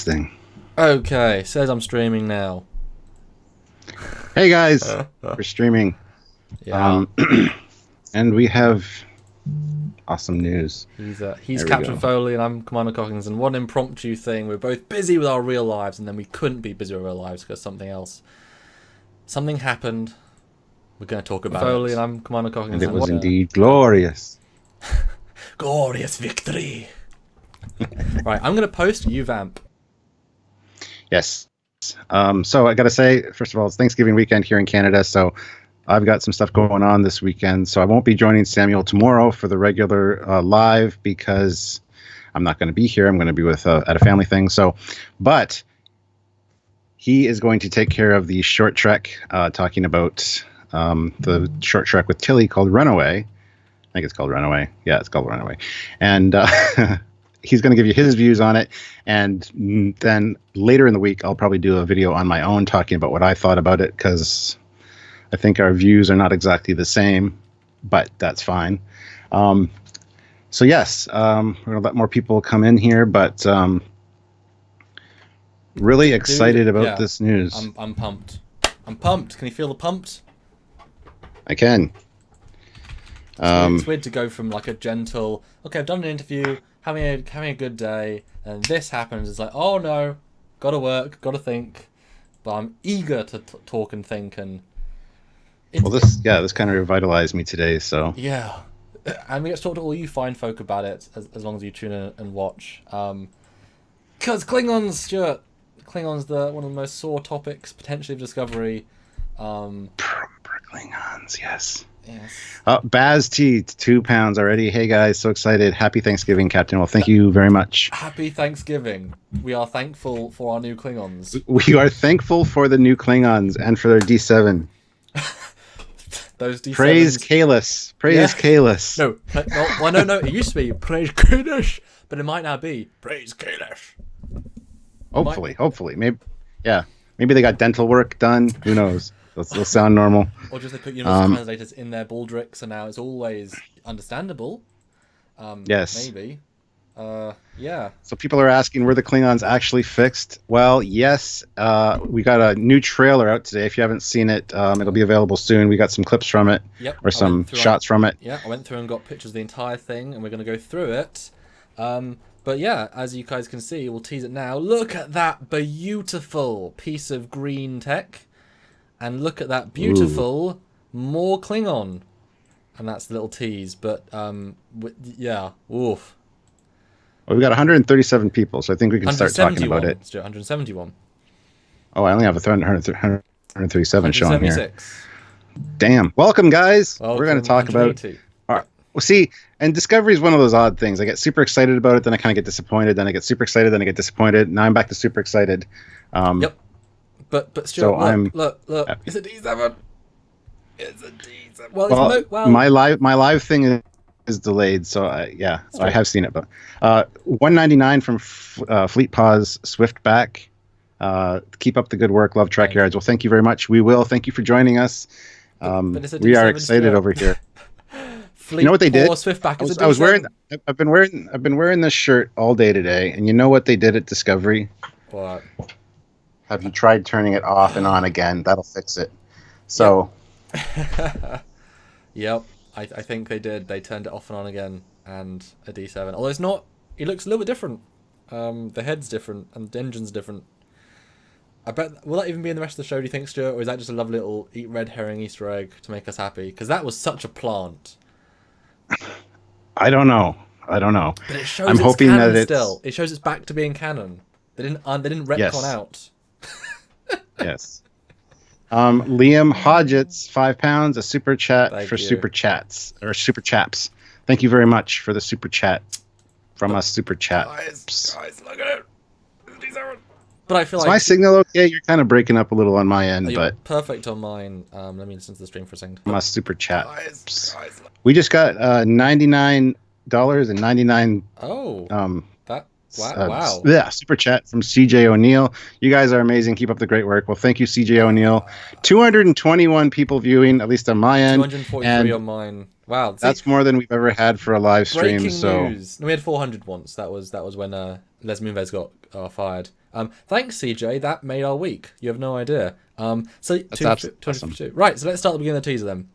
thing. Okay, says I'm streaming now. Hey guys, we're streaming. Yeah. And we have awesome news. He's There we Captain go. Foley and I'm Commander Cockins, and one impromptu thing. We're both busy with our real lives, and then we couldn't be busy with our lives because something happened. We're going to talk about Foley and I'm Commander Cockins, And it was indeed glorious. glorious victory. Right, I'm going to post UVamp. Yes. So I got to say, first of all, it's Thanksgiving weekend here in Canada, so I've got some stuff going on this weekend. So I won't be joining Samuel tomorrow for the regular live because I'm not going to be here. I'm going to be with at a family thing. But he is going to take care of the short trek, talking about the short trek with Tilly called Runaway. I think it's called Runaway. Yeah, it's called Runaway. And he's going to give you his views on it. And then later in the week, I'll probably do a video on my own talking about what I thought about it, because I think our views are not exactly the same, but that's fine. So yes, we're going to let more people come in here, but really excited about this news. I'm pumped. I'm pumped. Can you feel the pumped? I can. It's weird to go from like a gentle, okay, I've done an interview, having a good day, and this happens. It's like, oh no, gotta work, gotta think, but I'm eager to talk and think. And this kind of revitalized me today. So yeah, and we get to talk to all you fine folk about it as long as you tune in and watch. Because Klingons, Stuart, Klingons, one of the most sore topics potentially of Discovery. Klingons, yes. Yes. Baz T, £2 already. Hey guys, so excited. Happy Thanksgiving, Captain. Well, thank you very much. Happy Thanksgiving. We are thankful for our new Klingons. We are thankful for the new Klingons and for their D7. Those D7s. Praise Kalis. Praise Kalis. No. It used to be Praise Kalis, but it might now be Praise Kalis. Hopefully. Maybe they got dental work done. Who knows? They'll sound normal. Or just they put universal translators in their baldricks, and now it's always understandable. Yes. Maybe. Yeah. So people are asking, were the Klingons actually fixed? Well, yes. We got a new trailer out today. If you haven't seen it, it'll be available soon. We got some clips from it. Yep. Or some shots from it. Yeah, I went through and got pictures of the entire thing, and we're going to go through it. But yeah, as you guys can see, we'll tease it now. Look at that beautiful piece of green tech. And look at that beautiful more Klingon. And that's the little tease. But, yeah, oof. Well, we've got 137 people, so I think we can start talking about it. 171. Oh, I only have 137 showing here. Damn. Welcome, guys. Welcome, we're going to talk about... All right. Well, see, and Discovery is one of those odd things. I get super excited about it, then I kind of get disappointed, then I get super excited, then I get disappointed. Now I'm back to super excited. Yep. But Stuart, so look, it's a D7. It's a D7. Well, my live thing is delayed, so so I have seen it. But 199 from Fleet Pause Swiftback. Keep up the good work. Love Trekyards. Well, thank you very much. We will. Thank you for joining us. We are excited over here. Fleet, you know what they did? Swiftback is I was wearing. I've been wearing this shirt all day today, and you know what they did at Discovery? What? Have you tried turning it off and on again? That'll fix it. So. Yep. I think they did. They turned it off and on again, and a D7. Although it's not. It looks a little bit different. The head's different, and the engine's different. I bet. Will that even be in the rest of the show, do you think, Stuart? Or is that just a lovely little red herring Easter egg to make us happy? Because that was such a plant. I don't know. But it shows I'm hoping canon that still. It shows it's back to being canon. They didn't retcon out. Yes. Liam Hodgetts, £5, a super chat for super chats or super chaps. Thank you very much for the super chat from us, super chat. Guys, look at it. But I feel like my signal okay? You're kind of breaking up a little on my end, but perfect on mine. Let me listen to the stream for a second. From us, super chat. We just got $99.99. Oh. Wow. Yeah, super chat from CJ O'Neill. You guys are amazing. Keep up the great work. Well, thank you, CJ O'Neill. 221 people viewing, at least on my end. 243 on mine. Wow. That's more than we've ever had for a live stream. Breaking news. No, we had 400 once. That was when Les Moonves got fired. Thanks, CJ. That made our week. You have no idea. So That's awesome. Right. So let's start at the beginning of the teaser then.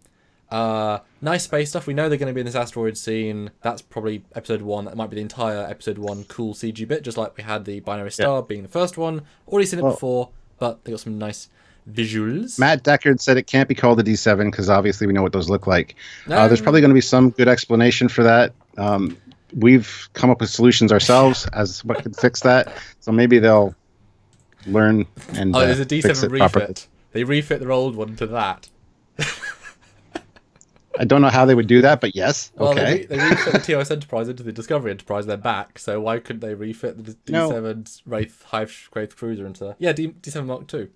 Nice space stuff. We know they're going to be in this asteroid scene. That's probably episode 1. That might be the entire episode 1 cool CG bit, just like we had the binary star being the first one. Already seen it before, but they got some nice visuals. Matt Deckard said it can't be called a D7 because obviously we know what those look like. There's probably going to be some good explanation for that. We've come up with solutions ourselves as what could fix that. So maybe they'll learn and there's a fix D7 it refit. properly. They refit their old one to that. I don't know how they would do that, but yes. Well, okay. they refit the TOS Enterprise into the Discovery Enterprise. They're back, so why couldn't they refit the D7's Wraith Hive Wraith Cruiser into D7 Mark II?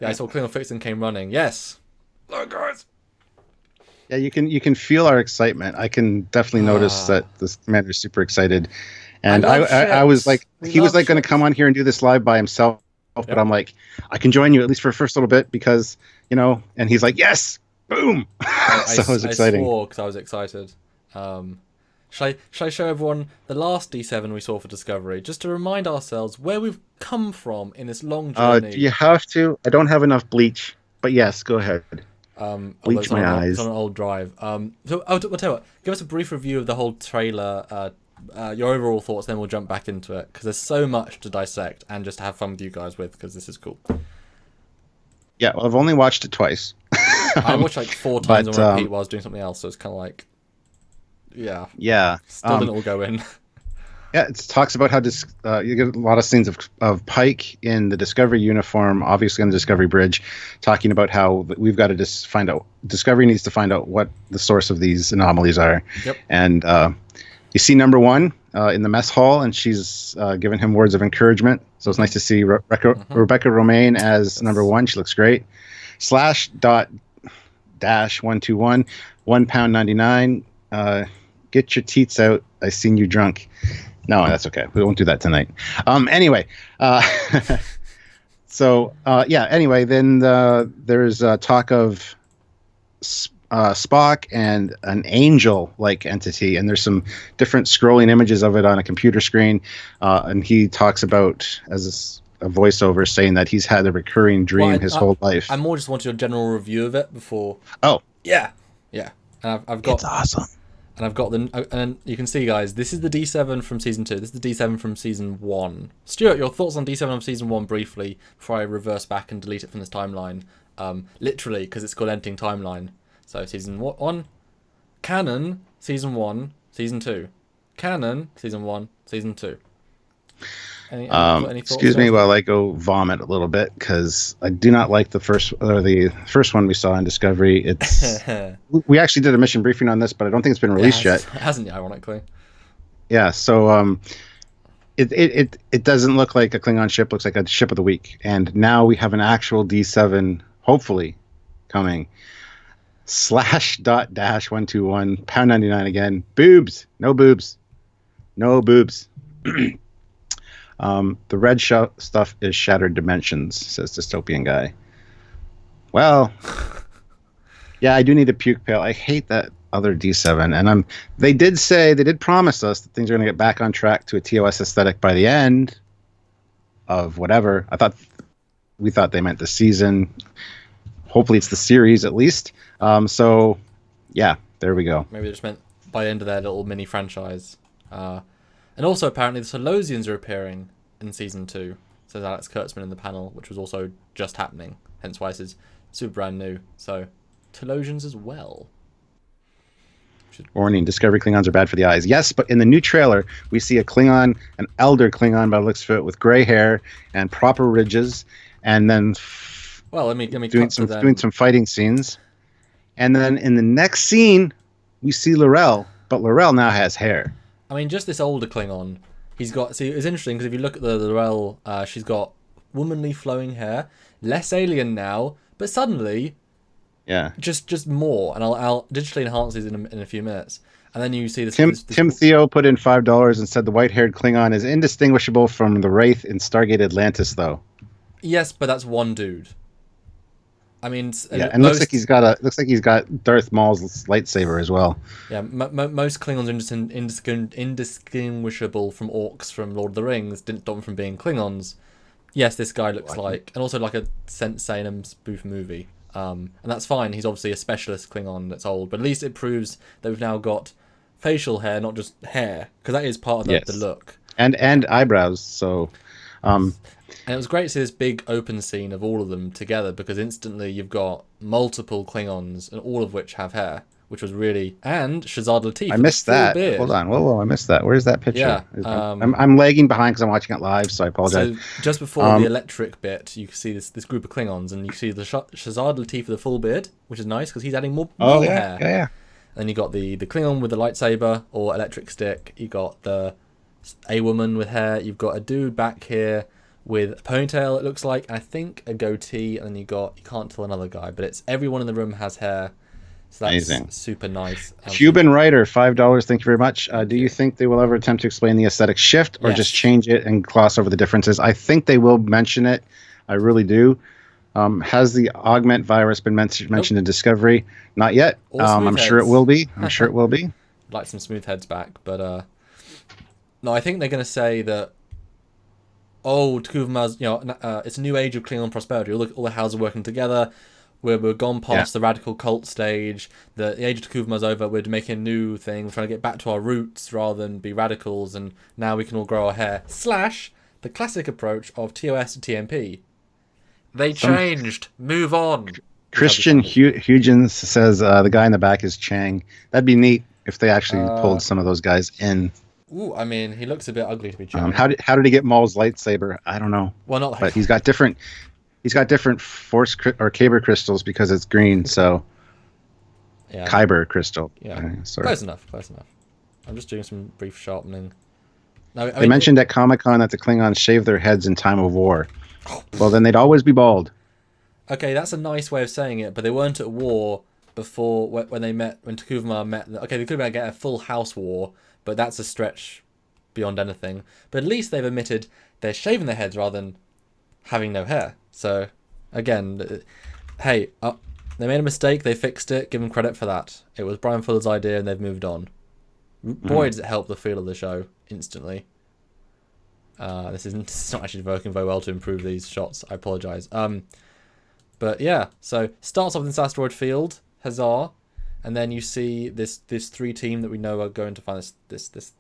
Yeah, I saw Klingon FIXED came running. Yes. Look, guys. Yeah, you can feel our excitement. I can definitely notice that this commander is super excited, and I was like, he was like going to come on here and do this live by himself, but I'm like, I can join you at least for a first little bit because and he's like, yes, boom. So it was exciting. I swore because I was excited. Shall I show everyone the last D7 we saw for Discovery, just to remind ourselves where we've come from in this long journey? Do you have to? I don't have enough bleach, but yes, go ahead. Bleach my eyes. It's on an old drive. So I'll tell you what. Give us a brief review of the whole trailer, your overall thoughts, then we'll jump back into it because there's so much to dissect and just to have fun with you guys with because this is cool. Yeah, well, I've only watched it twice. I watched like 4 times on repeat while I was doing something else, so it's kind of like, yeah. Still didn't all go in. Yeah, it talks about how you get a lot of scenes of Pike in the Discovery uniform, obviously on the Discovery bridge, talking about how we've got to find out. Discovery needs to find out what the source of these anomalies are. Yep. And you see number 1 in the mess hall, and she's giving him words of encouragement. So it's nice to see Rebecca Romaine as number 1. She looks great. /.-121 £1.99. Get your teats out. I seen you drunk. No, that's okay. We won't do that tonight. Anyway, anyway, then there's talk of Spock and an angel-like entity, and there's some different scrolling images of it on a computer screen, and he talks about, as a voiceover, saying that he's had a recurring dream his whole life. I more just wanted a general review of it before. Oh. Yeah. And I've got... It's awesome. And I've got and you can see, guys, this is the D7 from Season 2. This is the D7 from Season 1. Stuart, your thoughts on D7 of Season 1 briefly, before I reverse back and delete it from this timeline. Literally, because it's called Ending Timeline. So, Season 1, Canon, Season 1, Season 2. Canon, Season 1, Season 2. Any thoughts? Excuse me while I go vomit a little bit, because I do not like the first one we saw in Discovery. It's we actually did a mission briefing on this, but I don't think it's been released yet. It hasn't yet, ironically. Yeah, so it doesn't look like a Klingon ship. Looks like a ship of the week, and now we have an actual D7, hopefully, coming. /.-121 £1.99 again. Boobs, no boobs, no boobs. The red stuff is shattered dimensions, says Dystopian Guy. Well, yeah, I do need a puke pail. I hate that other D7, and they did promise us that things are going to get back on track to a TOS aesthetic by the end of whatever. We thought they meant the season. Hopefully it's the series at least. So yeah, there we go. Maybe they just meant by the end of their little mini franchise. And also, apparently, the Solosians are appearing in Season 2, says Alex Kurtzman in the panel, which was also just happening. Hence why this is super brand new. So, Solosians as well. Warning, Discovery Klingons are bad for the eyes. Yes, but in the new trailer, we see a Klingon, an elder Klingon by the looks of it, with gray hair and proper ridges, and then let me doing some fighting scenes. And then in the next scene, we see L'Rell, but L'Rell now has hair. I mean, just this older Klingon, he's got... See, it's interesting, because if you look at the L'Rell, she's got womanly flowing hair, less alien now, but suddenly... Yeah. Just more, and I'll digitally enhance these in a few minutes. And then you see this... Tim Theo put in $5 and said the white-haired Klingon is indistinguishable from the Wraith in Stargate Atlantis, though. Yes, but that's one dude. I mean, Yeah, and looks like he's got Darth Maul's lightsaber as well. Yeah, most Klingons are just indistinguishable from orcs from Lord of the Rings. Didn't stop them from being Klingons. Yes, this guy looks like, and also like a Sensei in a spoof movie. And that's fine. He's obviously a specialist Klingon that's old, but at least it proves that we've now got facial hair, not just hair, because that is part of the look. And eyebrows. So, and it was great to see this big open scene of all of them together, because instantly you've got multiple Klingons, and all of which have hair, which was really... And Shazad Latif. I missed that. Beard. Hold on. Whoa, I missed that. Where's that picture? Yeah, I'm lagging behind because I'm watching it live, so I apologize. So just before the electric bit, you can see this group of Klingons, and you see the Shazad Latif with the full beard, which is nice because he's adding more hair. Yeah. And you got the Klingon with the lightsaber or electric stick. You got a woman with hair. You've got a dude back here with a ponytail, it looks like. I think a goatee, and then you can't tell another guy, but it's everyone in the room has hair. So that's amazing. Super nice. Cuban writer, $5. Thank you very much. Do you think they will ever attempt to explain the aesthetic shift, or just change it and gloss over the differences? I think they will mention it. I really do. Has the augment virus been mentioned in Discovery? Not yet. I'm sure it will be. I'd like some smooth heads back, but no, I think they're going to say that. Oh, T'Kuvma's, it's a new age of Klingon prosperity. All the houses are working together. We're gone past the radical cult stage. The age of T'Kuvma's over. We're making a new thing. We're trying to get back to our roots rather than be radicals. And now we can all grow our hair. / the classic approach of TOS and TMP. They changed. Move on. Christian Huygens says the guy in the back is Chang. That'd be neat if they actually pulled some of those guys in. Ooh, I mean, he looks a bit ugly to be Chang. How did he get Maul's lightsaber? I don't know. Well, not like... But he's got different force or Kyber crystals because it's green. So Kyber crystal. Yeah, close enough. I'm just doing some brief sharpening. No, they mentioned at Comic-Con that the Klingons shave their heads in time of war. Well, then they'd always be bald. Okay, that's a nice way of saying it, but they weren't at war before when T'Kuvma met. Okay, they could have get a full house war, but that's a stretch beyond anything. But at least they've admitted they're shaving their heads rather than having no hair. So, again, hey, they made a mistake, they fixed it, give them credit for that. It was Brian Fuller's idea and they've moved on. Boy, does it help the feel of the show instantly. This is not actually working very well to improve these shots, I apologise. But yeah, so starts off in this asteroid field, huzzah, and then you see this 3 team that we know are going to find this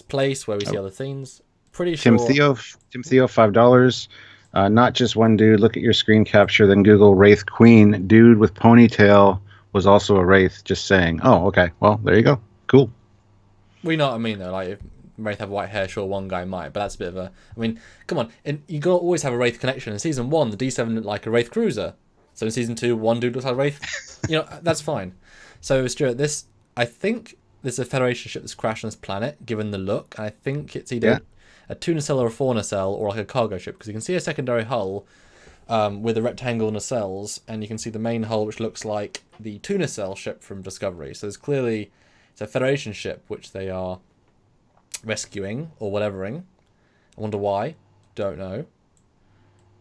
place where we see other things. Pretty sure. Tim Theo, $5. Not just one dude. Look at your screen capture, then Google Wraith Queen. Dude with ponytail was also a Wraith. Just saying. Oh, okay. Well, there you go. Cool. We know what I mean, though. Like, if Wraith have white hair, sure, one guy might, but that's a bit of a... I mean, come on. You got to always have a Wraith connection. In Season 1, the D7 looked like a Wraith cruiser. So in Season 2, one dude looks like a Wraith. That's fine. So, Stuart, I think this is a Federation ship that's crashed on this planet, given the look. I think it's either... a tuna cell or a fauna cell, or like a cargo ship, because you can see a secondary hull with a rectangle and nacelles, and you can see the main hull, which looks like the tuna cell ship from Discovery. So it's a Federation ship which they are rescuing or whatevering. I wonder why. Don't know.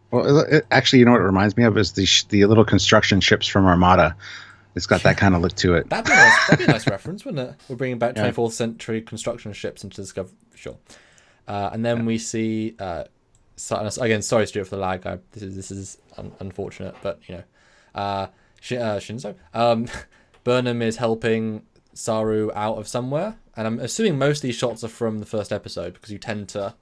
Well, actually, you know what it reminds me of is the little construction ships from Armada. It's got that kind of look to it. That'd be nice. That'd be a nice reference, wouldn't it? We're bringing back 24th century construction ships into Discovery. Sure. And then we see again. Sorry, Stuart, for the lag. This is unfortunate, but Shinzo. Burnham is helping Saru out of somewhere, and I'm assuming most of these shots are from the first episode because you tend to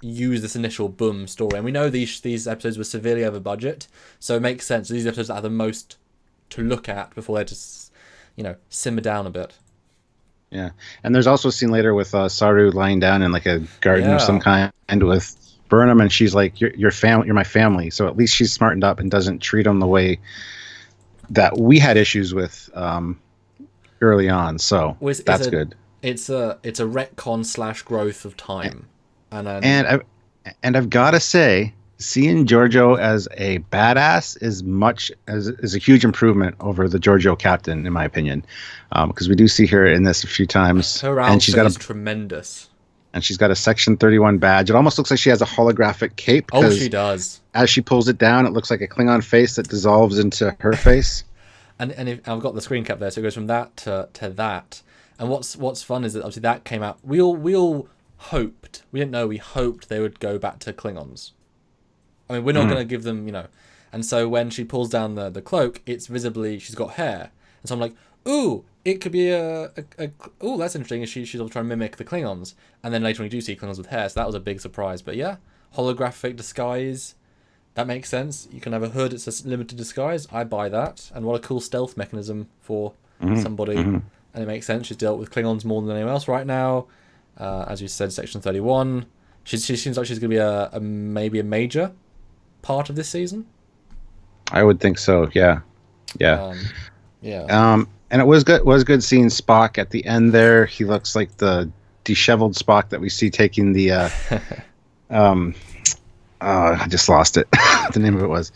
use this initial boom story, and we know these episodes were severely over budget, so it makes sense. These episodes have the most to look at before they just simmer down a bit. Yeah, and there's also a scene later with Saru lying down in like a garden of some kind with Burnham, and she's like, "You're family. You're my family." So at least she's smartened up and doesn't treat him the way that we had issues with early on. So that's good. It's a retcon / growth of time, and I've got to say, seeing Giorgio as a badass is a huge improvement over the Giorgio captain, in my opinion, because we do see her in this a few times. Her outfit is tremendous. and she's got a Section 31 badge. It almost looks like she has a holographic cape. Oh, she does. As she pulls it down, it looks like a Klingon face that dissolves into her face. And I've got the screen cap there, so it goes from that to that. And what's fun is that obviously that came out. We all hoped. We didn't know. We hoped they would go back to Klingons. I mean, we're not going to give them, And so when she pulls down the cloak, it's visibly she's got hair, and so I'm like, ooh, it could be ooh, that's interesting. She's all trying to mimic the Klingons, and then later on you do see Klingons with hair, so that was a big surprise. But yeah, holographic disguise, that makes sense. You can have a hood; it's a limited disguise. I buy that, and what a cool stealth mechanism for somebody. And it makes sense. She's dealt with Klingons more than anyone else right now. As you said, Section 31. She seems like she's going to be maybe a major part of this season. I would think so. Yeah. Yeah. And it was good seeing Spock at the end there. He looks like the disheveled Spock that we see taking the I just lost it. The name of it was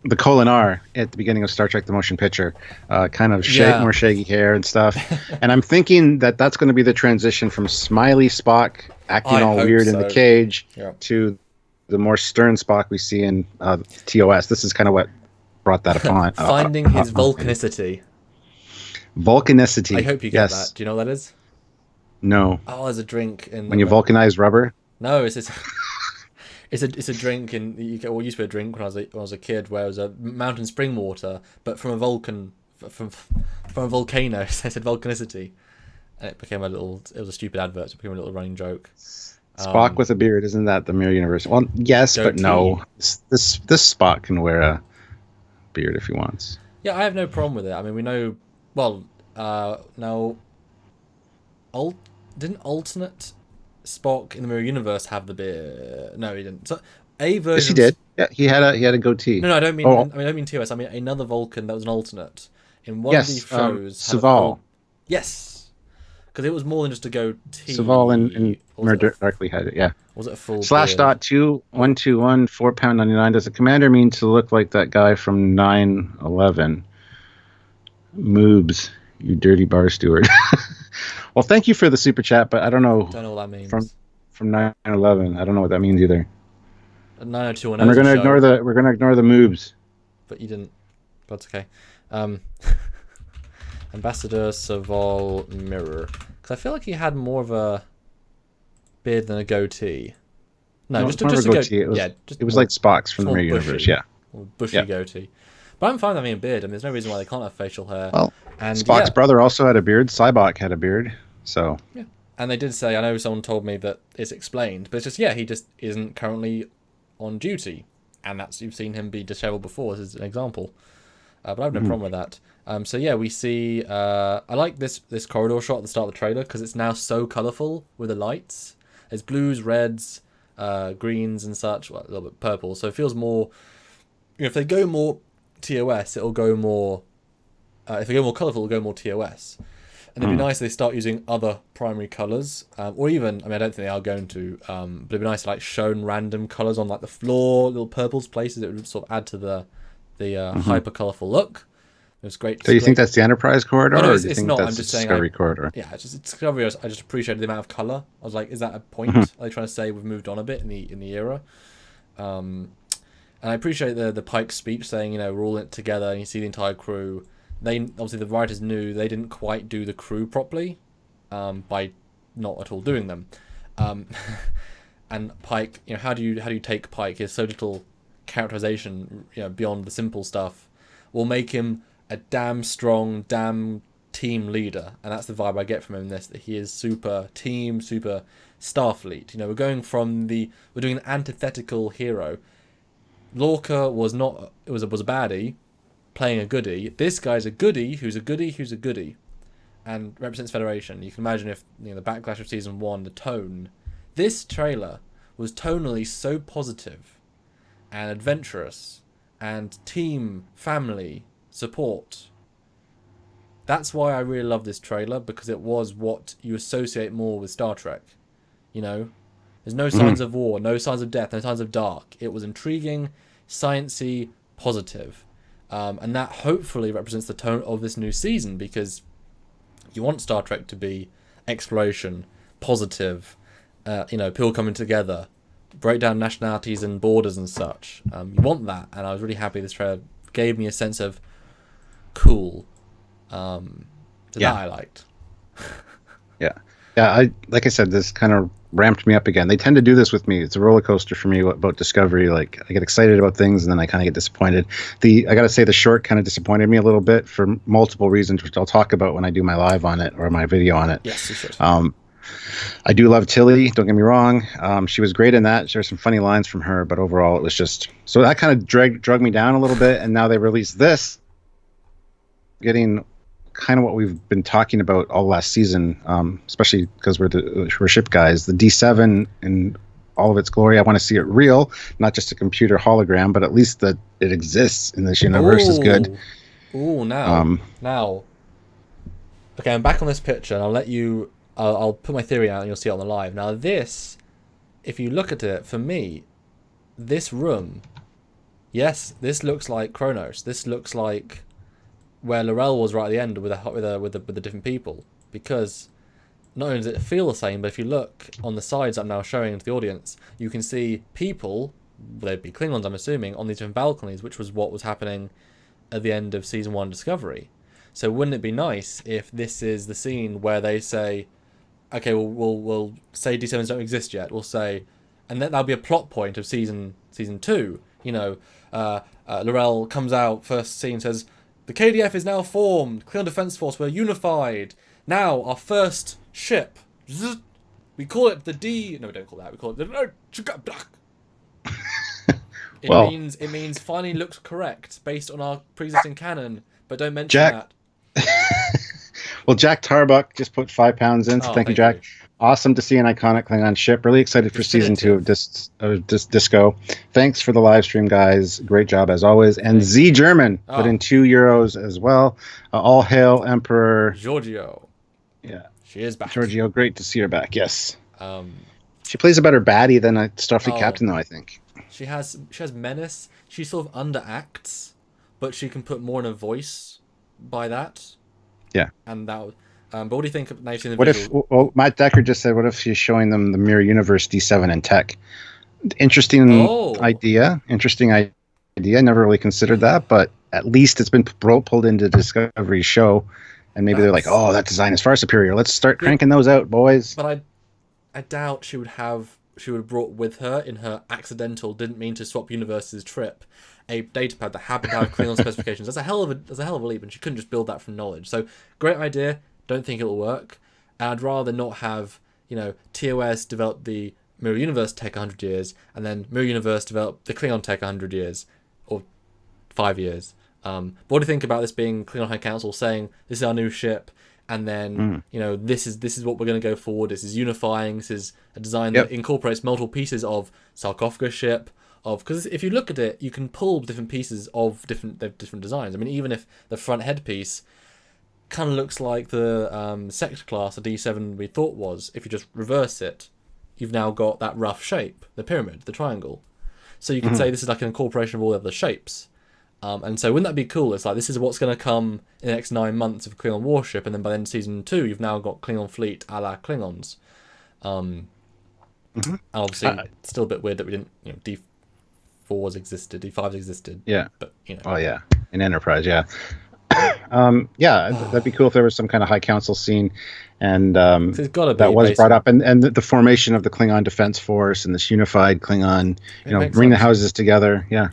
the colon R at the beginning of Star Trek: The Motion Picture. Kind of more shaggy hair and stuff. And I'm thinking that's going to be the transition from smiley Spock acting all weird in the cage to the more stern Spock we see in TOS. This is kind of what brought that upon. Finding his volcanicity. Volcanicity. I hope you get that. Do you know what that is? No. Oh, there's a drink in when you vulcanize rubber. No, it's a drink in the UK. Well, it used to be a drink when I was a kid, where it was a mountain spring water, but from a volcano. So I said volcanicity, and it became it was a stupid advert. So it became a little running joke. Spock with a beard, isn't that the Mirror Universe? Well, yes, but no. This Spock can wear a beard if he wants. Yeah, I have no problem with it. I mean, we know. Well, now, didn't alternate Spock in the Mirror Universe have the beard? No, he didn't. So a version. Yes, he did. Yeah, he had a goatee. No, I don't mean. I don't mean TOS. I mean another Vulcan that was an alternate in one of these shows. Saval. Yes, because it was more than just a goatee. Saval and Murder Darkly had it. Yeah. Was it a full? /.2121 £4.99. Does the commander mean to look like that guy from 9/11? Moobs, you dirty bar steward. Well, thank you for the super chat, but I don't know. Don't know what that means. From 9/11, I don't know what that means either. 90210. And we're gonna ignore the moobs. But you didn't. That's okay. Ambassador Saval Mirror, because I feel like he had more of a beard than a goatee. No, just a goatee. It was like Spock's from the Mirror Universe. Yeah. Bushy goatee. But I'm fine with having a beard. I mean, there's no reason why they can't have facial hair. Well, and Spock's brother also had a beard. Cybok had a beard. So. Yeah. And they did say, I know someone told me that it's explained, but it's just, he just isn't currently on duty. And you've seen him be disheveled before, as an example. But I have no problem with that. We see, I like this corridor shot at the start of the trailer, because it's now so colourful with the lights. There's blues, reds, greens and such, well, a little bit purple. So it feels more, if they go more TOS, it'll go more, if they go more colourful, it'll go more TOS. And it'd be nice if they start using other primary colours, or even, I mean, I don't think they are going to, but it'd be nice to shown random colours on the floor, little purples places. It would sort of add to the hyper colourful look. It was great. So you think that's the Enterprise corridor, or do you think not. that's I'm just the saying, Discovery corridor? Yeah, it's just Discovery. I just appreciated the amount of colour. I was like, is that a point? Are they trying to say we've moved on a bit in the era? And I appreciate the Pike speech saying, we're all in it together, and you see the entire crew. They obviously, the writers knew they didn't quite do the crew properly by not at all doing them. And Pike, how do you take Pike? He has so little characterization, beyond the simple stuff. Will make him a damn strong, damn team leader, and that's the vibe I get from him in this. That he is super team, super Starfleet. We're going from we're doing an antithetical hero. Lorca was not. It was a baddie playing a goodie. This guy's a goodie who's a goodie, and represents Federation. You can imagine if the backlash of season 1, the tone. This trailer was tonally so positive, and adventurous, and team, family, support. That's why I really love this trailer, because it was what you associate more with Star Trek. There's no signs of war, no signs of death, no signs of dark. It was intriguing, sciencey, positive. And that hopefully represents the tone of this new season, because you want Star Trek to be exploration, positive, people coming together, break down nationalities and borders and such. You want that, and I was really happy this trailer gave me a sense of cool. That I liked. Yeah. Like I said, this kind of ramped me up again. They tend to do this with me. It's a roller coaster for me about Discovery. Like, I get excited about things and then I kind of get disappointed. I got to say, the short kind of disappointed me a little bit for multiple reasons, which I'll talk about when I do my live on it or my video on it. Yes, you should. I do love Tilly, don't get me wrong. She was great in that. There's some funny lines from her, but overall it was just... So that kind of drug me down a little bit, and now they released this, getting kind of what we've been talking about all last season, especially because we're ship guys. The D7 in all of its glory. I want to see it real, not just a computer hologram, but at least that it exists in this universe is good. Now. Okay, I'm back on this picture, and I'll let you... I'll put my theory out and you'll see it on the live. Now this, if you look at it, for me, this room, yes, this looks like Kronos. This looks like where L'Rell was right at the end with the different people. Because not only does it feel the same, but if you look on the sides I'm now showing to the audience, you can see people, they'd be Klingons I'm assuming, on these different balconies, which was what was happening at the end of Season 1 Discovery. So wouldn't it be nice if this is the scene where they say... Okay, we'll say D7s don't exist yet. We'll say, and that'll be a plot point of season 2. You know, L'Rell comes out first scene, says the KDF is now formed. Klingon Defense Force, we're unified. Now our first ship. We call it the D. No, we don't call that. We call it the. It means finally looks correct based on our pre-existing canon, but don't mention that. Well, Jack Tarbuck just put 5 pounds in, so thank you, Jack. Awesome to see an iconic Klingon ship. Really excited for season 2 of Disco. Thanks for the live stream, guys. Great job as always. And Z German put in €2 as well. All hail Emperor Giorgio. Yeah, she is back. Giorgio, great to see her back. Yes. She plays a better baddie than a Starfleet captain, though. I think she has menace. She sort of underacts, but she can put more in a voice by that. Yeah. And that. But what do you think of now you've seen the visual? Well, Matt Decker just said, what if she's showing them the Mirror Universe D7 in tech? Interesting idea. Interesting idea. Never really considered that, but at least it's been pulled into Discovery's show, and maybe they're like, oh, that design is far superior. Let's start cranking those out, boys. But I doubt she would have brought with her in her accidental, didn't mean to swap universes trip, a datapad that happened to have Klingon specifications. That's a hell of a leap, and she couldn't just build that from knowledge. So great idea. Don't think it'll work. And I'd rather not have, TOS develop the Mirror Universe tech 100 years, and then Mirror Universe develop the Klingon tech 100 years, or 5 years. But what do you think about this being Klingon High Council saying, this is our new ship, and then, this is what we're going to go forward. This is unifying. This is a design that incorporates multiple pieces of sarcophagus ship, because if you look at it, you can pull different pieces of different designs. I mean, even if the front headpiece kind of looks like the sector class, the D7 we thought was, if you just reverse it, you've now got that rough shape, the pyramid, the triangle. So you can say this is like an incorporation of all the other shapes. And so wouldn't that be cool? It's like, this is what's going to come in the next 9 months of Klingon warship, and then by the end of season 2, you've now got Klingon fleet a la Klingons. Obviously, it's still a bit weird that we didn't, D4s existed, D5s existed. Yeah. But, Oh, yeah. In Enterprise, yeah. That'd be cool if there was some kind of High Council scene, and that was brought up, and the formation of the Klingon Defense Force and this unified Klingon, bring the houses together. Yeah.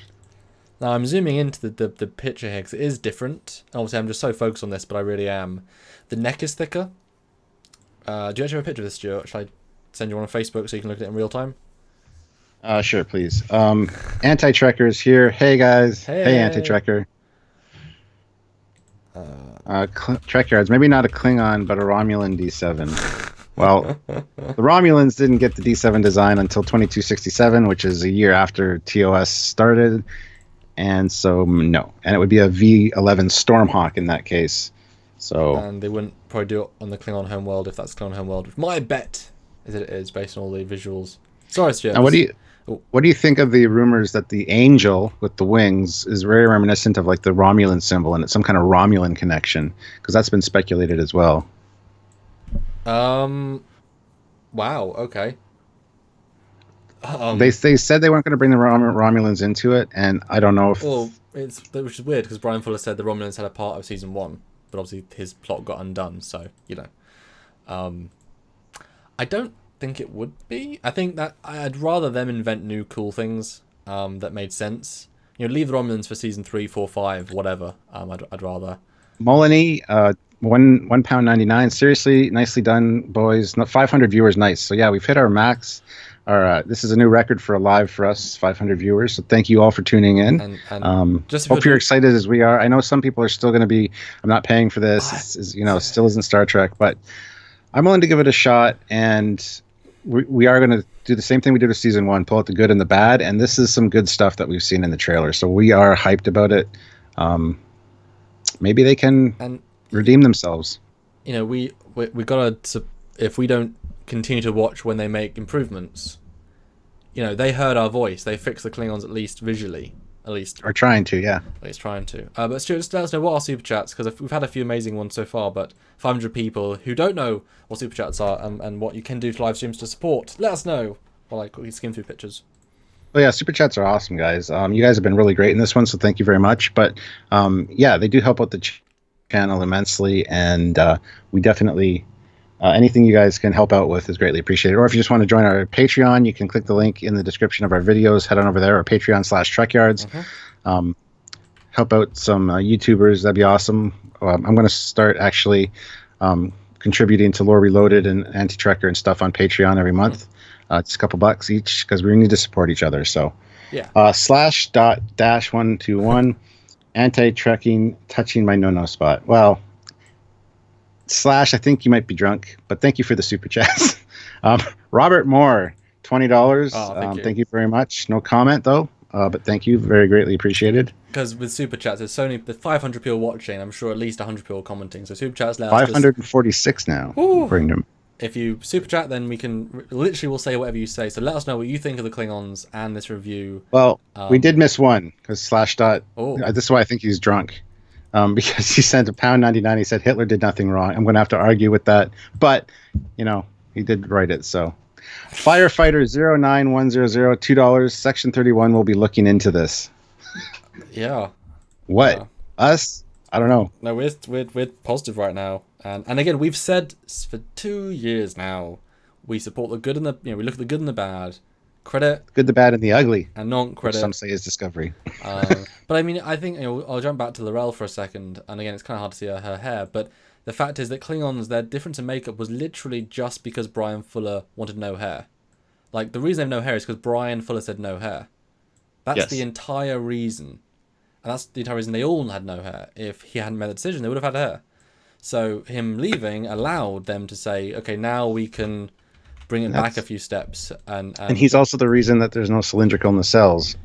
Now I'm zooming into the picture here because it is different. Obviously, I'm just so focused on this, but I really am. The neck is thicker. Do you actually have a picture of this, Stuart? Shall I send you one on Facebook so you can look at it in real time? Sure, please. Anti-Trekkers here. Hey guys. Hey Anti-Trekker. Trekyards, maybe not a Klingon, but a Romulan D7. Well, the Romulans didn't get the D7 design until 2267, which is a year after TOS started, and so no. And it would be a V11 Stormhawk in that case. And they wouldn't probably do it on the Klingon homeworld if that's Klingon homeworld. My bet is that it is based on all the visuals. Sorry, Stuart. And what do you think of the rumors that the angel with the wings is very reminiscent of like the Romulan symbol, and it's some kind of Romulan connection? Because that's been speculated as well. Wow. Okay. They said they weren't going to bring the Romulans into it, and I don't know if. Well, which is weird because Brian Fuller said the Romulans had a part of season 1, but obviously his plot got undone. So I don't think it would be. I think that I'd rather them invent new cool things that made sense. Leave the Romulans for season 3, 4, 5, whatever. I'd rather. Molyneux, £1.99. Seriously, nicely done, boys. 500 viewers, nice. So yeah, we've hit our max. This is a new record for a live for us, 500 viewers. So thank you all for tuning in. And just hope you're excited as we are. I know some people are still going to be. I'm not paying for this. Still isn't Star Trek, but I'm willing to give it a shot. And we are going to do the same thing we did with season 1, pull out the good and the bad. And this is some good stuff that we've seen in the trailer. So we are hyped about it. Maybe they can redeem themselves. We gotta, if we don't continue to watch when they make improvements, they heard our voice. They fixed the Klingons at least visually, Or trying to, yeah. At least trying to. But Stuart, just let us know what are super chats, because we've had a few amazing ones so far, but 500 people who don't know what super chats are and what you can do to live streams to support, let us know while I quickly skim through pictures. Well, yeah, super chats are awesome, guys. You guys have been really great in this one, so thank you very much. But yeah, they do help out the channel immensely, and we definitely anything you guys can help out with is greatly appreciated. Or if you just want to join our Patreon, you can click the link in the description of our videos. Head on over there, or Patreon/Trekyards. Help out some YouTubers. That'd be awesome. I'm going to start actually contributing to Lore Reloaded and Anti-Trekker and stuff on Patreon every month. Just a couple bucks each, because we need to support each other. So yeah. /.-121 anti-trekking touching my no spot. Well, I think you might be drunk, but thank you for the super chats. Robert Moore, $20. Thank you very much. No comment though, but thank you, very greatly appreciated. Because with super chats, there's only 500 people watching. I'm sure at least 100 people commenting. So super chats, let us 546 now. Bring them. If you super chat, then we can we'll say whatever you say. So let us know what you think of the Klingons and this review. Well, we did miss one because /. This is why I think he's drunk. Because he sent £1.99. He said Hitler did nothing wrong. I'm going to have to argue with that, but he did write it. So, Firefighter 09100 $2. Section 31 will be looking into this. Yeah. What? Yeah. Us? I don't know. No, we're positive right now, and again, we've said for 2 years now, we support the good and the we look at the good and the bad. Credit good, the bad, and the ugly, and non-credit. Some say is Discovery. But I mean, I think I'll jump back to Laurel for a second, and again, it's kind of hard to see her hair, but the fact is that Klingons, their difference in makeup was literally just because Brian Fuller wanted no hair. Like, the reason they have no hair is because Brian Fuller said no hair. That's the entire reason, and that's the entire reason they all had no hair. If he hadn't made the decision, they would have had hair. So him leaving allowed them to say, okay, now we can bring it back a few steps, and he's also the reason that there's no cylindrical nacelles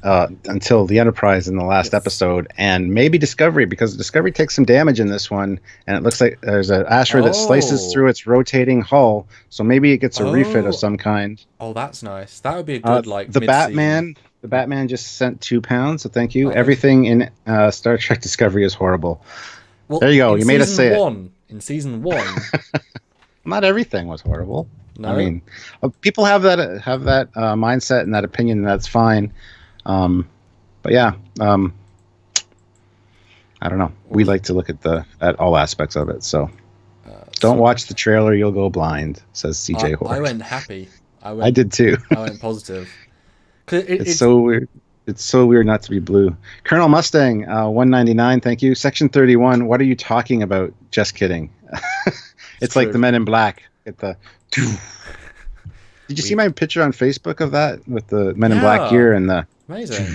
until the Enterprise in the last episode, and maybe Discovery, because Discovery takes some damage in this one, and it looks like there's an asteroid that slices through its rotating hull, so maybe it gets a refit of some kind. Oh, that's nice. That would be a good the Batman. The Batman just sent £2, so thank you. Everything in Star Trek Discovery is horrible. Well, there you go. You made us say it. In season 1, not everything was horrible. No? I mean, people have that mindset and that opinion, and that's fine. But yeah, I don't know. We like to look at all aspects of it. So don't watch the trailer; you'll go blind," says CJ Horst. I went happy. I did too. I went positive. It's so weird. It's so weird not to be blue. Colonel Mustang, $1.99. Thank you. Section 31. What are you talking about? Just kidding. It's like the Men in Black. Get the. Did you see my picture on Facebook of that with the Men in Black gear and the? Amazing.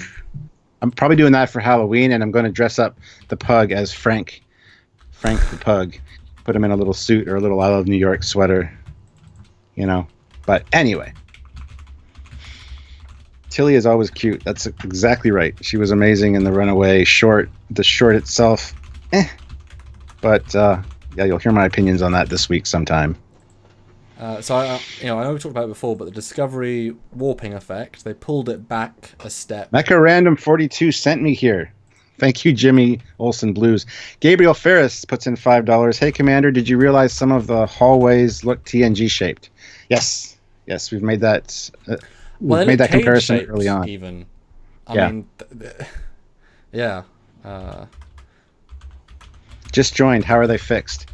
I'm probably doing that for Halloween, and I'm going to dress up the pug as Frank the pug. Put him in a little suit or a little I Love New York sweater. But anyway. Tilly is always cute. That's exactly right. She was amazing in the Runaway short. The short itself, But yeah, you'll hear my opinions on that this week sometime. So I know we talked about it before, but the Discovery warping effect, they pulled it back a step. Mecha Random 42 sent me here. Thank you, Jimmy Olsen Blues. Gabriel Ferris puts in $5. Hey, Commander, did you realize some of the hallways look TNG shaped? Yes, we've made that. Well, they made look that comparison cage-shaped early on. even. Yeah. I mean, yeah. Just joined. How are they fixed?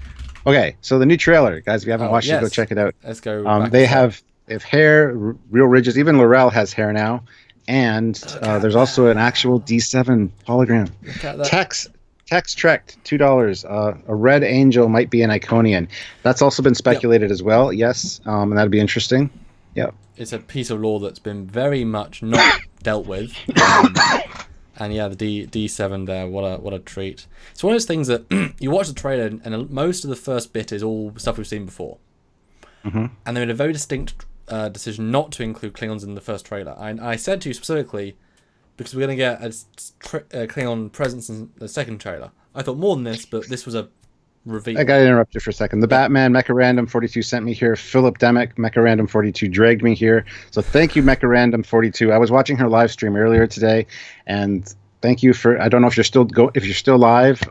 Okay, so the new trailer, guys. If you haven't watched it, go yes. check it out. Let's go back They a step. have hair, real ridges. Even Laurel has hair now, and there's also an actual D7 hologram. Look at that. Text Trek, $2. A red angel might be an Iconian. That's also been speculated as well. Yes, and that'd be interesting. Yep. It's a piece of lore that's been very much not dealt with. And yeah, the D7 there, what a treat. It's one of those things that you watch the trailer and most of the first bit is all stuff we've seen before. Mm-hmm. And they made a very distinct decision not to include Klingons in the first trailer. I said to you specifically, because we're going to get a Klingon presence in the second trailer. I thought more than this, but this was a reveal. I got to interrupt you for a second. The Batman Mecha Random 42 sent me here. Philip Demick, Mecha Random 42, dragged me here. So thank you, Mecha Random 42. I was watching her live stream earlier today, and thank you for. I don't know if you're still live.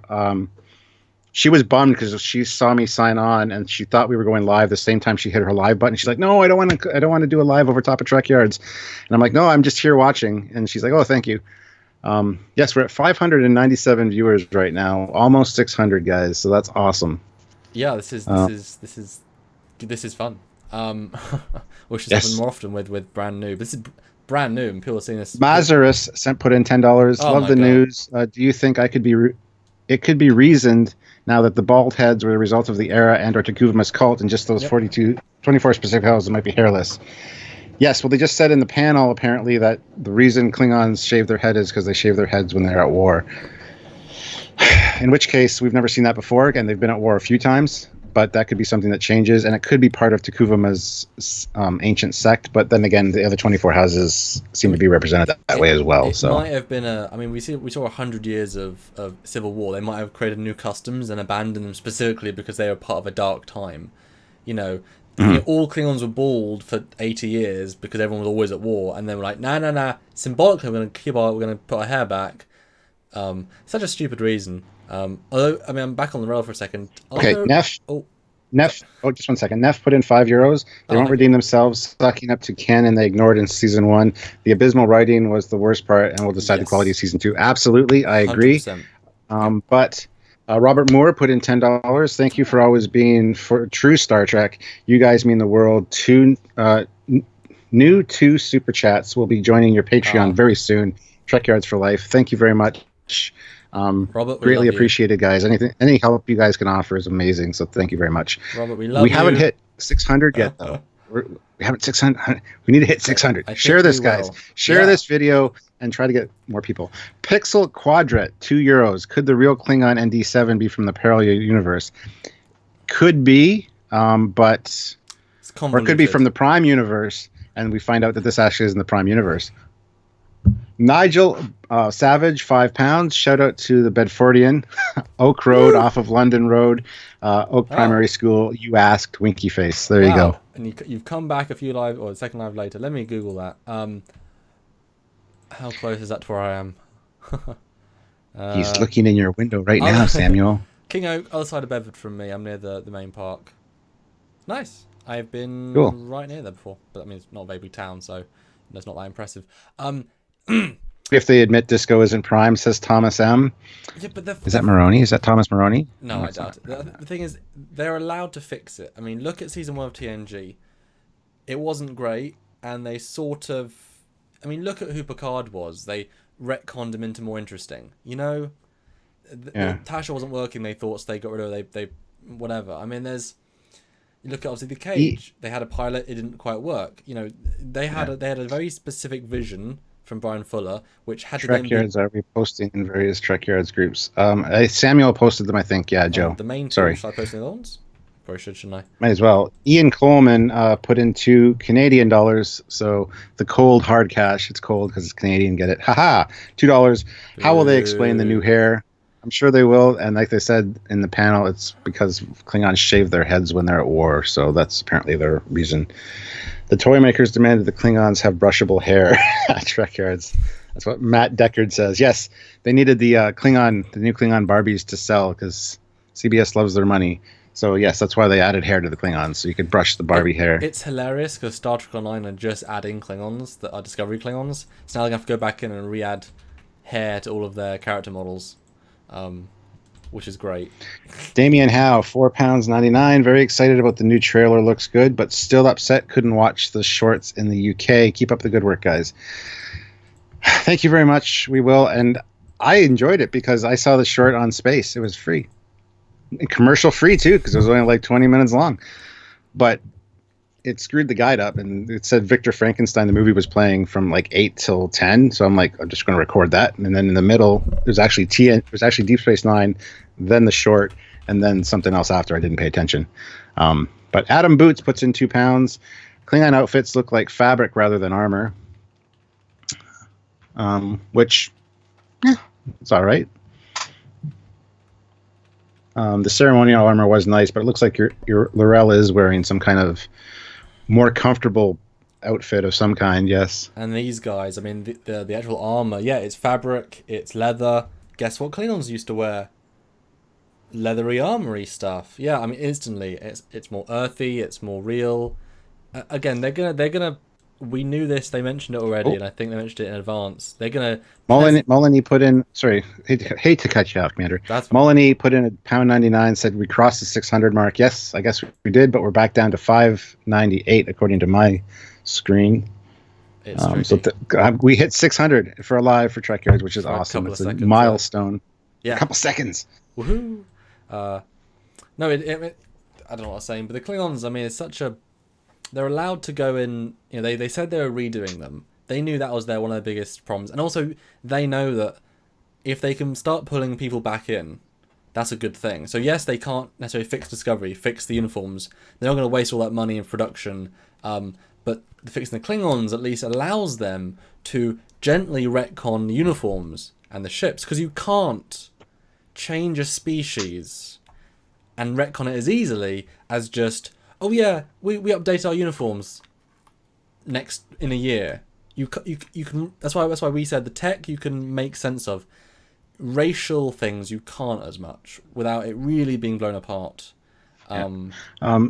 She was bummed because she saw me sign on, and she thought we were going live the same time she hit her live button. She's like, "No, I don't want to do a live over top of Trekyards," and I'm like, "No, I'm just here watching." And she's like, "Oh, thank you." Yes, we're at 597 viewers right now, almost 600 guys. So that's awesome. Yeah, this is fun. Which has happened more often with brand new. This is brand new, and people are seeing this. Mazarus put in $10. Oh, love the news. Do you think it could be reasoned now that the bald heads were the result of the era and or Takuva's cult, and just those 24 specific houses might be hairless? Yes, well, they just said in the panel, apparently, that the reason Klingons shave their head is because they shave their heads when they're at war. In which case, we've never seen that before. Again, they've been at war a few times, but that could be something that changes, and it could be part of Takuva's ancient sect, but then again, the other 24 houses seem to be represented that way as well. It might have been we saw 100 years of civil war. They might have created new customs and abandoned them specifically because they were part of a dark time. All Klingons were bald for 80 years because everyone was always at war, and then we're like, nah. Symbolically, we're going to put our hair back. Such a stupid reason. Although, I'm back on the rail for a second. Okay, Neff. Just 1 second. Neff put in €5. They won't redeem themselves, sucking up to Ken, and they ignored in season 1. The abysmal writing was the worst part, and we'll decide the quality of season 2. Absolutely, I agree. 100%. But Robert Moore put in $10. Thank you for always being for true Star Trek. You guys mean the world. New 2 super chats will be joining your Patreon very soon. Trekyards for life. Thank you very much. Robert, greatly appreciated, guys. Any help you guys can offer is amazing. So thank you very much. Robert, we love you. We haven't hit 600 yet, though. We haven't 600. We need to hit 600. Share this, guys. Share this video and try to get more people. Pixel Quadrat, €2. Could the real Klingon ND7 be from the parallel universe? Could be, but or it could be from the Prime universe, and we find out that this actually is in the Prime universe. Nigel Savage, £5. Shout out to the Bedfordian, Oak Road off of London Road, Oak Primary School. You asked, winky face. There you go. And you've come back a few live or second live later. Let me Google that. How close is that to where I am? He's looking in your window right now, Samuel. King Oak, other side of Bedford from me. I'm near the main park. Nice. I've been right near there before, but I mean it's not a very big town, so that's not that impressive. If they admit disco isn't Prime, says Thomas M. Yeah, but is that Maroney? Is that Thomas Maroney? No, I doubt it. The thing is, they're allowed to fix it. I mean, look at season 1 of TNG. It wasn't great, and they sort of... I mean, look at who Picard was. They retconned him into more interesting. Tasha wasn't working, they thought, so they got rid of it. They whatever. I mean, there's... You look at, obviously, The Cage. They had a pilot, it didn't quite work. They had a very specific vision from Brian Fuller, which had Trekyards are reposting in various Trekyards groups. Samuel posted them, I think. Yeah, Joe. The main two. Sorry. Should I post any other ones? Probably shouldn't I? Might as well. Ian Coleman put in $2 Canadian, so the cold hard cash. It's cold because it's Canadian. Get it? Haha. $2. How will they explain the new hair? I'm sure they will, and like they said in the panel, it's because Klingons shave their heads when they're at war, so that's apparently their reason. The toy makers demanded the Klingons have brushable hair at Trekyards. That's what Matt Deckard says. Yes, they needed the new Klingon Barbies to sell because CBS loves their money. So yes, that's why they added hair to the Klingons, so you could brush the Barbie hair. It's hilarious because Star Trek Online are just adding Klingons that are Discovery Klingons. So now they have to go back in and re-add hair to all of their character models, which is great. Damien Howe, £4.99. Very excited about the new trailer. Looks good, but still upset couldn't watch the shorts in the UK. Keep up the good work, guys. Thank you very much. We will. And I enjoyed it because I saw the short on Space. It was free. Commercial free, too, because it was only like 20 minutes long. But it screwed the guide up, and it said Victor Frankenstein, the movie, was playing from like 8 till 10. So I'm like, I'm just going to record that. And then in the middle, there's actually Deep Space Nine, then the short, and then something else after. I didn't pay attention. But Adam Boots puts in £2. Klingon outfits look like fabric rather than armor. Which, it's all right. The ceremonial armor was nice, but it looks like your Lorel is wearing some kind of more comfortable outfit of some kind. Yes. And these guys, I mean, the actual armor, yeah, it's fabric, it's leather. Guess what Klingons used to wear? Leathery armory stuff. Yeah, I mean, instantly, it's more earthy, it's more real. Again, they're gonna. We knew this. They mentioned it already, and I think they mentioned it in advance. They're gonna. Molyneux put in. Sorry, hate to cut you off, Commander. Molyneux put in £1.99. Said we crossed the 600 mark. Yes, I guess we did, but we're back down to 598 according to my screen. So we hit 600 for a live for Trekyards, which is awesome. It's a milestone. Yeah, a couple seconds. Woohoo! No, I don't know what I was saying, but the Klingons. I mean, it's such a. They're allowed to go in. You know, they said they were redoing them. They knew that was one of their biggest problems, and also they know that if they can start pulling people back in, that's a good thing. So yes, they can't necessarily fix Discovery, fix the uniforms. They're not going to waste all that money in production. But fixing the Klingons at least allows them to gently retcon uniforms and the ships, because you can't change a species and retcon it as easily as just, oh yeah, we update our uniforms next in a year. You can. That's why we said the tech you can make sense of. Racial things you can't as much without it really being blown apart.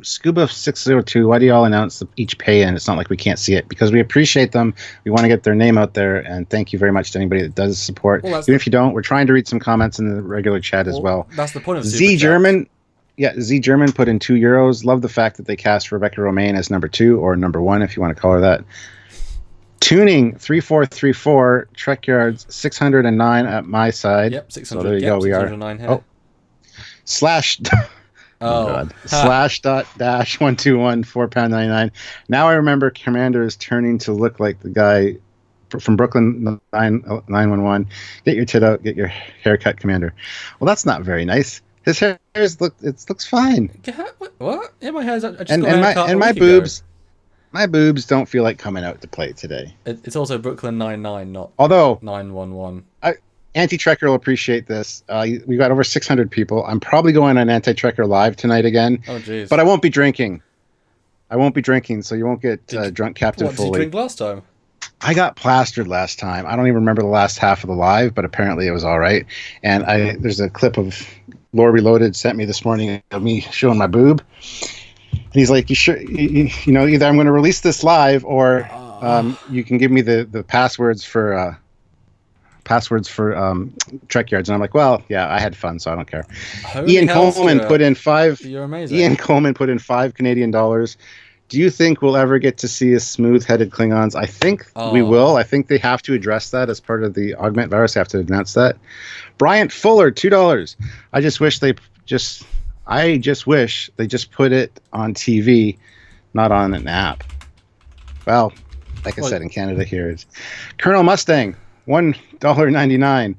Scuba 602, why do y'all announce each pay-in? It's not like we can't see it, because we appreciate them. We want to get their name out there, and thank you very much to anybody that does support. Even if you don't, we're trying to read some comments in the regular chat as well. That's the point of Z German. Yeah, Z German put in €2. Love the fact that they cast Rebecca Romaine as number 2 or number 1, if you want to call her that. Tuning 3434, Trekyards 609 at my side. Yep, 600. So there you go. We are. Here. Oh, slash. Oh God. Slash dot dash 121 £4.99. Now I remember Commander is turning to look like the guy from Brooklyn 911. Get your tit out. Get your haircut, Commander. Well, that's not very nice. His hair looks fine. What? Yeah, my hair's. My boobs. My boobs don't feel like coming out to play today. It's also Brooklyn 99, not 911. Anti-Trekker will appreciate this. We've got over 600 people. I'm probably going on Anti-Trekker Live tonight again. Oh, jeez. But I won't be drinking. So you won't get drunk Captain Foley. What did you drink last time? I got plastered last time. I don't even remember the last half of the live, but apparently it was all right. And there's a clip of Lore Reloaded sent me this morning of me showing my boob. And he's like, "You sure? You know, either I'm going to release this live, or you can give me the passwords for Trekyards." And I'm like, "Well, yeah, I had fun, so I don't care." Ian Coleman put in You're amazing. Ian Coleman put in $5 Canadian. Do you think we'll ever get to see a smooth-headed Klingons? I think we will. I think they have to address that as part of the augment virus. They have to announce that. Bryant Fuller, $2. I just wish they just put it on TV, not on an app. Well, like I said, in Canada here, it's Colonel Mustang, $1.99.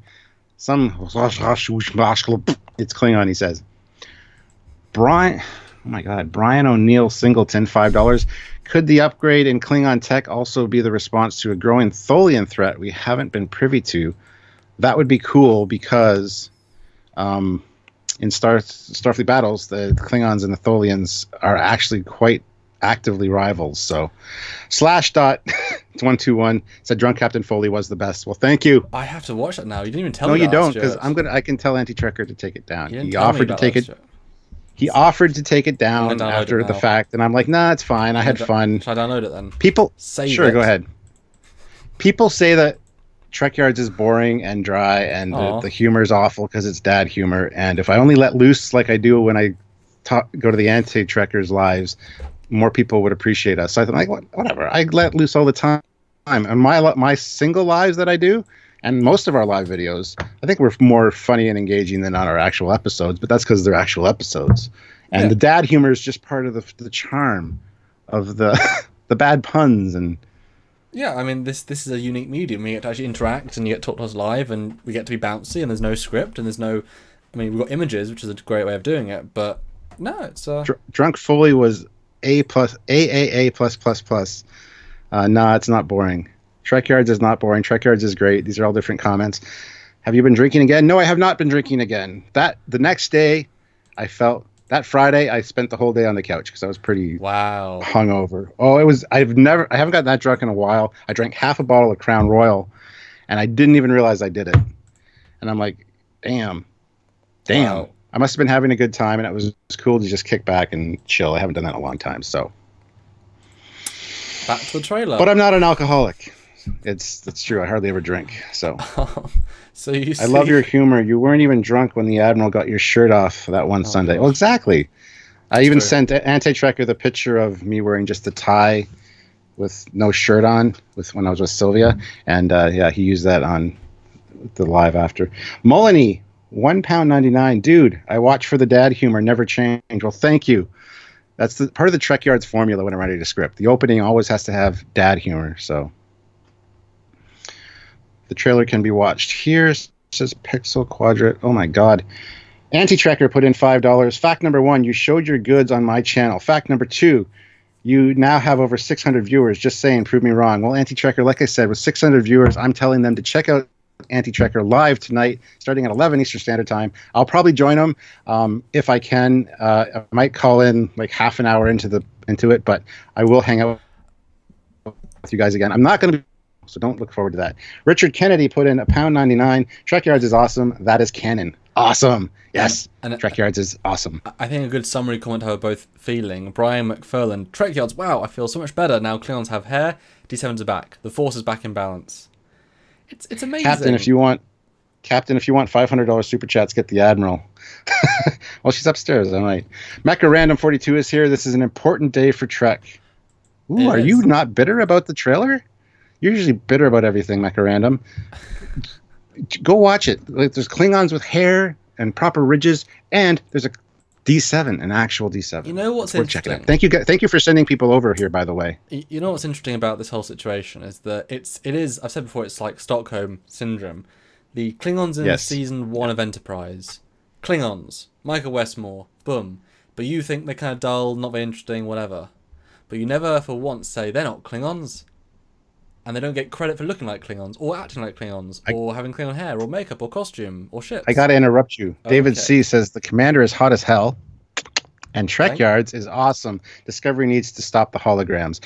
It's Klingon, he says. Brian O'Neill Singleton, $5. Could the upgrade in Klingon tech also be the response to a growing Tholian threat we haven't been privy to? That would be cool, because in Starfleet battles, the Klingons and the Tholians are actually quite actively rivals. So /121 said Drunk Captain Foley was the best. Well, thank you. I have to watch that now. You didn't even tell me. No, you don't, because I can tell Anti-Trekker to take it down. He offered to take it. He offered to take it down download after it the now. fact, and I'm like, nah, it's fine. I had fun. Should I download it then? People, Save sure, it. go ahead. People say that Trekyards is boring and dry, and the humor is awful because it's dad humor. And if I only let loose like I do when I go to the anti-Trekkers lives, more people would appreciate us. So I thought, like, whatever. I let loose all the time. And my single lives that I do, and most of our live videos, I think we're more funny and engaging than on our actual episodes. But that's because they're actual episodes. And the dad humor is just part of the charm of the the bad puns and. Yeah, I mean, this is a unique medium. We get to actually interact, and you get to talk to us live, and we get to be bouncy, and there's no script, and there's no... I mean, we've got images, which is a great way of doing it, but no, it's... Drunk Fully was A+, AAA+++. Nah, it's not boring. Trekyards is not boring. Trekyards is great. These are all different comments. Have you been drinking again? No, I have not been drinking again. The next day, I felt... That Friday, I spent the whole day on the couch because I was pretty hungover. Oh, I haven't gotten that drunk in a while. I drank half a bottle of Crown Royal, and I didn't even realize I did it. And I'm like, damn. Wow. I must have been having a good time, and it was cool to just kick back and chill. I haven't done that in a long time, so. Back to the trailer. But I'm not an alcoholic. It's true. I hardly ever drink, so. So you see... I love your humor. You weren't even drunk when the Admiral got your shirt off that one Sunday. Gosh. Well, exactly. I even sent Anti-Trekker the picture of me wearing just a tie with no shirt on when I was with Sylvia. And he used that on the live after. Mullany, £1.99. Dude, I watch for the dad humor, never change. Well, thank you. That's part of the Trekyards formula when I'm writing a script. The opening always has to have dad humor, so... The trailer can be watched here. It says Pixel Quadrant. Oh my God. Anti-Trekker put in $5. Fact number 1, you showed your goods on my channel. Fact number 2, you now have over 600 viewers. Just saying, prove me wrong. Well, Anti-Trekker, like I said, with 600 viewers, I'm telling them to check out Anti-Trekker live tonight, starting at 11 Eastern Standard Time. I'll probably join them if I can. I might call in like half an hour into it, but I will hang out with you guys again. I'm not going to be. So don't look forward to that. Richard Kennedy put in £1.99. Trekyards is awesome. That is canon. Awesome. Yes. And Trekyards is awesome. I think a good summary comment how we're both feeling. Brian McFarlane. Trekyards, wow, I feel so much better. Now Klingons have hair. D7s are back. The Force is back in balance. It's amazing. Captain, if you want $500 super chats, get the Admiral. Well, she's upstairs. I might. Mecha Random 42 is here. This is an important day for Trek. Ooh, are you not bitter about the trailer? You're usually bitter about everything, Mecha Random. Go watch it. Like, there's Klingons with hair and proper ridges, and there's a D7, an actual D7. You know what's interesting? Thank you for sending people over here, by the way. You know what's interesting about this whole situation is that it is. I've said before, it's like Stockholm syndrome. The Klingons in season 1 of Enterprise, Klingons, Michael Westmore, boom. But you think they're kind of dull, not very interesting, whatever. But you never for once say they're not Klingons. And they don't get credit for looking like Klingons, or acting like Klingons, or having Klingon hair, or makeup, or costume, or ships. I gotta interrupt you. David C. says the commander is hot as hell, and Trekyards is awesome. Discovery needs to stop the holograms.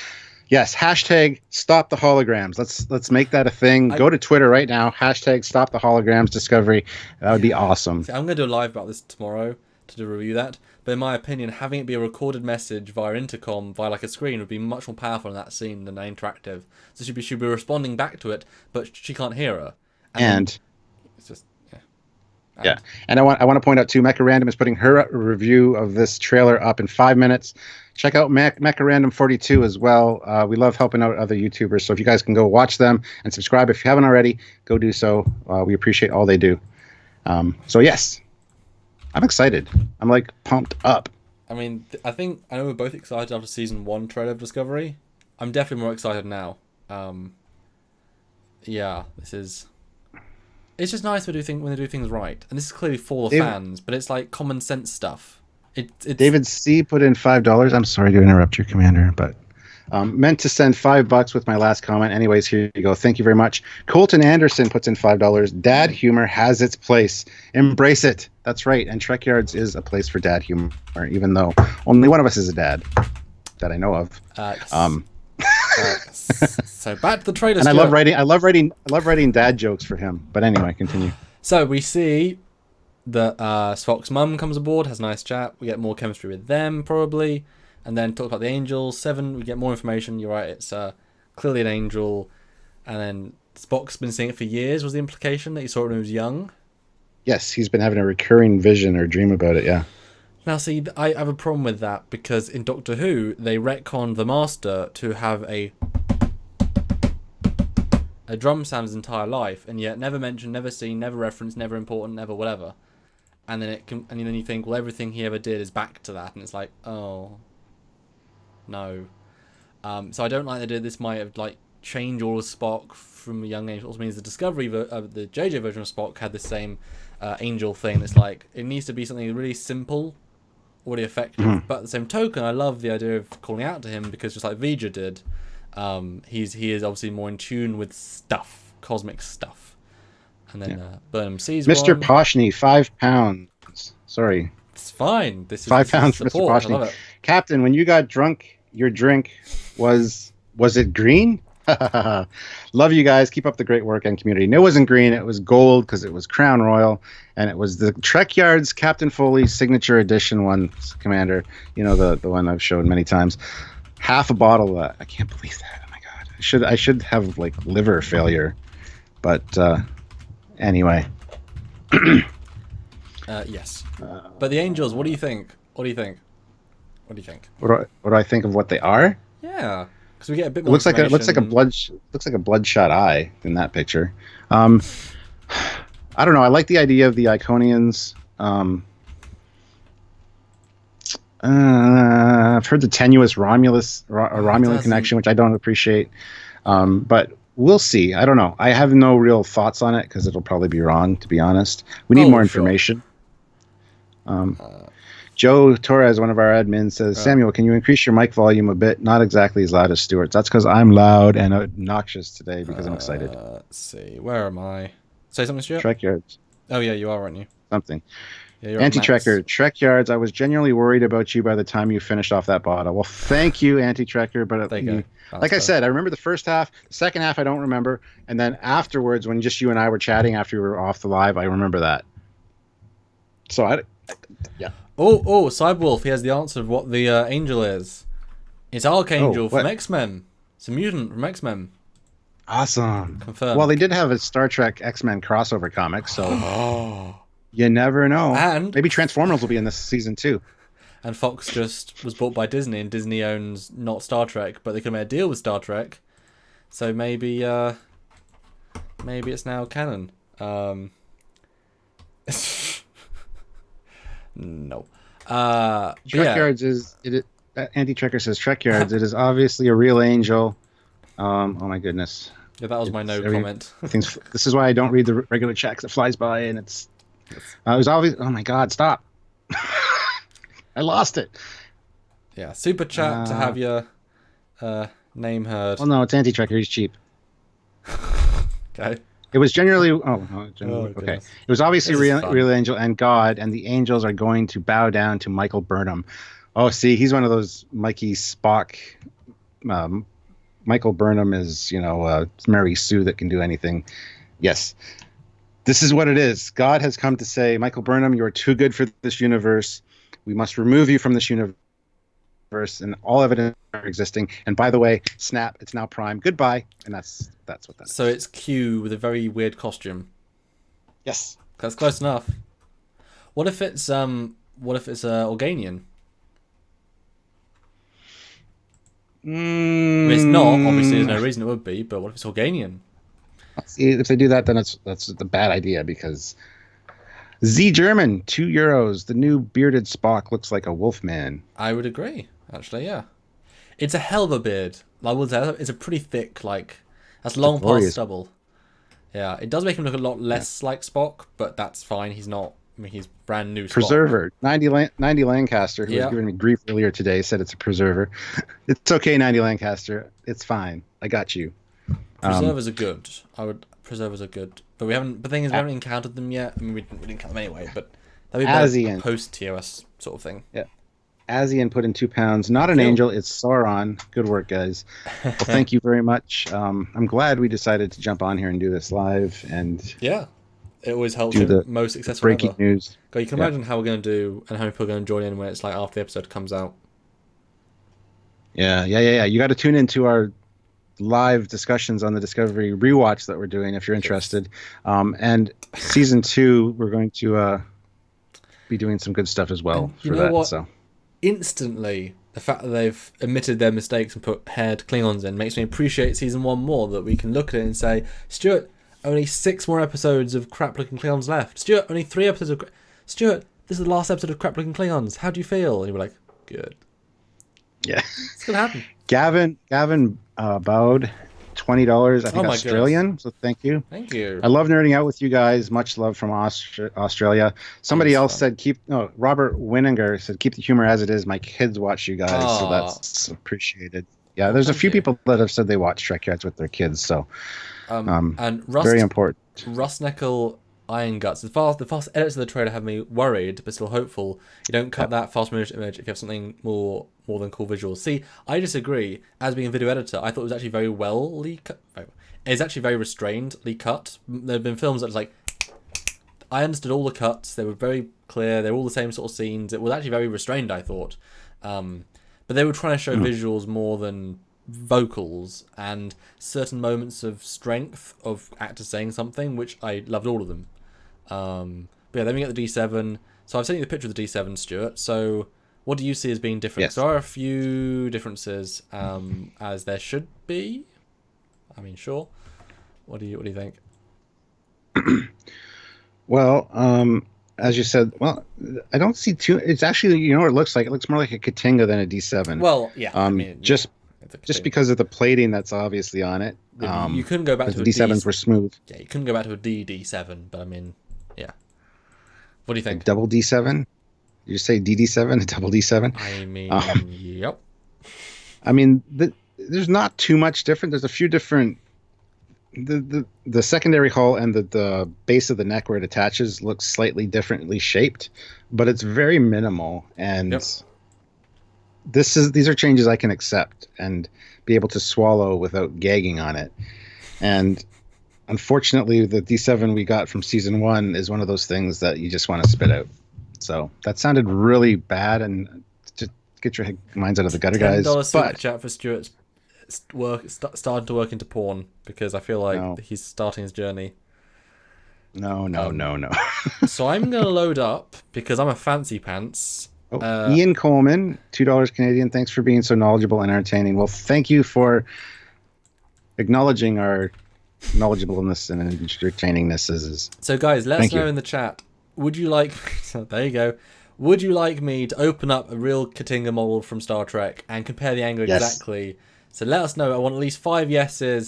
Yes, hashtag stop the holograms. Let's make that a thing. Go to Twitter right now. Hashtag stop the holograms Discovery. That would be awesome. See, I'm going to do a live about this tomorrow to review that. But in my opinion, having it be a recorded message via intercom, via like a screen, would be much more powerful in that scene than interactive. So she'd be responding back to it, but she can't hear her. And it's just And I want to point out too, Mecha Random is putting her review of this trailer up in 5 minutes. Check out Mecha Random 42 as well. We love helping out other YouTubers, so if you guys can go watch them and subscribe if you haven't already, go do so. We appreciate all they do. So yes. I'm excited. I'm like pumped up. I mean, I know we're both excited after season 1 trailer of Discovery. I'm definitely more excited now. This is. It's just nice when they do things right, and this is clearly for the fans, but it's like common sense stuff. It's David C put in $5. I'm sorry to interrupt your commander, but meant to send $5 with my last comment. Anyways, here you go. Thank you very much. Colton Anderson puts in $5. Dad humor has its place. Embrace it. That's right. And Trekyards is a place for dad humor, even though only one of us is a dad that I know of. So back to the trailer. And I love writing dad jokes for him. But anyway, continue. So we see that Spock's mum comes aboard, has a nice chat. We get more chemistry with them, probably. And then talk about the angels. 7, we get more information. You're right, it's clearly an angel. And then Spock's been seeing it for years, was the implication, that he saw it when he was young. Yes, he's been having a recurring vision or dream about it, yeah. Now, see, I have a problem with that, because in Doctor Who, they retconned the Master to have a drum sound his entire life, and yet never mentioned, never seen, never referenced, never important, never whatever. And then and then you think, well, everything he ever did is back to that, and it's like, oh, no. So I don't like the idea this might have like changed all of Spock from a young age. It also means the Discovery of the JJ version of Spock had the same angel thing. It's like it needs to be something really simple, really effective. But at the same token, I love the idea of calling out to him, because just like Vija did, he is obviously more in tune with stuff, cosmic stuff. And then Burnham sees Mr. one. Poshney, £5. Sorry. It's fine. This is £5 for Mr. support. I love Poshney. it. Captain, when you got drunk, your drink was it green? Love you guys. Keep up the great work and community. No, it wasn't green. It was gold, because it was Crown Royal, and it was the Trekyards Captain Foley signature edition one, Commander. You know, the one I've shown many times. Half a bottle of that. I can't believe that. Oh my god. I should have like liver failure. But anyway. Yes. But the angels, what do you think? What do you think? What do I think of what they are? Yeah, because we get a bit It more. looks like a bloodshot eye in that picture. I don't know. I like the idea of the Iconians. I've heard the tenuous Romulan connection, which I don't appreciate. But we'll see. I don't know. I have no real thoughts on it, because it'll probably be wrong, to be honest. We need more information. Joe Torres, one of our admins, says, Samuel, can you increase your mic volume a bit? Not exactly as loud as Stuart's. That's because I'm loud and obnoxious today, because I'm excited. Let's see. Where am I? Say something, Stuart? Trekyards. Oh, yeah, you are, aren't you? Something. Yeah, you're Anti-Trekker, Trekyards. I was genuinely worried about you by the time you finished off that bottle. Well, thank you, Anti-Trekker. But like I said, I remember the first half. The second half, I don't remember. And then afterwards, when just you and I were chatting after we were off the live, I remember that. So, yeah. Oh, Cybewolf, he has the answer of what the angel is. It's Archangel from X-Men. It's a mutant from X-Men. Awesome. Confirmed. Well, they did have a Star Trek X-Men crossover comic, so you never know. And maybe Transformers will be in this season too. And Fox just was bought by Disney, and Disney owns not Star Trek, but they could have made a deal with Star Trek. So maybe it's now canon. No. Trekyards Anti-Trekker says Trekyards. It is obviously a real angel. Oh my goodness. Yeah, that was my no comment. This is why I don't read the regular chat, because it flies by, and it was obvious. Oh my god, stop. I lost it. Yeah, super chat to have your name heard. Well, no, it's Anti-Trekker. He's cheap. Okay. It was generally okay. It was obviously real angel and God, and the angels are going to bow down to Michael Burnham. Oh, see, he's one of those Mikey Spock. Michael Burnham is, Mary Sue that can do anything. Yes, this is what it is. God has come to say, Michael Burnham, you are too good for this universe. We must remove you from this universe, and all evidence are existing. And by the way, snap, it's now Prime. Goodbye. And that's what that is. So it's Q with a very weird costume. Yes. That's close enough. What if it's Organian? It's not. Obviously, there's no reason it would be. But what if it's Organian? See, if they do that, then that's a bad idea, because Z German, €2. The new bearded Spock looks like a wolfman. I would agree. Actually, yeah. It's a hell of a beard. I would say it's a pretty thick, that's long past stubble. Yeah, it does make him look a lot less like Spock, but that's fine. He's not. I mean, he's brand new. Spock. Preserver 90 Lancaster, who was giving me grief earlier today, said it's a preserver. It's okay, 90 Lancaster. It's fine. I got you. Preservers are good. Preservers are good, but we haven't. The thing is, we haven't encountered them yet. I mean, we didn't count them anyway, but that'd be a post TOS sort of thing. Yeah. Azian put in £2. Not an angel, it's Sauron. Good work, guys. Well, thank you very much. I'm glad we decided to jump on here and do this live. And yeah, It always helps do him. the Most successful breaking ever. news. God, you can imagine how we're going to do and how many people are going to join in when it's like after the episode comes out. Yeah. You got to tune into our live discussions on the Discovery rewatch that we're doing if you're interested. And season 2, we're going to be doing some good stuff as well And you for know that. what? So Instantly, the fact that they've admitted their mistakes and put haired Klingons in makes me appreciate season 1 more. That we can look at it and say, Stuart, only 6 more episodes of crap-looking Klingons left. Stuart, only 3 episodes of... Stuart, this is the last episode of crap-looking Klingons. How do you feel? And you were like, good. yeah, It's going to happen. Gavin bowed $20, I think, my Australian. goodness. So thank you. Thank you. I love nerding out with you guys. Much love from Australia. Somebody else said Robert Winninger said keep the humor as it is. My kids watch you guys, so that's appreciated. Yeah, there's a few people that have said they watch Trekyards with their kids, so and very important. Rustnickel Iron Guts. The fast edits of the trailer have me worried, but still hopeful. You don't cut that fast image if you have something more than cool visuals. See, I disagree. As being a video editor, I thought it was actually very well cut. It's actually very restrainedly cut. There have been films that was like, I understood all the cuts. They were very clear. They were all the same sort of scenes. It was actually very restrained, I thought. But they were trying to show visuals more than vocals and certain moments of strength of actors saying something, which I loved all of them. But yeah, then we get the D7. So I've sent you the picture of the D7, Stuart. So what do you see as being different? Yes. There are a few differences, as there should be. I mean, sure. What do you think? Well, as you said, I don't see too. It's actually, you know what it looks like? It looks more like a Katinga than a D7. Well, yeah. I mean, just because of the plating that's obviously on it. You couldn't go back to the D7s were smooth. Yeah, you couldn't go back to a DD7, but I mean, yeah. What do you think? A double D7? You say DD7, a double D7? I mean, yep. I mean, there's not too much different. There's a few different. The secondary hull and the base of the neck where it attaches looks slightly differently shaped, but it's very minimal. And these are changes I can accept and be able to swallow without gagging on it. And unfortunately, the D7 we got from season 1 is one of those things that you just want to spit out. So that sounded really bad, and just get your minds out of the gutter, guys. $10 super chat for Stuart's starting to work into porn, because I feel like he's starting his journey. No. So I'm going to load up, because I'm a fancy pants. Ian Coleman, $2 Canadian. Thanks for being so knowledgeable and entertaining. Well, thank you for acknowledging our knowledgeableness and entertainingness. So guys, let us know in the chat. Would you like... there you go. Would you like me to open up a real Katinga model from Star Trek and compare the angle exactly? So let us know. I want at least 5 yeses.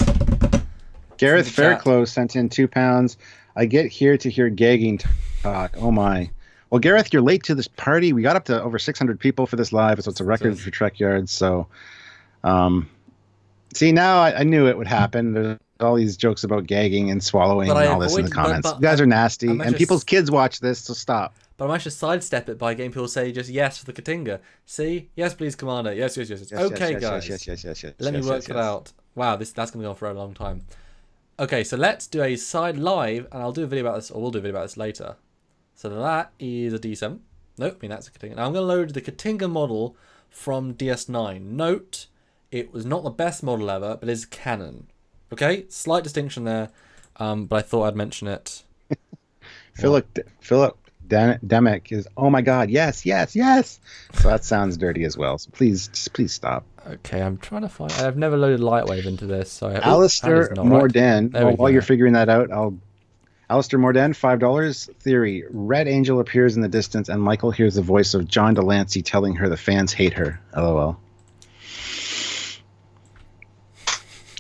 Gareth Fairclough sent in £2. I get here to hear gagging talk. Oh my. Well, Gareth, you're late to this party. We got up to over 600 people for this live, so it's a record for Trekyards. So, see, now I knew it would happen. There's all these jokes about gagging and swallowing and all this in the comments. You guys are nasty, and people's kids watch this, so stop. But I might just sidestep it by getting people to say just yes for the Katinga. See? Yes, please, Commander. Yes. Okay, guys. Yes. Let me work it out. Wow, that's going to go on for a long time. Okay, so let's do a side live, and I'll do a video about this, or we'll do a video about this later. So that is a D7. Nope, I mean that's a Katinga. Now I'm going to load the Katinga model from DS9. Note, it was not the best model ever, but it's canon. Okay, slight distinction there, but I thought I'd mention it. Philip Demick is, oh my god, yes. So that sounds dirty as well. So please stop. Okay, I'm trying to find... I've never loaded Lightwave into this. So Alistair Morden, while you're figuring that out, Alistair Morden, $5. Theory. Red Angel appears in the distance, and Michael hears the voice of John Delancey telling her the fans hate her. LOL.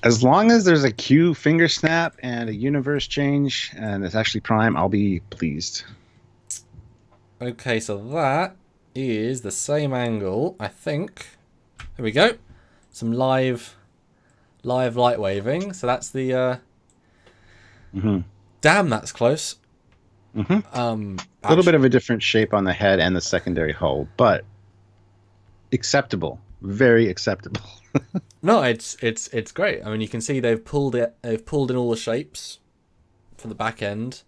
As long as there's a Q finger snap and a universe change, and it's actually Prime, I'll be pleased. Okay, so that is the same angle, I think. Here we go. Some live light waving. So that's the... Damn, that's close. A little bit of a different shape on the head and the secondary hull, but acceptable. Very acceptable. No, it's great. I mean, you can see they've pulled in all the shapes from the back end.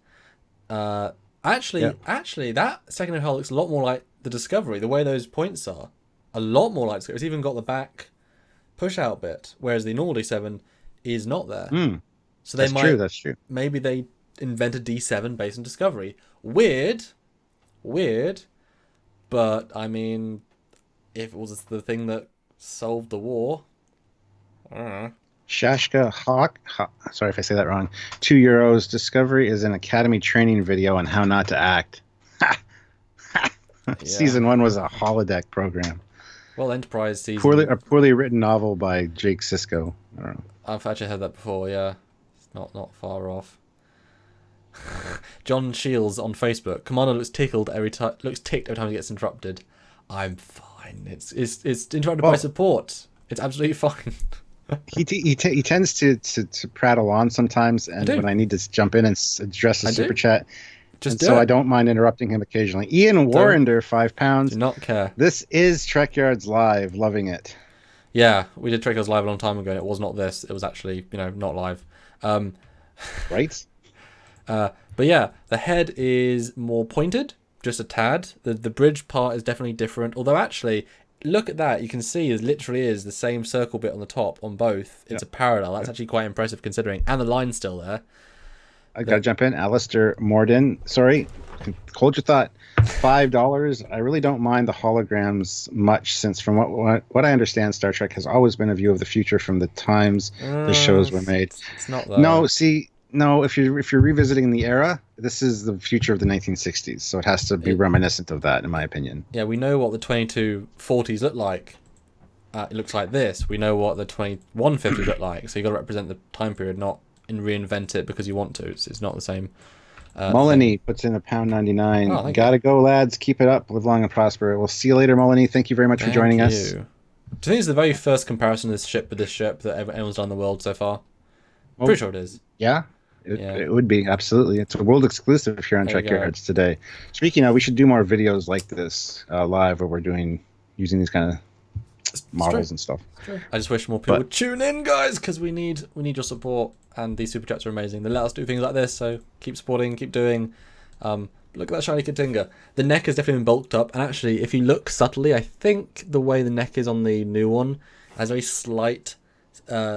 Actually, that second hull looks a lot more like the Discovery. The way those points are, a lot more like Discovery. It's even got the back push-out bit, whereas the normal D7 is not there. So they That's true. Maybe they invented D7 based on Discovery. Weird, but I mean, if it was the thing that solved the war, I don't know. Shashka Hawk, sorry if I say that wrong. €2. Discovery is an academy training video on how not to act. Season 1 was a holodeck program. Well, Enterprise season. A poorly written novel by Jake Sisko. I don't know. I've actually heard that before. Yeah, it's not far off. John Shields on Facebook. Commander looks ticked every time he gets interrupted. I'm fine. It's interrupted by support. It's absolutely fine. He tends to prattle on sometimes, and when I need to jump in and address a super chat, I don't mind interrupting him occasionally. Ian Warrender, £5. Do not care. This is Trekyards Live, loving it. Yeah, we did Trekyards Live a long time ago, and it was not this. It was actually, not live. Right? But yeah, the head is more pointed, just a tad. The bridge part is definitely different, although actually, look at that. You can see it literally is the same circle bit on the top on both. It's a parallel. That's actually quite impressive considering. And the line's still there. I got to jump in. Alistair Morden. Sorry. Hold your thought. $5. I really don't mind the holograms much since from what I understand, Star Trek has always been a view of the future from the times the shows were made. It's not that. No, if you're revisiting the era, this is the future of the 1960s, so it has to be reminiscent of that, in my opinion. Yeah, we know what the 2240s look like. It looks like this. We know what the 2150s look like, so you got to represent the time period, not reinvent it because you want to. It's not the same. Mullany puts in £1.99. Oh, Gotta go, lads. Keep it up. Live long and prosper. We'll see you later, Mullany. Thank you very much for joining us. Do you think it's the very first comparison of this ship with this ship that anyone's done in the world so far? Pretty sure it is. Yeah. It would be, absolutely. It's a world exclusive here on Trekyards today. Speaking of, we should do more videos like this live where we're using these kind of models and stuff. I just wish more people would tune in, guys, because we need your support, and these super chats are amazing. They let us do things like this, so keep supporting, keep doing. Look at that shiny Katinga. The neck has definitely been bulked up, and actually, if you look subtly, I think the way the neck is on the new one has very slight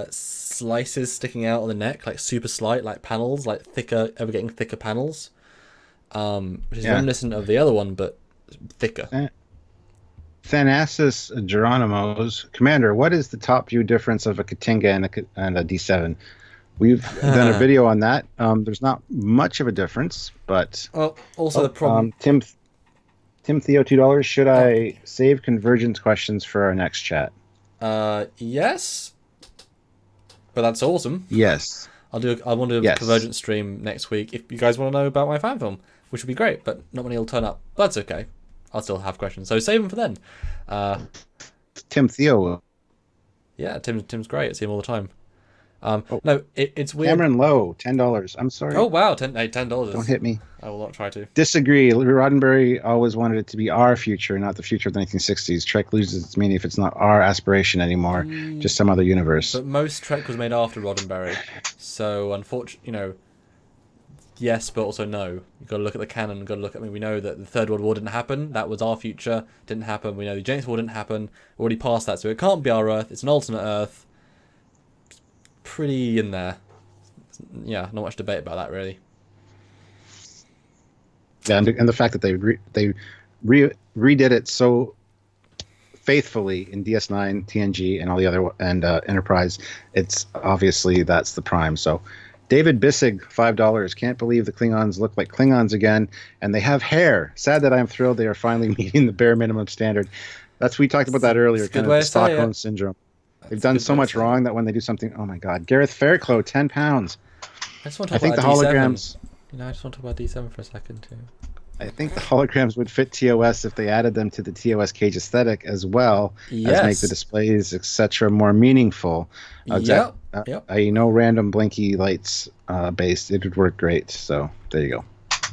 slices sticking out on the neck, like super slight, like panels, like ever getting thicker panels, which is reminiscent of the other one, but thicker. Thanasis Geronimo's Commander, what is the top view difference of a Katinga and a D7? We've done a video on that. There's not much of a difference, but also the problem. Tim Theo, $2. Should I save convergence questions for our next chat? Yes. But that's awesome. Yes. I want to do a convergence stream next week if you guys want to know about my fan film, which would be great, but not many will turn up. But that's okay. I'll still have questions, so save them for then. Tim Theo. Yeah, Tim's great. I see him all the time. No, it's weird. Cameron Lowe, $10. I'm sorry. Oh wow, $10. Don't hit me. I will not try to. Disagree. Roddenberry always wanted it to be our future, not the future of the 1960s. Trek loses its meaning if it's not our aspiration anymore, just some other universe. But most Trek was made after Roddenberry, so unfortunately, yes, but also no. You've got to look at the canon. You've got to look at. We know that the Third World War didn't happen. That was our future. Didn't happen. We know the Eugenics War didn't happen. We're already past that, so it can't be our Earth. It's an alternate Earth. It's pretty in there. Yeah, not much debate about that really. Yeah, and the fact that they redid it so faithfully in DS9, TNG, and all the other Enterprise, it's obviously that's the prime. So. David Bissig, $5. Can't believe the Klingons look like Klingons again, and they have hair. Sad that I'm thrilled they are finally meeting the bare minimum standard. We talked about that earlier, kind of the Stockholm syndrome. They've done so much wrong that when they do something, oh my God. Gareth Fairclough, £10. I think the holograms. I just want to talk about D7 for a second too. I think the holograms would fit TOS if they added them to the TOS cage aesthetic as well as make the displays, etc., more meaningful. No random blinky lights based. It would work great. So there you go.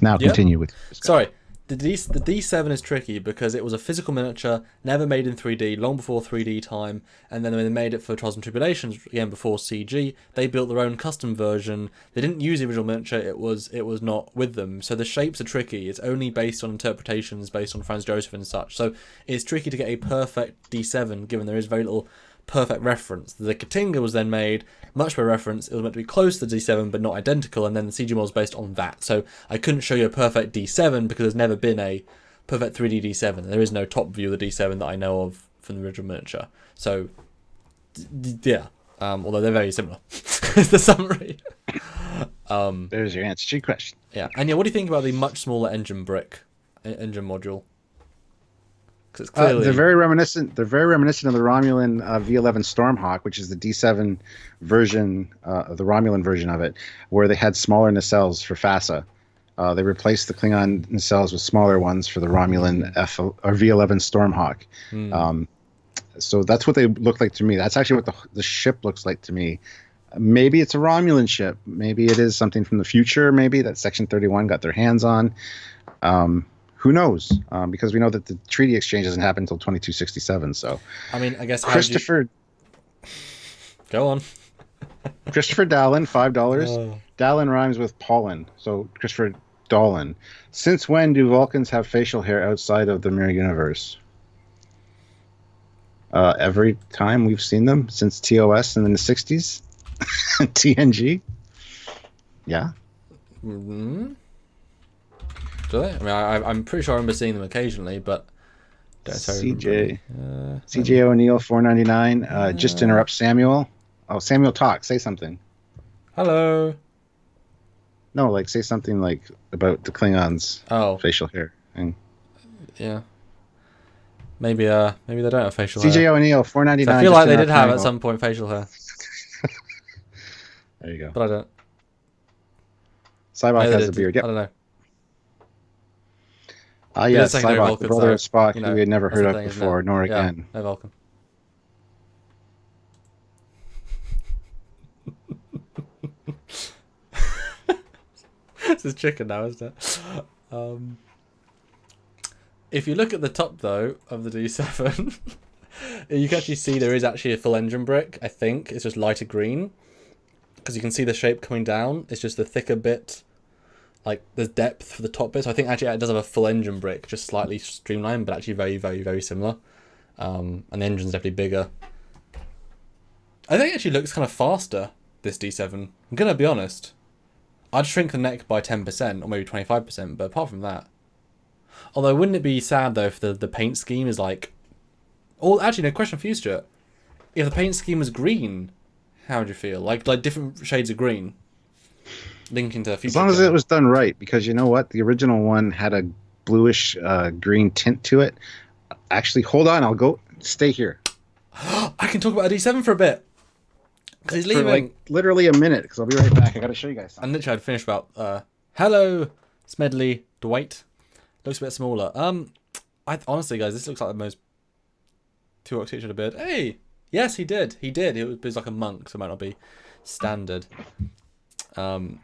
Now continue with. Sorry, the D7 is tricky because it was a physical miniature, never made in 3D, long before 3D time, and then when they made it for Trials and Tribulations, again before CG, they built their own custom version. They didn't use the original miniature, it was not with them. So the shapes are tricky. It's only based on interpretations based on Franz Joseph and such. So it's tricky to get a perfect D7 given there is very little perfect reference. The Katinga was then made, much better reference. It was meant to be close to the D7 but not identical, and then the CG model was based on that. So I couldn't show you a perfect D7 because there's never been a perfect 3D D7. There is no top view of the D7 that I know of from the original miniature. So yeah, although they're very similar. Is the summary. There's your answer to your question. Yeah, and yeah, what do you think about the much smaller engine module? It's clearly... They're very reminiscent. They're very reminiscent of the Romulan V11 Stormhawk, which is the D7 version, the Romulan version of it, where they had smaller nacelles for FASA. They replaced the Klingon nacelles with smaller ones for the Romulan V11 Stormhawk. So that's what they look like to me. That's actually what the ship looks like to me. Maybe it's a Romulan ship. Maybe it is something from the future. Maybe that Section 31 got their hands on. Who knows? Because we know that the treaty exchange doesn't happen until 2267. So, I mean, I guess Christopher. Go on. Christopher Dallin, $5. Dallin rhymes with pollen, so Christopher Dallin. Since when do Vulcans have facial hair outside of the mirror universe? Every time we've seen them since TOS in the 60s. TNG. Yeah. Mm-hmm. Do they? I mean, I'm pretty sure I remember seeing them occasionally, but don't CJ O'Neill, $4.99. Just to interrupt Samuel. Oh, Samuel, talk. Say something. Hello. No, like say something like about the Klingons' facial hair. Yeah. Maybe they don't have facial hair. CJ O'Neill, $4.99. So I feel like they did have at some point facial hair. There you go. But I don't. Cybok has a beard. Yep. I don't know. Yes, Cybok, the brother of Spock, who we had never heard of before, nor again. No Vulcan. This is chicken now, isn't it? If you look at the top, though, of the D7, you can actually see there is actually a full engine brick, I think. It's just lighter green. Because you can see the shape coming down. It's just the thicker bit. Like, there's depth for the top bit. So I think actually it does have a full engine brick, just slightly streamlined, but actually very, very, very similar. And the engine's definitely bigger. I think it actually looks kind of faster, this D7. I'm going to be honest. I'd shrink the neck by 10%, or maybe 25%, but apart from that... Although, wouldn't it be sad, though, if the paint scheme is like... Oh, actually, no, question for you, Stuart. If the paint scheme was green, how would you feel? Like different shades of green? Linking to the future. As long as it was done right, because you know what? The original one had a bluish green tint to it. Actually, hold on. I'll go... Stay here. I can talk about a D7 for a bit. Because he's leaving. For like literally a minute, because I'll be right back. I got to show you guys something. And literally I'd finished about... Hello, Smedley Dwight. Looks a bit smaller. Honestly, guys, this looks like the most Tuvok teacher to beard. Hey! Yes, he did. He did. It was like a monk, so it might not be standard. I'm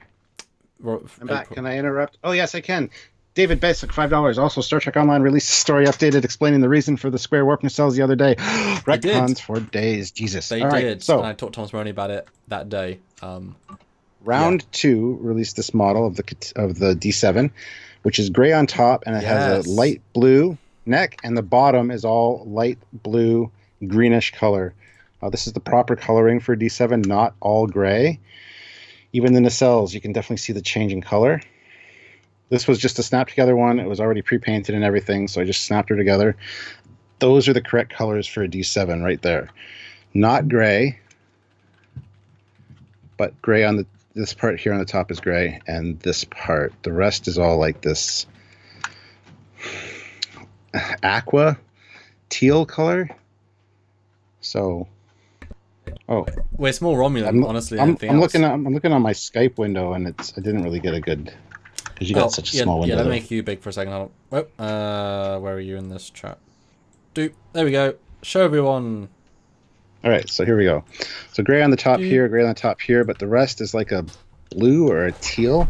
back. Can I interrupt? Oh, yes, I can. David Basic, $5. Also, Star Trek Online released a story updated explaining the reason for the square warp nacelles the other day. Retcons for days. Jesus. They did. Right, so, and I talked to Thomas Maroney about it that day. Round 2 released this model of the D7, which is gray on top, and it has a light blue neck, and the bottom is all light blue, greenish color. This is the proper coloring for D7, not all gray. Even the nacelles, you can definitely see the change in color. This was just a snap together one. It was already pre-painted and everything, so I just snapped her together. Those are the correct colors for a D7 right there. Not gray, but gray on this part here on the top is gray, and this part. The rest is all like this aqua teal color. So, we're small Romulan, honestly. I'm looking on my Skype window, and I didn't really get a good, because you got such a small window. Yeah, let me make you big for a second. Where are you in this chat? There we go. Show everyone. All right, so here we go. So gray on the top here, gray on the top here, but the rest is like a blue or a teal.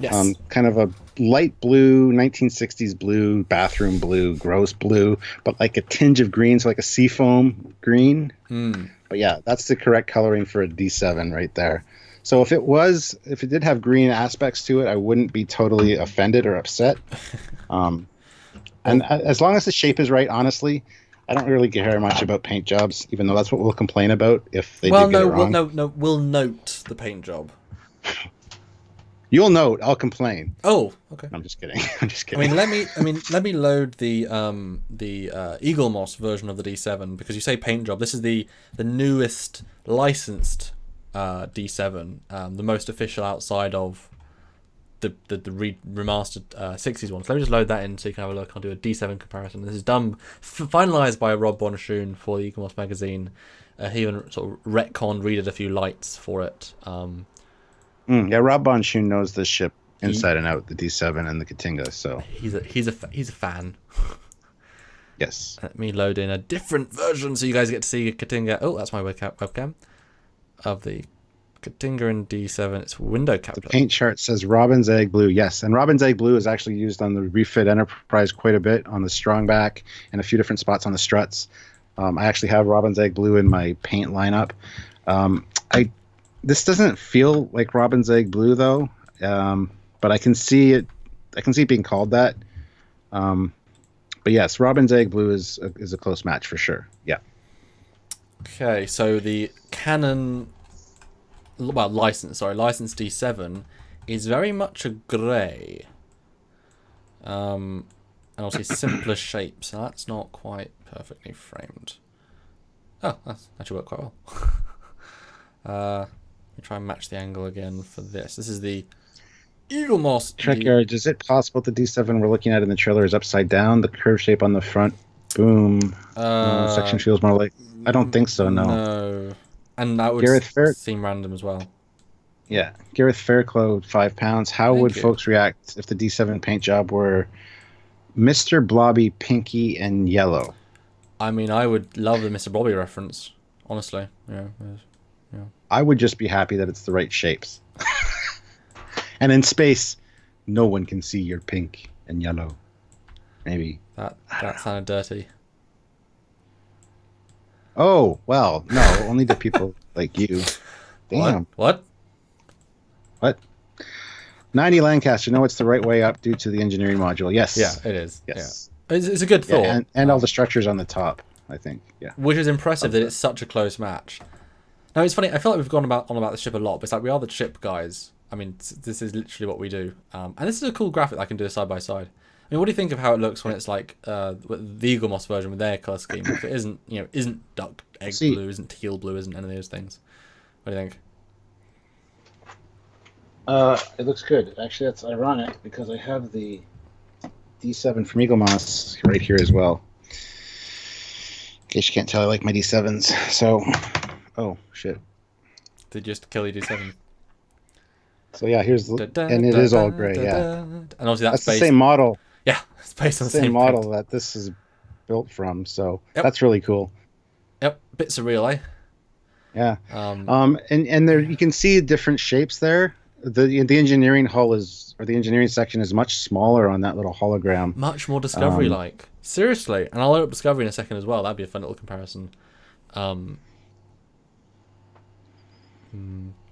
Yes. Kind of a light blue, 1960s blue, bathroom blue, gross blue, but like a tinge of green, so like a seafoam green. Hmm. But yeah, that's the correct coloring for a D7 right there. So if it did have green aspects to it, I wouldn't be totally offended or upset. Um, and Well, as long as the shape is right, honestly, I don't really care much about paint jobs, even though that's what we'll complain about if they do well, get it no, wrong. no. We'll note the paint job. You'll note, I'll complain. Oh, okay. No, I'm just kidding. I'm just I kidding. mean, let me load the Eagle Moss version of the D7 because you say paint job. This is the newest licensed D7, the most official outside of the remastered 60s one. So let me just load that in so you can have a look. I'll do a D7 comparison. This is done, finalized by Rob Bonashoon for the Eagle Moss magazine. He even sort of retconned, redid a few lights for it. Yeah, Rob Bonshun knows this ship He inside and out, the D7 and the Katinga. So he's a fan. yes, Let me load in a different version so you guys get to see Katinga. Oh, that's my webcam of the Katinga in D7. It's window the capture. paint chart says Robin's Egg Blue. Yes, and Robin's Egg Blue is actually used on the refit Enterprise quite a bit on the strongback and a few different spots on the struts. I actually have Robin's Egg Blue in my paint lineup. I This doesn't feel like Robin's Egg Blue though, but I can see it. I can see it being called that. But yes, Robin's Egg Blue is a close match for sure. Yeah. Okay, so the Canon, well, license D7 is very much a grey. And obviously simpler shapes. So that's not quite perfectly framed. Oh, that's actually worked quite well. Let me try and match the angle again for this. This is the Eagle Moss. Trekyards, is it possible the D7 we're looking at in the trailer is upside down? The curve shape on the front, boom. Section feels more like. I don't think so. No. No, and that would Gareth Fair. seem random as well. Yeah, Gareth Fairclough, 5 pounds. How Thank would you. folks react if the D7 paint job were Mr. Blobby, pinky, and yellow? I mean, I would love the Mr. Bobby reference. Honestly, yeah. I would just be happy that it's the right shapes. And in space, no one can see your pink and yellow. Maybe. That sounded dirty. Oh, well, no, only to people like you. Damn. What? What? 90 Lancaster, no, it's the right way up due to the engineering module. Yes. Yeah, it is. Yes. Yeah. It's a good thought. Yeah, and all the structures on the top, I think. Yeah. Which is impressive that it's such a close match. Now, it's funny, I feel like we've gone on about the ship a lot, but it's like we are the ship guys. I mean, this is literally what we do. And this is a cool graphic that I can do side by side. I mean, what do you think of how it looks when it's like the Eagle Moss version with their color scheme? If it isn't duck egg blue, isn't teal blue, isn't any of those things. What do you think? It looks good. Actually, that's ironic because I have the D7 from Eagle Moss right here as well. In case you can't tell, I like my D7s. So, oh, shit. Did you just kill your D7? So, yeah, here's the, and it is all gray, yeah. And obviously that's the same model. Yeah, it's based on the same model paint. that this is built from. So, Yep. That's really cool. Yep, bit surreal, eh? Yeah. And there you can see different shapes there. The engineering hull is, or the engineering section is much smaller on that little hologram. Much more Discovery-like. Seriously. And I'll load up Discovery in a second as well. That'd be a fun little comparison. I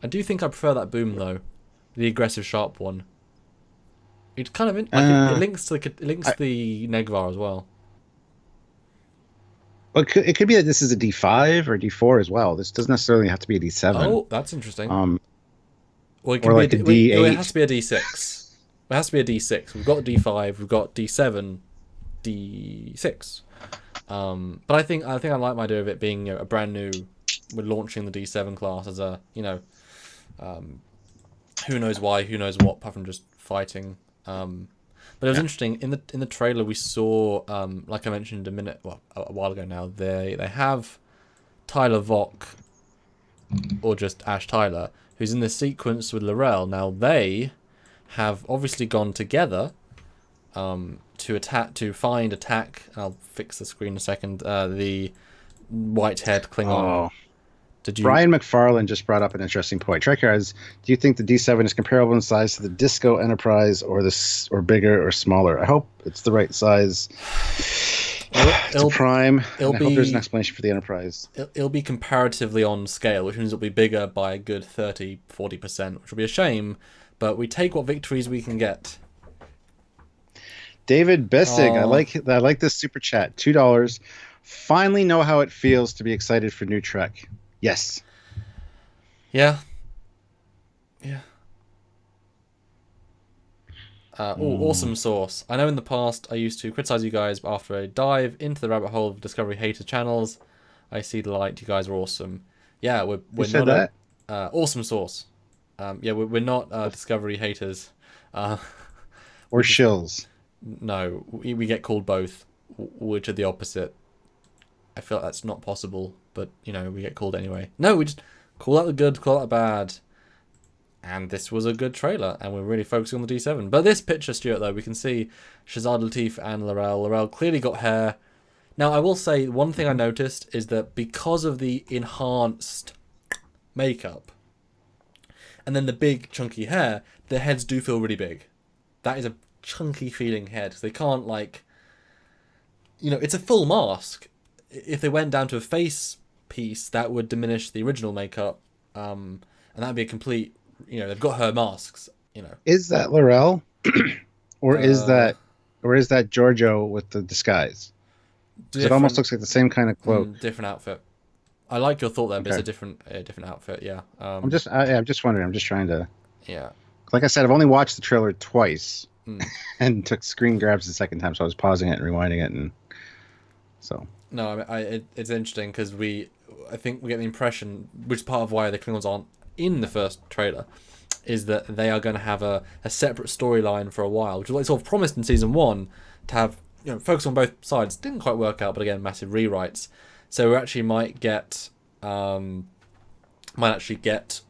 do think I prefer that boom, though. The aggressive, sharp one. It's kind of... it links to the Negvar as well. Well, it could be that this is a D5 or D4 as well. This doesn't necessarily have to be a D7. Oh, that's interesting. Well, it or like a D8. It has to be a D6. It has to be a D6. We've got D5, we've got D7, D6. But I think I like my idea of it being a brand new. We're launching the D7 class as a who knows why, who knows what, apart from just fighting. But it was interesting in the trailer we saw, like I mentioned a while ago now. They have Tyler Vok, or just Ash Tyler, who's in the sequence with Laurel. Now they have obviously gone together to find attack. I'll fix the screen in a second. The white-haired Klingon Did you? Brian McFarland just brought up an interesting point. Trekyards, do you think the D7 is comparable in size to the Disco Enterprise, or bigger or smaller? I hope it's the right size. It's a Prime, and I hope there's an explanation for the Enterprise. It'll be comparatively on scale, which means it'll be bigger by a good 30-40%, which will be a shame, but we take what victories we can get. David Bessig, I like this super chat. $2. Finally know how it feels to be excited for new Trek. Yes. Yeah. Yeah. Awesome source. I know in the past I used to criticize you guys, but after I dive into the rabbit hole of Discovery hater channels, I see the light. You guys are awesome. Yeah, we're not that? Awesome source. Yeah, we're not Discovery haters. Or shills. No, we get called both, which are the opposite. I feel like that's not possible, but we get called anyway. No, we just call out the good, call out the bad. And this was a good trailer, and we're really focusing on the D7. But this picture, Stuart, though, we can see Shazad Latif and L'Rell. L'Rell clearly got hair. Now, I will say, one thing I noticed is that because of the enhanced makeup, and then the big, chunky hair, their heads do feel really big. That is a chunky feeling head. They can't, it's a full mask. If they went down to a face piece, that would diminish the original makeup, and that would be a complete... they've got her masks. Is that L'Rell, or is that Giorgio with the disguise? It almost looks like the same kind of cloak. Different outfit. I like your thought there, but it's a different outfit. Yeah. I'm just wondering. I'm just trying to. Yeah. Like I said, I've only watched the trailer twice, and took screen grabs the second time, so I was pausing it and rewinding it, and so. No, it's interesting because I think we get the impression, which is part of why the Klingons aren't in the first trailer, is that they are going to have a separate storyline for a while, which is what they sort of promised in season 1 to have focus on both sides. Didn't quite work out, but again, massive rewrites. So we actually might actually get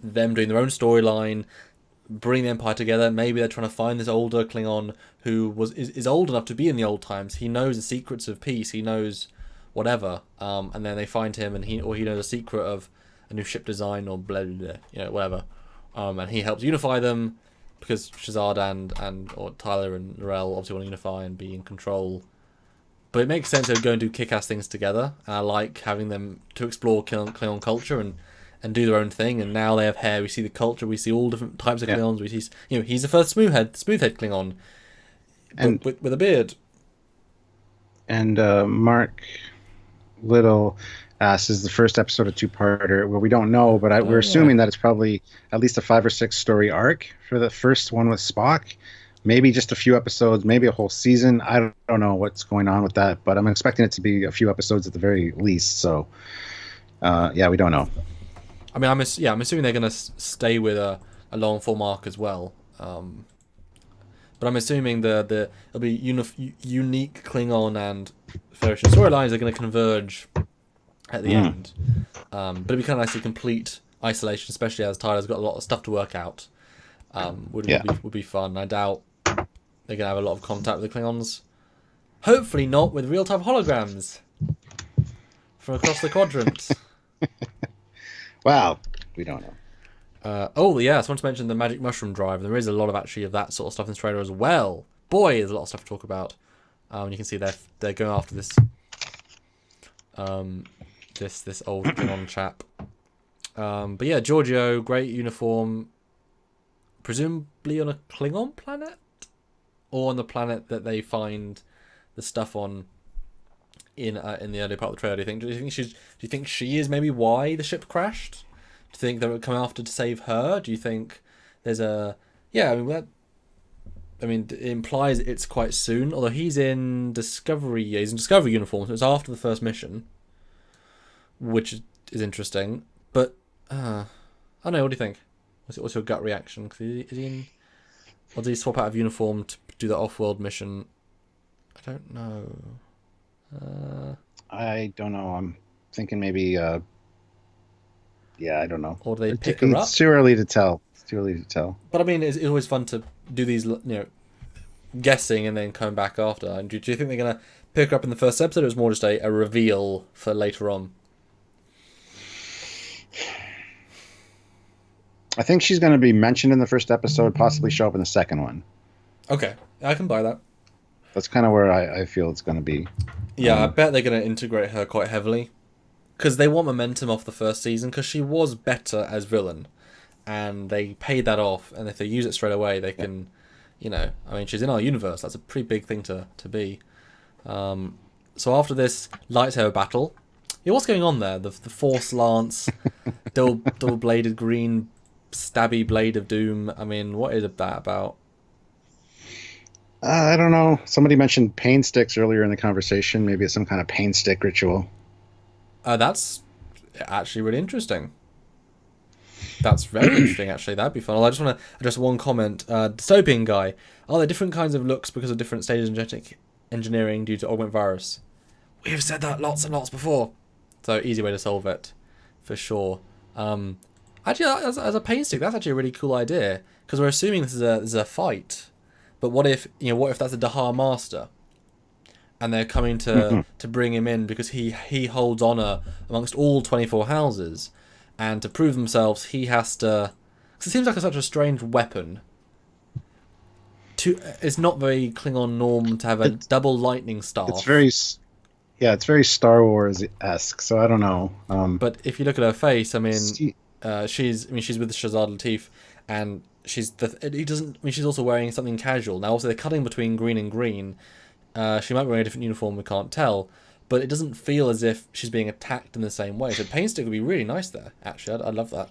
them doing their own storyline, bring the Empire together. Maybe they're trying to find this older Klingon who is old enough to be in the old times. He knows the secrets of peace. He knows whatever, and then they find him, and he knows a secret of a new ship design or blah, blah, blah, whatever. And he helps unify them because Shazad or Tyler and L'Rell obviously want to unify and be in control. But it makes sense they would go and do kick-ass things together. And I like having them to explore Klingon culture and do their own thing. And now they have hair. We see the culture. We see all different types of Klingons. We see, he's the first smoothhead Klingon, and with a beard. And Mark Little asks, is the first episode a two-parter? Well, we don't know, but we're assuming that it's probably at least a 5 or 6 story arc for the first one with Spock. Maybe just a few episodes, maybe a whole season. I don't know what's going on with that, but I'm expecting it to be a few episodes at the very least. So, we don't know. I mean, I'm assuming they're going to stay with a long-form arc as well. But I'm assuming it'll be unique Klingon and Federation storylines are going to converge at the end. But it'd be kind of nice to complete isolation, especially as Tyler's got a lot of stuff to work out. Would be fun. I doubt they're going to have a lot of contact with the Klingons. Hopefully not with real-time holograms from across the quadrant. Wow, we don't know. I just want to mention the magic mushroom drive. There is a lot of that sort of stuff in this trailer as well. Boy, there's a lot of stuff to talk about. You can see they're going after this this old Klingon chap. But yeah, Giorgio, great uniform. Presumably on a Klingon planet, or on the planet that they find the stuff on in the early part of the trailer. Do you think she is maybe why the ship crashed? Do you think they were coming after to save her? Do you think there's a... Yeah, it implies it's quite soon, although he's in Discovery uniform, so it's after the first mission, which is interesting. But, I don't know, what do you think? What's your gut reaction? Is he in... Or does he swap out of uniform to do the off-world mission? I don't know. I don't know. I'm thinking maybe... I don't know. Or do they pick her up? It's too early to tell. But I mean, it's always fun to do these, guessing and then come back after. And do you think they're going to pick her up in the first episode, or it's more just a reveal for later on? I think she's going to be mentioned in the first episode, possibly show up in the second one. Okay, I can buy that. That's kind of where I feel it's going to be. Yeah, I bet they're going to integrate her quite heavily. Because they want momentum off the first season, because she was better as villain. And they paid that off, and if they use it straight away, they can, I mean, she's in our universe. That's a pretty big thing to be. So after this lightsaber battle, yeah, what's going on there? The Force Lance, double-bladed green stabby blade of doom. I mean, what is that about? I don't know. Somebody mentioned pain sticks earlier in the conversation. Maybe it's some kind of pain stick ritual. That's actually really interesting. That's very interesting, actually. That'd be fun. I just want to address one comment. Dystopian guy. Are there different kinds of looks because of different stages of genetic engineering due to augment virus? We have said that lots and lots before. So, easy way to solve it, for sure. Actually, as a pain stick, that's actually a really cool idea. Because we're assuming this is a fight. But what if that's a Dahar master? And they're coming to bring him in because he holds honor amongst all 24 houses. And to prove themselves, he has to... Because it seems like such a strange weapon. It's not very Klingon norm to have a double lightning staff. It's very Star Wars-esque, so I don't know. But if you look at her face, I mean, she's with Shazad Latif, and she's also wearing something casual. Now, also, they're cutting between green and green. She might be wearing a different uniform, we can't tell. But it doesn't feel as if she's being attacked in the same way. So pain stick would be really nice there, actually. I'd love that.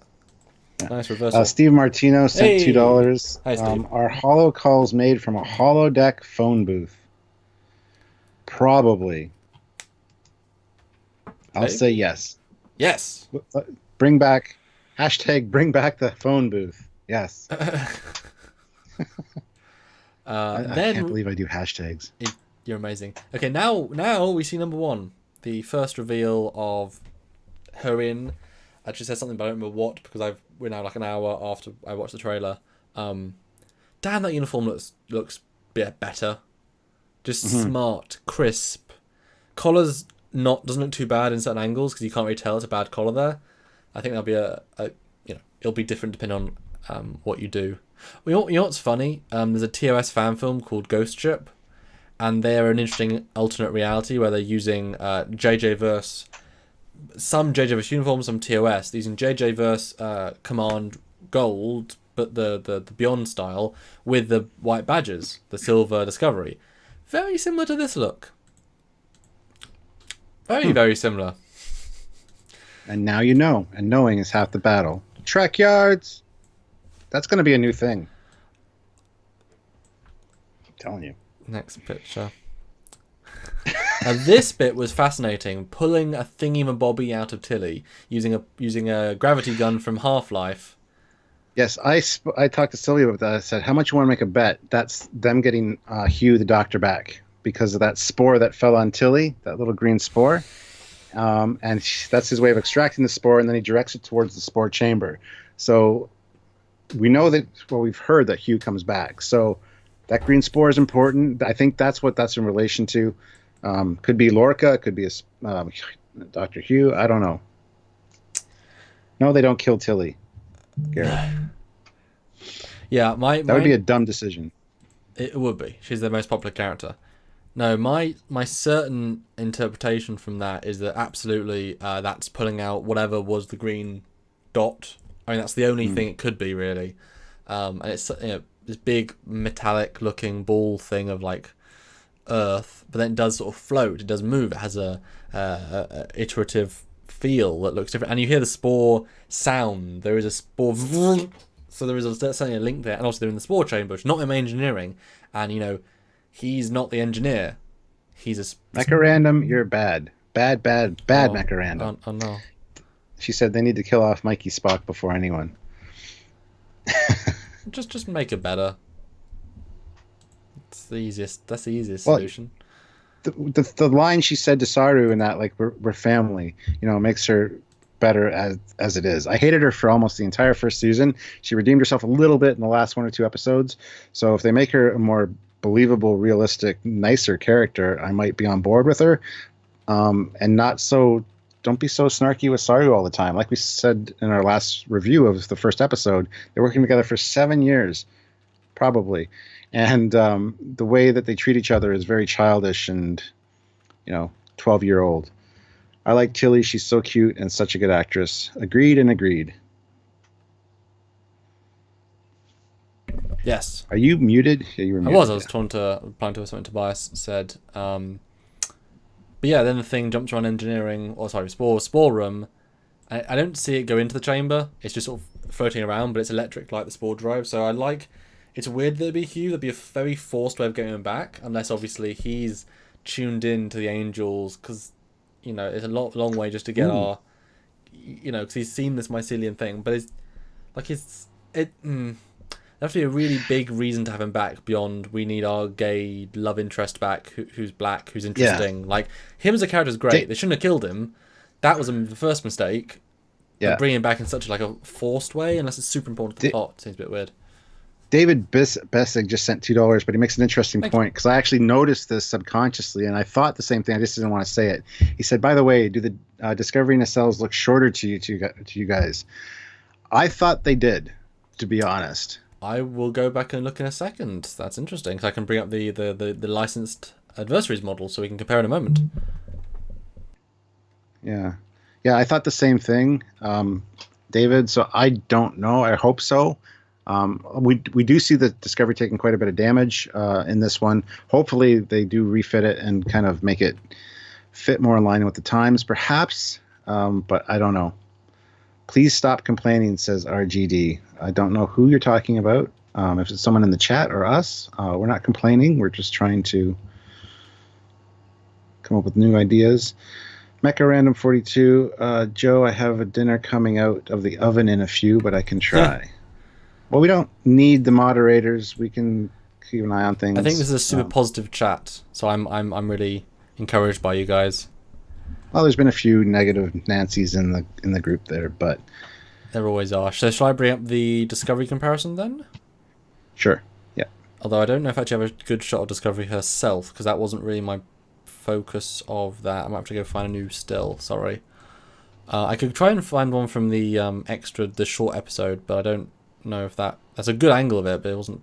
Yeah. Nice reversal. Steve Martino sent $2. Hi, Steve. Are holo calls made from a holodeck phone booth? Probably. I'll say yes. Yes. Bring back the phone booth. Yes. I can't believe I do hashtags. You're amazing. Okay, now we see number one. The first reveal of her in. Actually says something, but I don't remember what, because we're now like an hour after I watched the trailer. Damn, that uniform looks a bit better. Just smart, crisp. Collar's doesn't look too bad in certain angles, because you can't really tell it's a bad collar there. I think that'll be it'll be different depending on what you do. You know what's funny? There's a TOS fan film called Ghost Ship. And they're an interesting alternate reality where they're using JJ-verse, some JJ-verse uniforms, some TOS. They're using JJ-verse Command Gold, but the Beyond style, with the white badges, the Silver Discovery. Very similar to this look. Very, very similar. And now you know, and knowing is half the battle. Trekyards! That's going to be a new thing. I'm telling you. Next picture. This bit was fascinating. Pulling a thingy-mabobby out of Tilly using a gravity gun from Half-Life. Yes, I talked to Sylvia about that. I said, how much you want to make a bet? That's them getting Hugh the Doctor back because of that spore that fell on Tilly, that little green spore. And that's his way of extracting the spore, and then he directs it towards the spore chamber. So we know that, we've heard that Hugh comes back. So that green spore is important. I think that's what that's in relation to. Could be Lorca, could be Dr. Hugh. I don't know. No, they don't kill Tilly. Garrett. Yeah, that would be a dumb decision. It would be. She's the most popular character. No, my certain interpretation from that is that absolutely that's pulling out whatever was the green dot. I mean, that's the only thing it could be, really. And it's this big metallic looking ball thing of like earth, but then it does sort of float, it does move, it has a iterative feel that looks different, and you hear the spore sound. There is a spore, so there is certainly a link there, and also they're in the spore chamber, which is not in engineering, and he's not the engineer, he's a Mecharandom, you're bad Mecharandom. Oh no. She said they need to kill off Mikey Spock before anyone. Just make it better. It's the easiest. That's the easiest solution. The line she said to Saru in that, like, we're family, makes her better as it is. I hated her for almost the entire first season. She redeemed herself a little bit in the last 1 or 2 episodes. So if they make her a more believable, realistic, nicer character, I might be on board with her. And not so don't be so snarky with Saru all the time. Like we said in our last review of the first episode, they're working together for 7 years, probably. And the way that they treat each other is very childish and, 12-year-old. I like Tilly. She's so cute and such a good actress. Agreed and agreed. Yes. Are you muted? Yeah, you were muted. I was trying to reply to something Tobias said. But yeah, then the thing jumps around engineering, spore room. I don't see it go into the chamber. It's just sort of floating around, but it's electric like the spore drive. So it's weird that it'd be Hugh. That'd be a very forced way of getting him back, unless obviously he's tuned in to the angels, because it's a long way just to get our, because he's seen this mycelium thing. But that'd be a really big reason to have him back beyond we need our gay love interest back who's black, who's interesting. Yeah. Like, him as a character is great. They shouldn't have killed him. That was the first mistake. Yeah. But bringing him back in such a forced way, unless it's super important to the plot, seems a bit weird. David Bessig just sent $2, but he makes an interesting point, because I actually noticed this subconsciously, and I thought the same thing. I just didn't want to say it. He said, by the way, do the Discovery nacelles look shorter to you guys? I thought they did, to be honest. I will go back and look in a second. That's interesting, because I can bring up the licensed adversaries model so we can compare in a moment. Yeah, I thought the same thing, David. So I don't know. I hope so. We do see the Discovery taking quite a bit of damage in this one. Hopefully they do refit it and kind of make it fit more in line with the times, perhaps. But I don't know. Please stop complaining, says RGD. I don't know who you're talking about. If it's someone in the chat or us, we're not complaining. We're just trying to come up with new ideas. Mecha Random 42. Joe, I have a dinner coming out of the oven in a few, but I can try. Well, we don't need the moderators. We can keep an eye on things. I think this is a super positive chat, so I'm really encouraged by you guys. Well, there's been a few negative Nancys in the group there, but there always are. So shall I bring up the Discovery comparison then? Sure. Yeah. Although I don't know if I actually have a good shot of Discovery herself, because that wasn't really my focus of that. I might have to go find a new still. Sorry. I could try and find one from the the short episode, but I don't know if that's a good angle of it, but it wasn't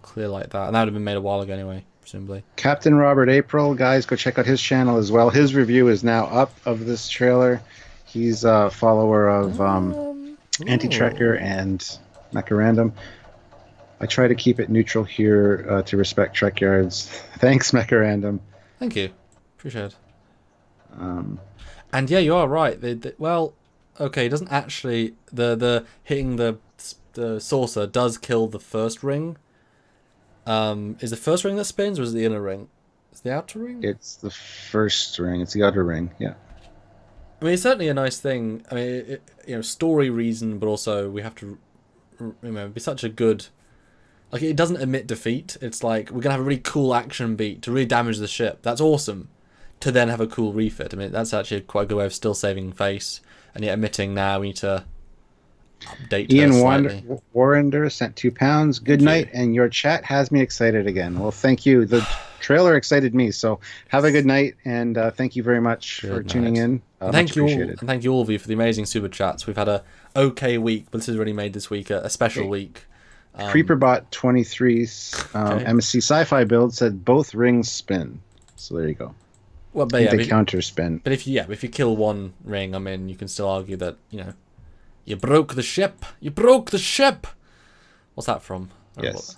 clear like that, and that would have been made a while ago anyway, presumably. Captain Robert April, guys, go check out his channel as well. His review is now up of this trailer. He's a follower of Anti-Trekker and Mecha Random. I try to keep it neutral here to respect Trekyards. Thanks, Mecha Random. Thank you, appreciate it. And yeah, you are right. Well, okay, it doesn't actually the hitting the saucer does kill the first ring. Is the first ring that spins, or is it the inner ring? It's the outer ring? It's the first ring. It's the outer ring, yeah. I mean, it's certainly a nice thing. I mean, story reason, but also we have to be such a good... it doesn't admit defeat. It's like, we're going to have a really cool action beat to really damage the ship. That's awesome. To then have a cool refit. I mean, that's actually quite a good way of still saving face, and yet admitting now we need to update Ian Warrender sent £2. Good night, and your chat has me excited again. Well, thank you. The trailer excited me, so have a good night, and thank you very much for tuning in. Thank you all, and thank you all of you for the amazing super chats. We've had a okay week, but this has really made this week a special week. Creeperbot 23's MSC Sci-Fi build said both rings spin, so there you go. Well, but yeah, they counter spin. But if you kill one ring, I mean, you can still argue that you broke the ship. You broke the ship. What's that from? Yes.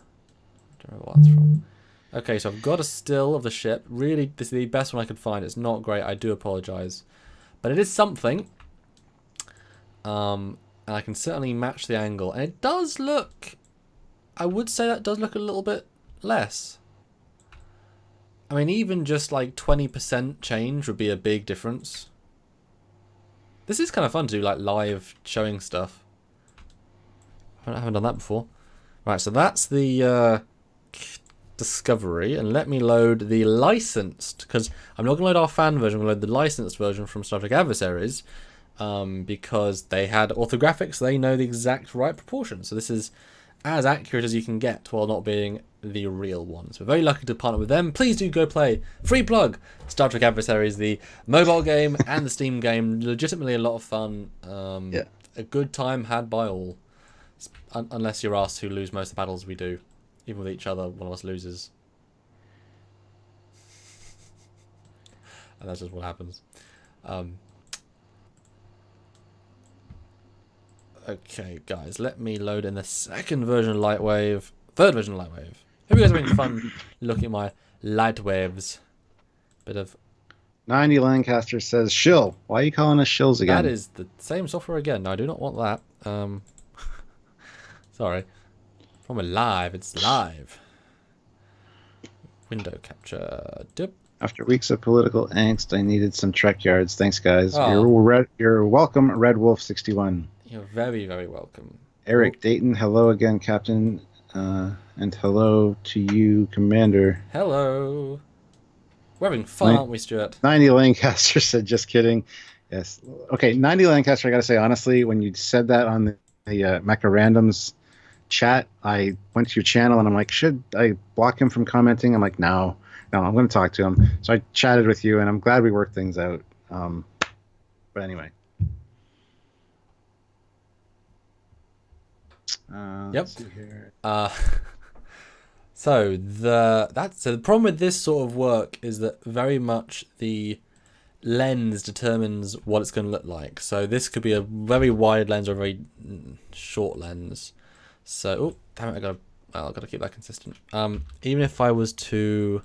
I don't know what that's from. Okay, so I've got a still of the ship. Really, this is the best one I could find. It's not great. I do apologize, but it is something. And I can certainly match the angle, and it does look. I would say that does look a little bit less. I mean, even just 20% change would be a big difference. This is kind of fun to do, live showing stuff. I haven't done that before. Right, so that's the Discovery, and let me load the licensed, because I'm not going to load our fan version, I'm going to load the licensed version from Star Trek Adversaries, because they had orthographics, so they know the exact right proportion. So this is as accurate as you can get while not being the real ones. We're very lucky to partner with them. Please do go play, free plug, Star Trek Adversaries, the mobile game and the Steam game. Legitimately a lot of fun. Yeah. A good time had by all. Unless you're us, who lose most of the battles we do. Even with each other, one of us loses. And that's just what happens. Okay, guys, let me load in the second version of Lightwave. Third version of Lightwave. Hope you guys are having fun looking at my light waves. Bit of... 90 Lancaster says, shill. Why are you calling us shills again? That is the same software again. No, I do not want that. Sorry. From a live, it's live. Window capture. Dip. After weeks of political angst, I needed some Trekyards. Thanks, guys. Oh. You're welcome, Red Wolf 61. You're very, very welcome. Eric Dayton, hello again, Captain. And hello to you, Commander. Hello. We're having fun, aren't we, Stuart? 90 Lancaster said, just kidding. Yes. Okay, 90 Lancaster, I got to say, honestly, when you said that on the Mecha Randoms chat, I went to your channel and I'm like, should I block him from commenting? I'm like, no, I'm going to talk to him. So I chatted with you and I'm glad we worked things out. But anyway. Yep. Let's see here. So the problem with this sort of work is that very much the lens determines what it's going to look like. So this could be a very wide lens or a very short lens. So oh damn it, I gotta keep that consistent. Even if I was to,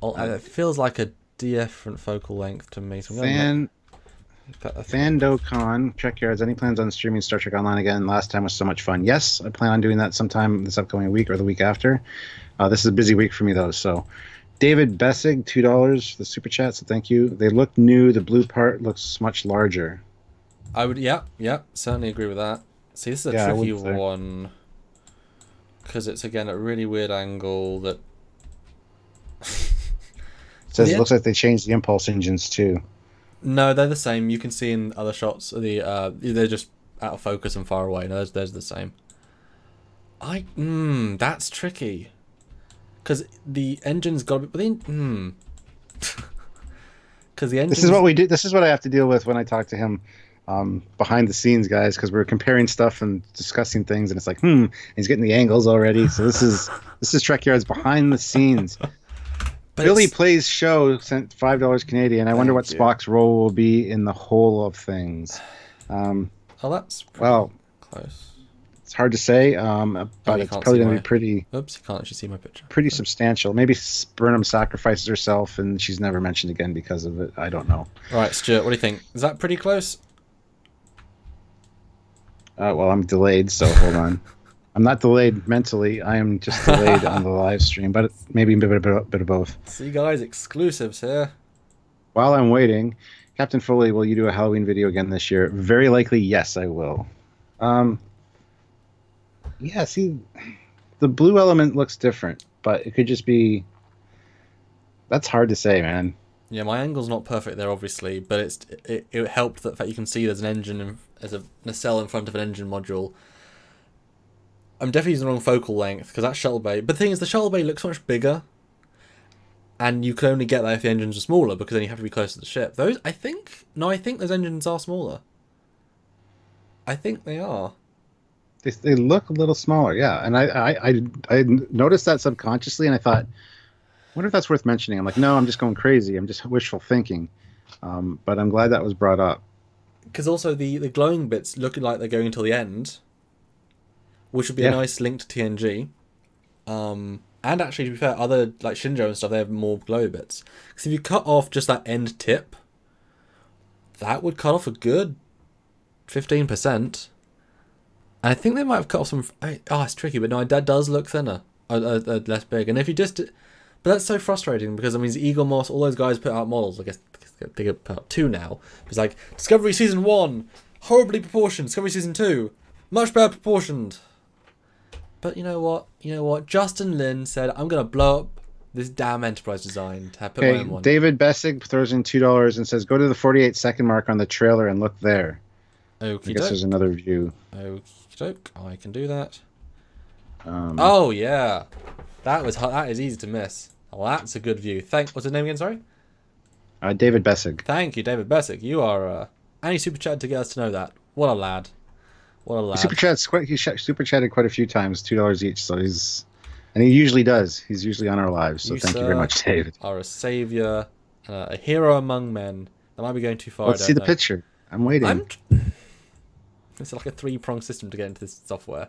it feels like a different focal length to me. So Fandocon, Trekyards, any plans on streaming Star Trek Online again? Last time was so much fun. Yes, I plan on doing that sometime this upcoming week or the week after. This is a busy week for me, though. So, David Bessig, $2 for the super chat, so thank you. They look new. The blue part looks much larger. I would, yeah, certainly agree with that. See, this is a tricky one. Because it's, again, a really weird angle that... It looks like they changed the impulse engines, too. No, they're the same. You can see in other shots they're just out of focus and far away. No, there's the same. That's tricky. Because the engine's got to be... Because the engine... This is what we do. This is what I have to deal with when I talk to him behind the scenes, guys, because we're comparing stuff and discussing things, and it's like, he's getting the angles already. So this is Trekyards behind the scenes. But Billy Plays Show sent $5 Canadian. I wonder what Spock's role will be in the whole of things. That's close. It's hard to say, but it's probably going to be pretty... Oops, you can't actually see my picture. Pretty substantial. Maybe Burnham sacrifices herself and she's never mentioned again because of it. I don't know. Right, Stuart, what do you think? Is that pretty close? Well, I'm delayed, so hold on. I'm not delayed mentally. I am just delayed on the live stream, but maybe a bit of both. See, guys, exclusives here. While I'm waiting, Captain Foley, will you do a Halloween video again this year? Very likely, yes, I will. Yeah, see, the blue element looks different, but it could just be... That's hard to say, man. Yeah, my angle's not perfect there, obviously, but it helped that you can see there's an engine, there's a nacelle in front of an engine module. I'm definitely using the wrong focal length, because that's shuttle bay. But the thing is, the shuttle bay looks much bigger, and you can only get that if the engines are smaller, because then you have to be close to the ship. I think those engines are smaller. I think they are. They look a little smaller, yeah. And I noticed that subconsciously, and I thought, I wonder if that's worth mentioning. I'm like, no, I'm just going crazy. I'm just wishful thinking. But I'm glad that was brought up. Because also the glowing bits looking like they're going until the end, which would be a nice link to TNG. And actually, to be fair, other like Shinjo and stuff, they have more glow bits. Because if you cut off just that end tip, that would cut off a good 15%. And I think they might have cut off some... it's tricky, but no, that does look thinner. Less big. And if you just... But that's so frustrating, because, I mean, Eagle Moss, all those guys put out models. I guess they could put out 2 now. It's like, Discovery Season 1, horribly proportioned. Discovery Season 2, much better proportioned. But you know what? Justin Lin said, I'm going to blow up this damn Enterprise design to put my own one. David Bessig throws in $2 and says, go to the 48-second mark on the trailer and look there. Okie I guess there's doke. another view. Okie doke. I can do that. Um, Oh yeah, that is easy to miss. Well, that's a good view. What's his name again? Sorry. David Bessig. Thank you, David Bessick. You are and he super chatted to get us to know that. What a lad. What a lad. He super chatted quite a few times, $2 each. So and he usually does. He's usually on our lives. So thank you very much, David. Are a savior, a hero among men. That might be going too far. Let's see the picture. I'm waiting. It's like a 3-prong system to get into this software.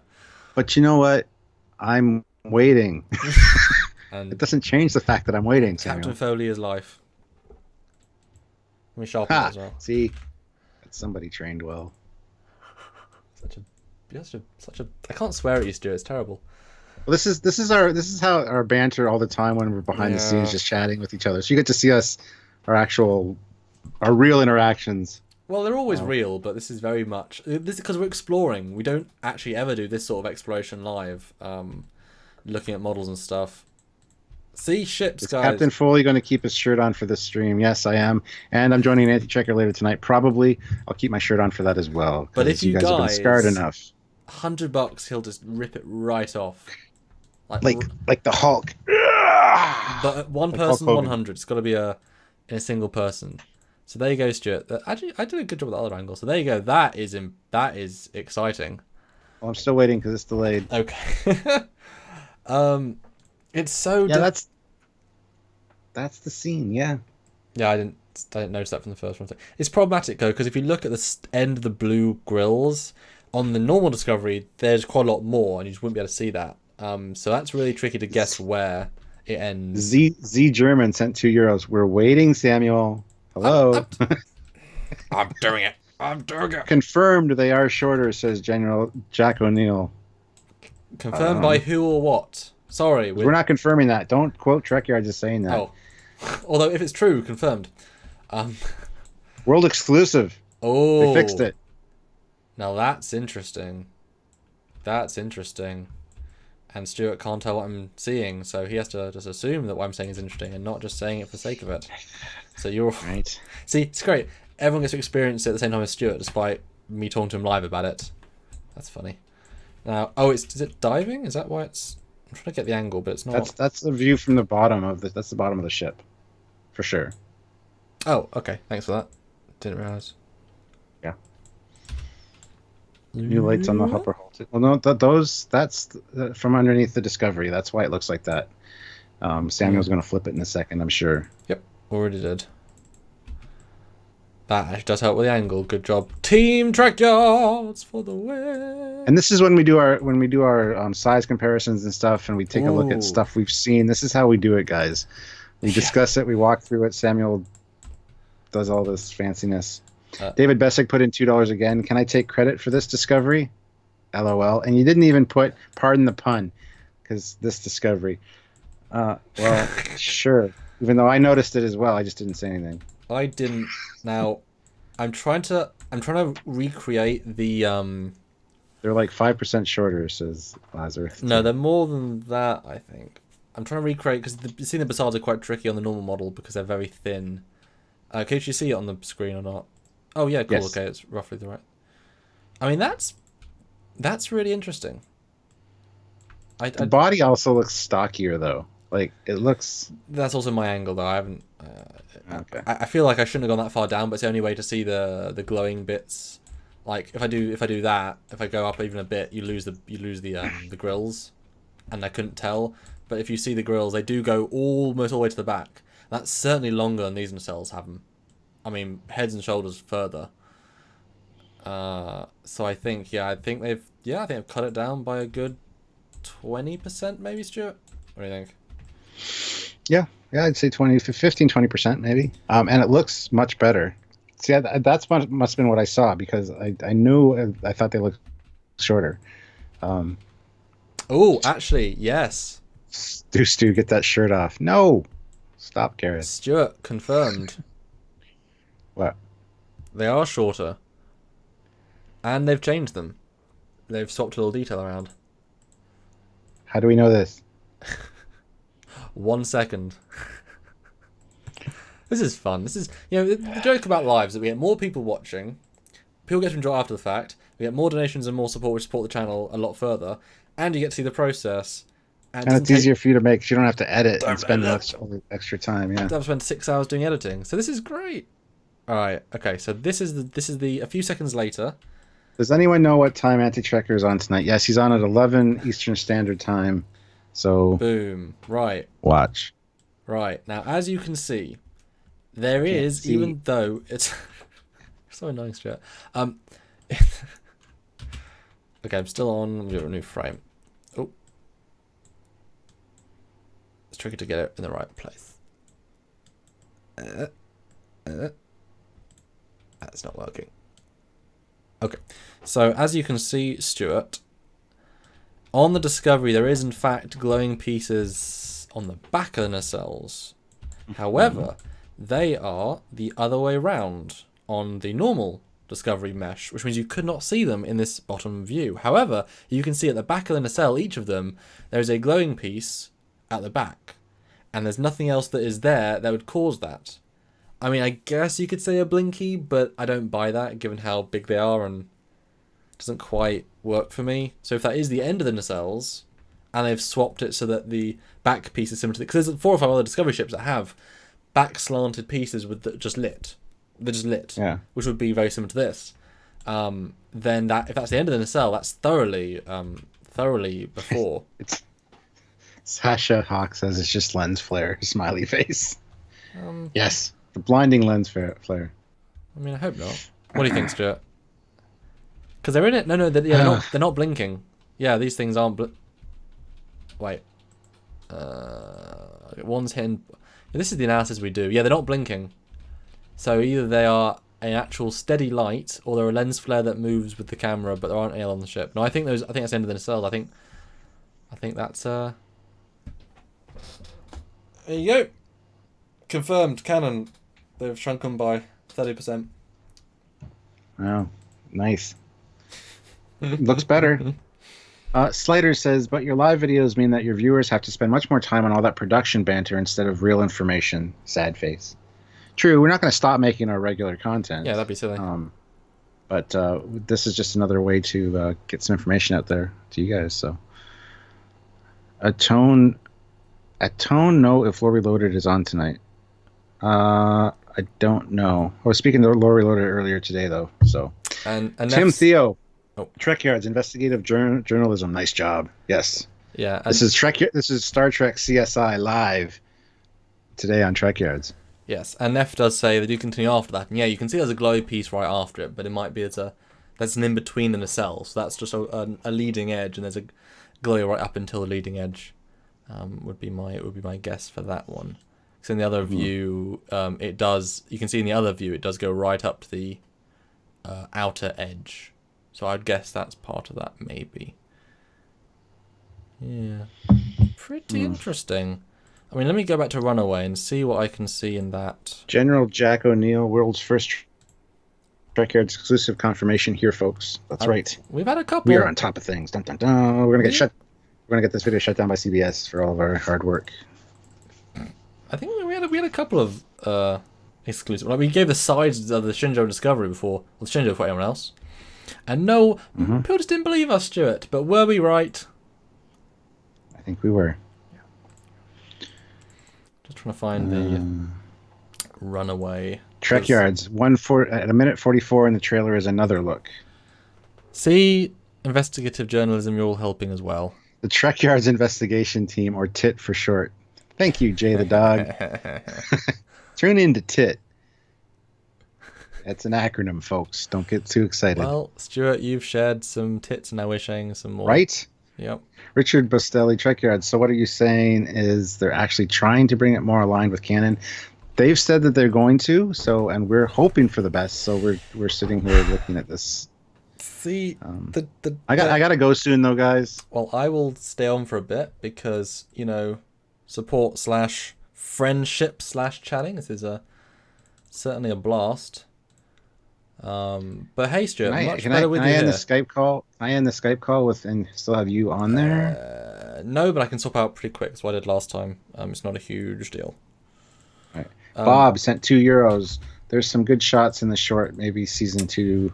But you know what? I'm waiting. And it doesn't change the fact that I'm waiting, Samuel. Captain Foley is life. Let me sharpen it as well. See, somebody trained well. Such a. I can't swear at you, Stuart. It's terrible. Well, this is how our banter all the time when we're behind the scenes, just chatting with each other. So you get to see us, our real interactions. Well, they're always real, but this is very much this because we're exploring. We don't actually ever do this sort of exploration live, looking at models and stuff. See ships, guys. Captain Foley going to keep his shirt on for this stream? Yes, I am, and I'm joining Anti-Checker later tonight. Probably, I'll keep my shirt on for that as well. But if you guys have been scarred enough, $100, he'll just rip it right off, like the Hulk. But one person, 100. It's got to be in a single person. So there you go, Stuart. Actually, I did a good job with the other angle. So there you go. That is exciting. Well, I'm still waiting because it's delayed. Okay. It's so. Yeah, that's the scene. Yeah. Yeah, I didn't notice that from the first one. It's problematic though because if you look at the end of the blue grills on the normal Discovery, there's quite a lot more, and you just wouldn't be able to see that. So that's really tricky to guess where it ends. Z German sent €2. We're waiting, Samuel. Hello. I'm doing it. I'm doing it. Confirmed they are shorter, says General Jack O'Neill. Confirmed by who or what? Sorry. We're not confirming that. Don't quote Trekyards as saying that. Oh. Although if it's true, confirmed. World exclusive. Oh. They fixed it. Now that's interesting. That's interesting. And Stuart can't tell what I'm seeing, so he has to just assume that what I'm saying is interesting and not just saying it for the sake of it. So you're right. See, it's great. Everyone gets to experience it at the same time as Stuart, despite me talking to him live about it. That's funny. Now, is it diving? Is that why it's? I'm trying to get the angle, but it's not. That's the view from the bottom of that's the bottom of the ship, for sure. Oh, okay. Thanks for that. Didn't realize. Yeah. New lights on the upper hull. Well, no, that's from underneath the Discovery. That's why it looks like that. Samuel's going to flip it in a second, I'm sure. Yep, already did. That actually does help with the angle. Good job, Team Trekyards for the win. And this is when we do our size comparisons and stuff, and we take a look at stuff we've seen. This is how we do it, guys. We discuss it. We walk through it. Samuel does all this fanciness. David Bessick put in $2 again. Can I take credit for this discovery? LOL. And you didn't even put pardon the pun, because this discovery. Well, sure. Even though I noticed it as well, I just didn't say anything. I didn't. Now, I'm trying to recreate the They're like 5% shorter, says Lazarus. No, they're more than that, I think. I'm trying to recreate because the seeing the Bassards are quite tricky on the normal model because they're very thin. Can you see it on the screen or not? Oh yeah, cool. Yes. Okay, it's roughly the right. I mean, that's really interesting. The body also looks stockier though. Like it looks. That's also my angle though. I haven't. Okay. I feel like I shouldn't have gone that far down, but it's the only way to see the glowing bits. Like if I do that, if I go up even a bit, you lose the grills, and I couldn't tell. But if you see the grills, they do go almost all the way to the back. That's certainly longer than these nacelles have them. I mean, heads and shoulders further. So I think they've cut it down by a good 20%, maybe, Stuart. What do you think? Yeah, I'd say 15-20% maybe. And it looks much better. See, that's must have been what I saw because I knew I thought they looked shorter. Oh, actually, yes. Stu, get that shirt off. No, stop, Garrett. Stuart confirmed. What? They are shorter, and they've changed them. They've swapped a little detail around. How do we know this? 1 second. This is fun. This is, the joke about live is that we get more people watching. people get to enjoy after the fact. We get more donations and more support, which support the channel a lot further, and you get to see the process. And it's easier for you to make, because you don't have to edit and spend extra time. Yeah, don't have to spend 6 hours doing editing. So this is great. All right, okay. So this is the a few seconds later. Does anyone know what time Anti-Trekker is on tonight? Yes, he's on at 11 Eastern Standard Time. So boom. Right. Watch. Right now, as you can see, there is, even though it's so annoying, Stuart. Okay, I'm still on. I'm doing a new frame. Oh, it's tricky to get it in the right place. That's not working. Okay, so as you can see, Stuart, on the Discovery, there is in fact glowing pieces on the back of the nacelles. However, they are the other way round on the normal Discovery mesh, which means you could not see them in this bottom view. However, you can see at the back of the nacelle, each of them, there is a glowing piece at the back, and there's nothing else that is there that would cause that. I mean, I guess you could say a blinky, but I don't buy that given how big they are, and it doesn't quite work for me. So if that is the end of the nacelles, and they've swapped it so that the back piece is similar to the... Because there's 4 or 5 other Discovery ships that have back slanted pieces with just lit. They're just lit, yeah, which would be very similar to this. Then that, if that's the end of the nacelle, that's thoroughly before. It's Sasha Hawk says it's just lens flare, smiley face. Yes, the blinding lens flare. I mean, I hope not. What do you think, Stuart? Because they're in it. No, they're not blinking. Yeah, these things aren't. Wait. One's hitting. This is the analysis we do. Yeah, they're not blinking. So either they are an actual steady light, or they're a lens flare that moves with the camera, but there aren't any on the ship. No, I think that's the end of the nacelle. I think that's There you go. Confirmed. Canon. They've shrunk them by 30%. Wow, nice. Looks better. Slater says, but your live videos mean that your viewers have to spend much more time on all that production banter instead of real information. Sad face. True, we're not going to stop making our regular content. Yeah, that'd be silly. But this is just another way to get some information out there to you guys. So, Atone, know if Lore Reloaded is on tonight. I don't know. I was speaking to Lore Reloaded earlier today, though. So, and Tim Theo. Oh, Trekyards, investigative journalism. Nice job. Yes. Yeah. This is Star Trek CSI live today on Trekyards. Yes, and Neff does say they do continue after that. And yeah, you can see there's a glowy piece right after it, but it might be that's an in between the nacelles. So that's just a leading edge, and there's a glowy right up until the leading edge. Would be my guess for that one. Because in the other view, it does. You can see in the other view, it does go right up to the outer edge. So I'd guess that's part of that, maybe. Yeah. Pretty interesting. I mean, let me go back to Runaway and see what I can see in that. General Jack O'Neill, world's first Trekyards exclusive confirmation here, folks. That's right. We've had a couple. We are on top of things. Dun, dun, dun. We're gonna get this video shut down by CBS for all of our hard work. I think we had a couple of exclusive. Like, we gave the sides of the Shinjo Discovery before, or the Shinjo for anyone else. And no, people just didn't believe us, Stuart. But were we right? I think we were. Just trying to find the Runaway. Trekyards, at a minute 44 in the trailer is another look. See, investigative journalism, you're all helping as well. The Trekyards investigation team, or TIT for short. Thank you, Jay the dog. Tune into TIT. It's an acronym, folks. Don't get too excited. Well, Stuart, you've shared some tits, and now we're sharing some more. Right? Yep. Richard Bostelli, Trekyards. So what are you saying is they're actually trying to bring it more aligned with canon? They've said that they're going to, and we're hoping for the best. So we're sitting here looking at this. See, I gotta go soon though, guys. Well, I will stay on for a bit because, support / friendship / chatting. This is certainly a blast. But hey, Stuart, can I end the Skype call? Can I end the Skype call and still have you on there? No, but I can swap out pretty quick. That's what I did last time. It's not a huge deal. All right. Bob sent €2. There's some good shots in the short. Maybe season 2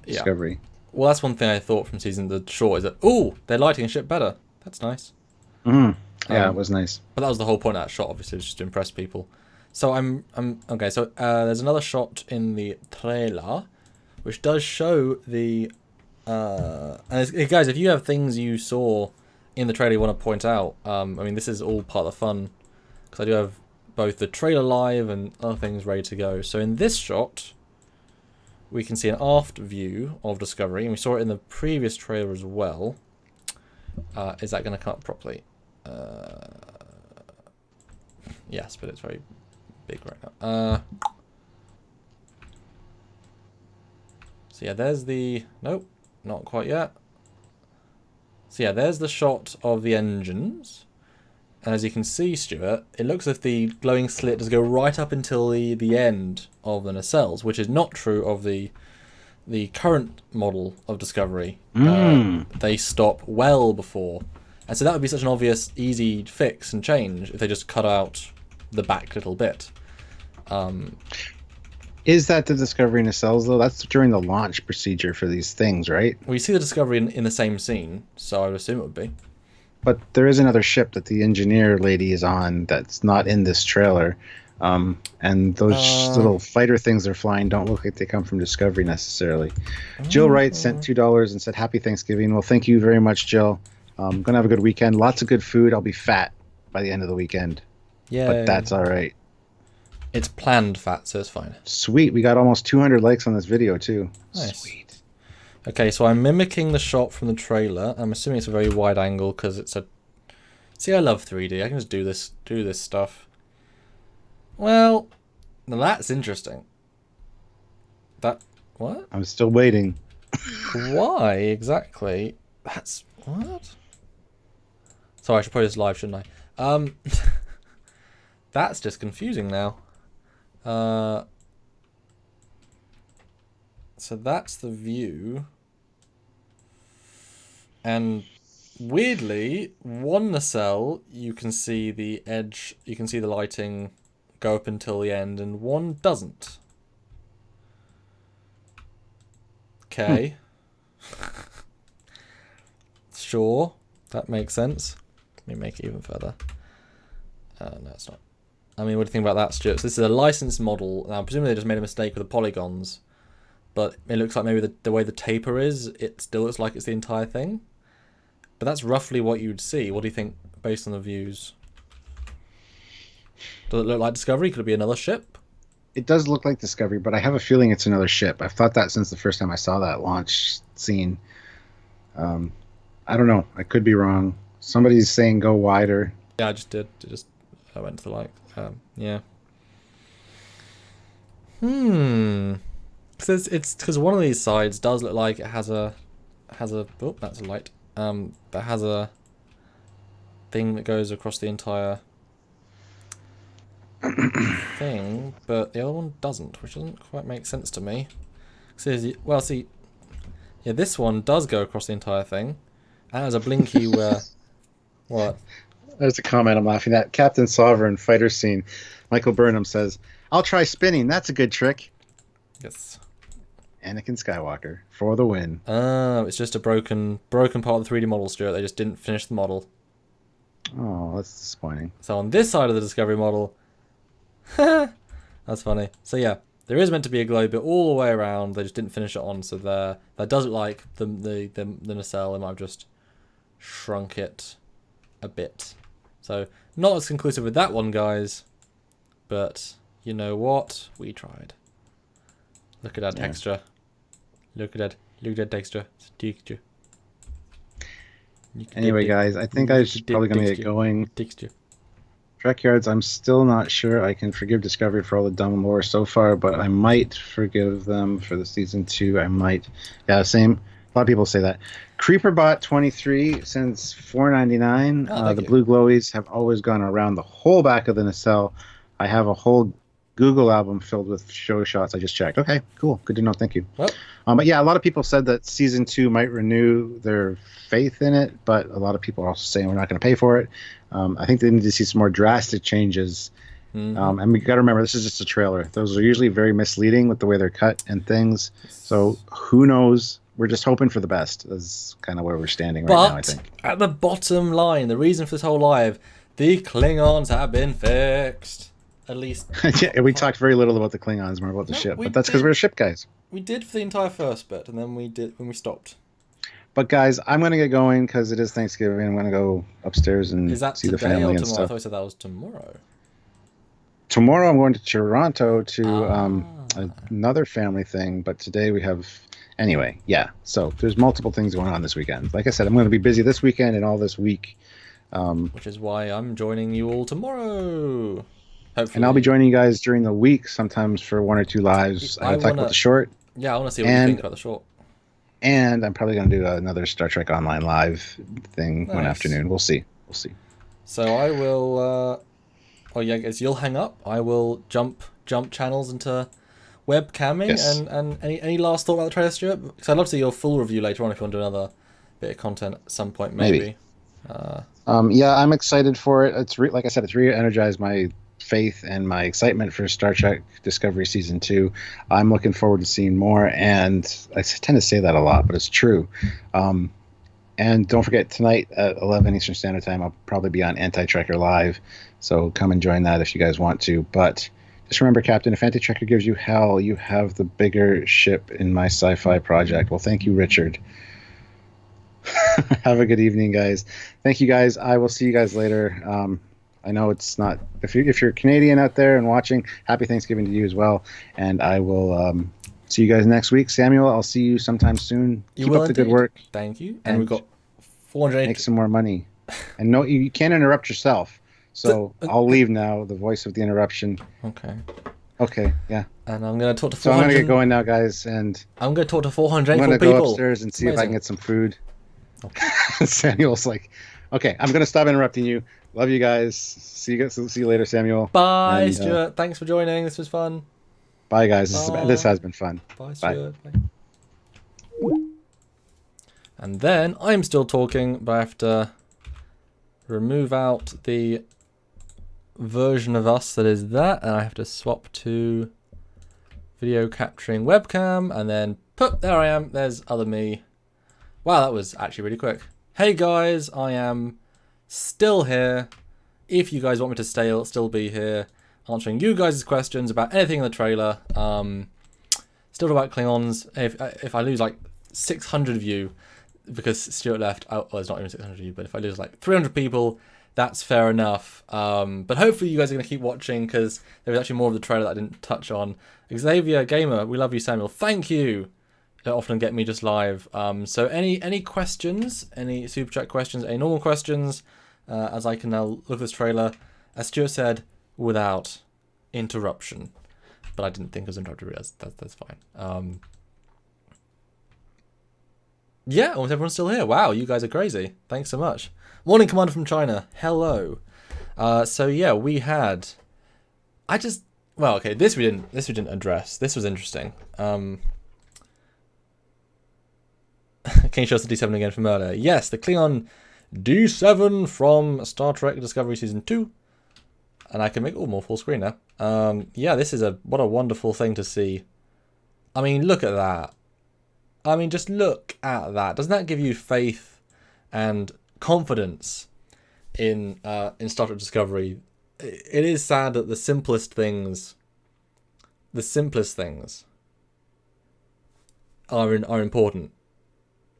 Discovery. Well, that's one thing I thought from season the short is that they're lighting a ship better. That's nice. Yeah, it was nice. But that was the whole point of that shot. Obviously, was just to impress people. So I'm okay. So there's another shot in the trailer, which does show the. And guys, if you have things you saw in the trailer you want to point out, I mean, this is all part of the fun because I do have both the trailer live and other things ready to go. So in this shot, we can see an aft view of Discovery, and we saw it in the previous trailer as well. Is that going to come up properly? Yes, but it's very big right now. So yeah, there's the... Nope, not quite yet. So yeah, there's the shot of the engines. And as you can see, Stuart, it looks as if the glowing slit does go right up until the end of the nacelles, which is not true of the current model of Discovery. They stop well before. And so that would be such an obvious, easy fix and change if they just cut out the back little bit. Is that the Discovery nacelles, though? That's during the launch procedure for these things, right? Well, you see the Discovery in the same scene, so I would assume it would be. But there is another ship that the engineer lady is on that's not in this trailer. And those little fighter things they're flying don't look like they come from Discovery necessarily. Jill Wright sent $2 and said, Happy Thanksgiving. Well, thank you very much, Jill. I'm going to have a good weekend. Lots of good food. I'll be fat by the end of the weekend. Yeah. But that's all right. It's planned fat, so it's fine. Sweet. We got almost 200 likes on this video, too. Nice. Sweet. Okay, so I'm mimicking the shot from the trailer. I'm assuming it's a very wide angle because it's a... See, I love 3D. I can just do this stuff. Well, now that's interesting. What? I'm still waiting. Why exactly? That's... What? Sorry, I should put this live, shouldn't I? That's just confusing now. So that's the view. And weirdly, one nacelle, you can see the edge, you can see the lighting go up until the end, and one doesn't. Okay. Sure, that makes sense. Let me make it even further. No, it's not. I mean, what do you think about that, Stuart? So this is a licensed model. Now, presumably they just made a mistake with the polygons, but it looks like maybe the way the taper is, it still looks like it's the entire thing. But that's roughly what you'd see. What do you think, based on the views? Does it look like Discovery? Could it be another ship? It does look like Discovery, but I have a feeling it's another ship. I've thought that since the first time I saw that launch scene. I don't know. I could be wrong. Somebody's saying go wider. Yeah, I just did. I went to the like. Yeah. It's because one of these sides does look like it has a. Oh, that's a light. That has a thing that goes across the entire thing, but the other one doesn't, which doesn't quite make sense to me. Well, see, yeah, this one does go across the entire thing, and there's a blinky where. What? There's a comment I'm laughing at. Captain Sovereign fighter scene. Michael Burnham says, "I'll try spinning. That's a good trick." Yes. Anakin Skywalker for the win. Oh, it's just a broken part of the 3D model, Stuart. They just didn't finish the model. Oh, that's disappointing. So on this side of the Discovery model, that's funny. So yeah, there is meant to be a glow bit all the way around. They just didn't finish it on. So there, that does look like the nacelle. They might have just shrunk it a bit. So not as conclusive with that one, guys. But you know what? We tried. Look at that texture. Look at that texture. Texture. Anyway, guys, I think I should probably gonna get going. Texture. Trekyards, I'm still not sure I can forgive Discovery for all the dumb lore so far, but I might forgive them for the season 2. I might. Yeah, same. A lot of people say that. CreeperBot23 sends $4.99. The blue glowies have always gone around the whole back of the nacelle. I have a whole Google album filled with show shots. I just checked. Okay, cool. Good to know. Thank you. Well, but yeah, a lot of people said that season 2 might renew their faith in it, but a lot of people are also saying we're not going to pay for it. I think they need to see some more drastic changes And we got to remember, this is just a trailer. Those are usually very misleading with the way they're cut and things. So who knows? We're just hoping for the best. Is kind of where we're standing right now, I think. At the bottom line, the reason for this whole live, the Klingons have been fixed. At least. Yeah, we talked very little about the Klingons, more about the ship. But that's because we're ship guys. We did for the entire first bit, and then we stopped. But guys, I'm going to get going because it is Thanksgiving. I'm going to go upstairs and see the family and stuff. I thought you said that was tomorrow. Tomorrow I'm going to Toronto to another family thing, but today we have... Anyway, yeah. So there's multiple things going on this weekend. Like I said, I'm going to be busy this weekend and all this week. Which is why I'm joining you all tomorrow. Hopefully. And I'll be joining you guys during the week, sometimes for 1 or 2 lives. I'm going to talk about the short. Yeah, I want to see what you think about the short. And I'm probably going to do another Star Trek Online live thing one afternoon. We'll see. So I will... I guess you'll hang up. I will jump channels into webcamming. And any last thought about the trailer, Stuart? Because I'd love to see your full review later on if you want to do another bit of content at some point, maybe. Yeah, I'm excited for it. It's like I said, it's re-energized my faith and my excitement for Star Trek Discovery Season 2. I'm looking forward to seeing more, and I tend to say that a lot, but it's true. And don't forget, tonight at 11 Eastern Standard Time, I'll probably be on Anti-Trekker Live, so come and join that if you guys want to. But just remember, Captain, if Anti-Trekker gives you hell, you have the bigger ship in my sci-fi project. Well, thank you, Richard. Have a good evening, guys. Thank you, guys. I will see you guys later. I know it's not... If you're Canadian out there and watching, happy Thanksgiving to you as well. And I will see you guys next week. Samuel, I'll see you sometime soon. Keep up the good work. Thank you. And we've got 480... Make some more money. And no, you can't interrupt yourself. So I'll leave now, the voice of the interruption. Okay, yeah. And I'm going to talk to 400... So I'm going to get going now, guys. And I'm going to talk to 400 people. I'm going to go upstairs and see if I can get some food. Okay. Samuel's like, okay, I'm going to stop interrupting you. Love you guys. See you later, Samuel. Bye, Stuart. Thanks for joining. This was fun. Bye, guys. This has been fun. Bye, Stuart. Bye. And then I'm still talking, but I have to remove out the version of us that is that, and I have to swap to video capturing webcam, and then there I am. There's other me. Wow, that was actually really quick. Hey guys, I am still here. If you guys want me to still be here, answering you guys' questions about anything in the trailer. Still about Klingons. If I lose like 600 of you because Stuart left, well, it's not even 600 of you, but if I lose like 300 people, that's fair enough. But hopefully you guys are going to keep watching because there was actually more of the trailer that I didn't touch on. Xavier Gamer, we love you, Samuel. Thank you. They often get me just live. So any questions, any super chat questions, any normal questions, as I can now look at this trailer, as Stuart said, without interruption. But I didn't think it was interrupted. That's fine. Yeah, almost everyone's still here. Wow, you guys are crazy. Thanks so much. Morning, Commander from China. Hello. So yeah, we had. Well, okay. This we didn't address. This was interesting. Can you show us the D7 again from earlier? Yes, the Klingon D7 from Star Trek Discovery Season 2. And I can make more full screen now. Yeah, this is what a wonderful thing to see. I mean, look at that. I mean, just look at that. Doesn't that give you faith and confidence in Star Trek Discovery? It is sad that the simplest things are important.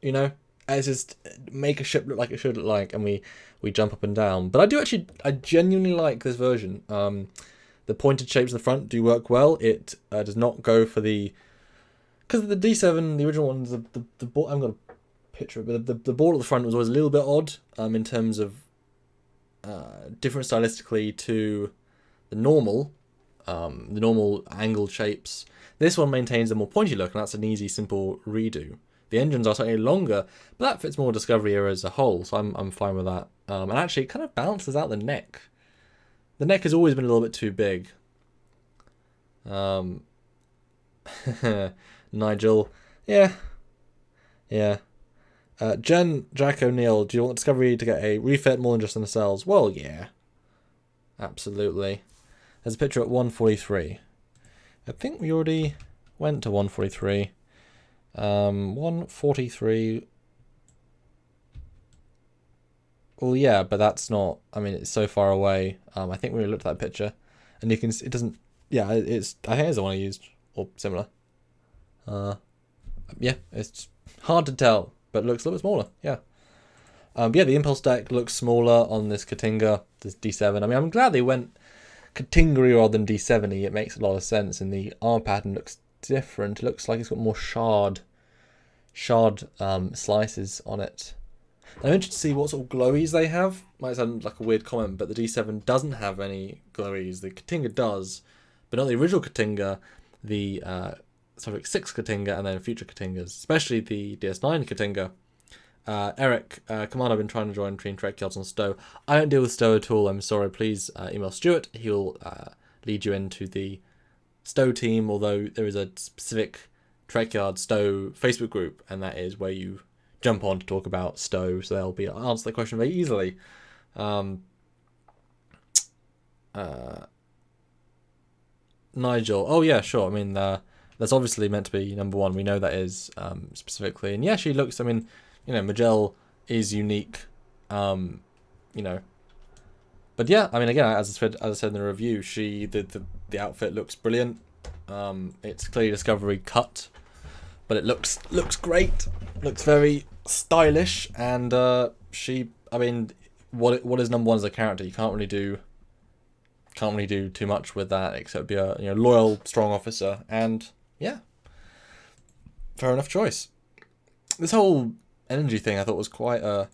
You know, it's just make a ship look like it should look like, and we jump up and down. But I genuinely like this version. The pointed shapes in the front do work well. It does not go for because the D7, the original ones, the board, I haven't got a picture, but the board at the front was always a little bit odd in terms of different stylistically to the normal angled shapes. This one maintains a more pointy look, and that's an easy, simple redo. The engines are slightly longer, but that fits more Discovery era as a whole, so I'm fine with that. And actually, it kind of balances out the neck. The neck has always been a little bit too big. Nigel, yeah. Jack O'Neill, do you want Discovery to get a refit more than just the nacelles? Well, yeah, absolutely. There's a picture at 143. I think we already went to 143. 143. Well, yeah, but that's not. I mean, it's so far away. I think we looked at that picture, and you can. It doesn't. Yeah, it's. I think it's the one I used or similar. Yeah, it's hard to tell, but it looks a little bit smaller. Yeah. Yeah, the impulse deck looks smaller on this Katinga, this D7. I mean, I'm glad they went Katingari rather than D70. It makes a lot of sense, and the arm pattern looks different. It looks like it's got more shard slices on it. And I'm interested to see what sort of glowies they have. Might sound like a weird comment, but the D7 doesn't have any glowies. The Katinga does, but not the original Katinga, the Sophic 6 Katinga, and then future Katingas, especially the DS9 Katinga. Eric, Commander, I've been trying to join Team Trekyards on Stowe. I don't deal with Stowe at all, I'm sorry. Please email Stuart. He'll lead you into the Stowe team, although there is a specific Trekyard Stowe Facebook group, and that is where you jump on to talk about Stowe, so they'll be answer the question very easily. Nigel, oh yeah, sure. I mean, that's obviously meant to be number one. We know that is specifically, and yeah, she looks. I mean, you know, Magell is unique, you know. But yeah, I mean, again, as I said in the review, the outfit looks brilliant. It's clearly Discovery cut, but it looks great. Looks very stylish, and she. I mean, what is number one as a character? You can't really do too much with that except be a loyal, strong officer, and yeah, fair enough choice. This whole energy thing I thought was quite a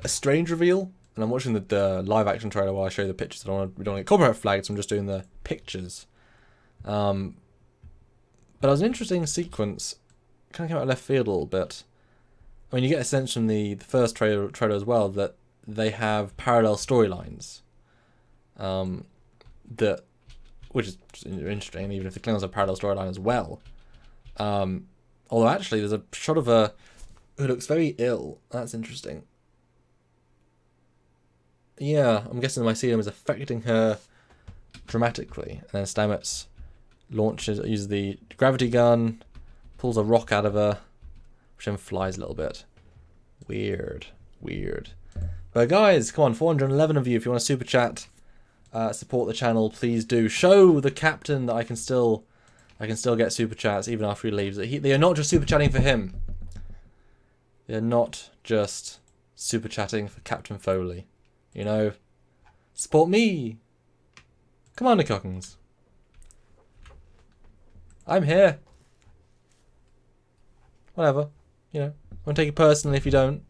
strange reveal, and I'm watching the live action trailer while I show you the pictures. We don't want to get copyright flagged, so I'm just doing the pictures. But it was an interesting sequence. Kind of came out of left field a little bit. I mean, you get a sense from the first trailer as well that they have parallel storylines. Which is interesting, even if the Klingons have parallel storyline as well. Although actually, there's a shot of her who looks very ill. That's interesting. Yeah, I'm guessing the mycelium is affecting her dramatically, and then Stamets uses the gravity gun, pulls a rock out of her, which then flies a little bit. Weird. But guys, come on, 411 of you. If you want to super chat, support the channel, please do. Show the captain that I can still get super chats even after he leaves. They are not just super chatting for him. They are not just super chatting for Captain Foley. You know, support me, Commander Cockings. I'm here. Whatever, you know. I won't take it personally if you don't.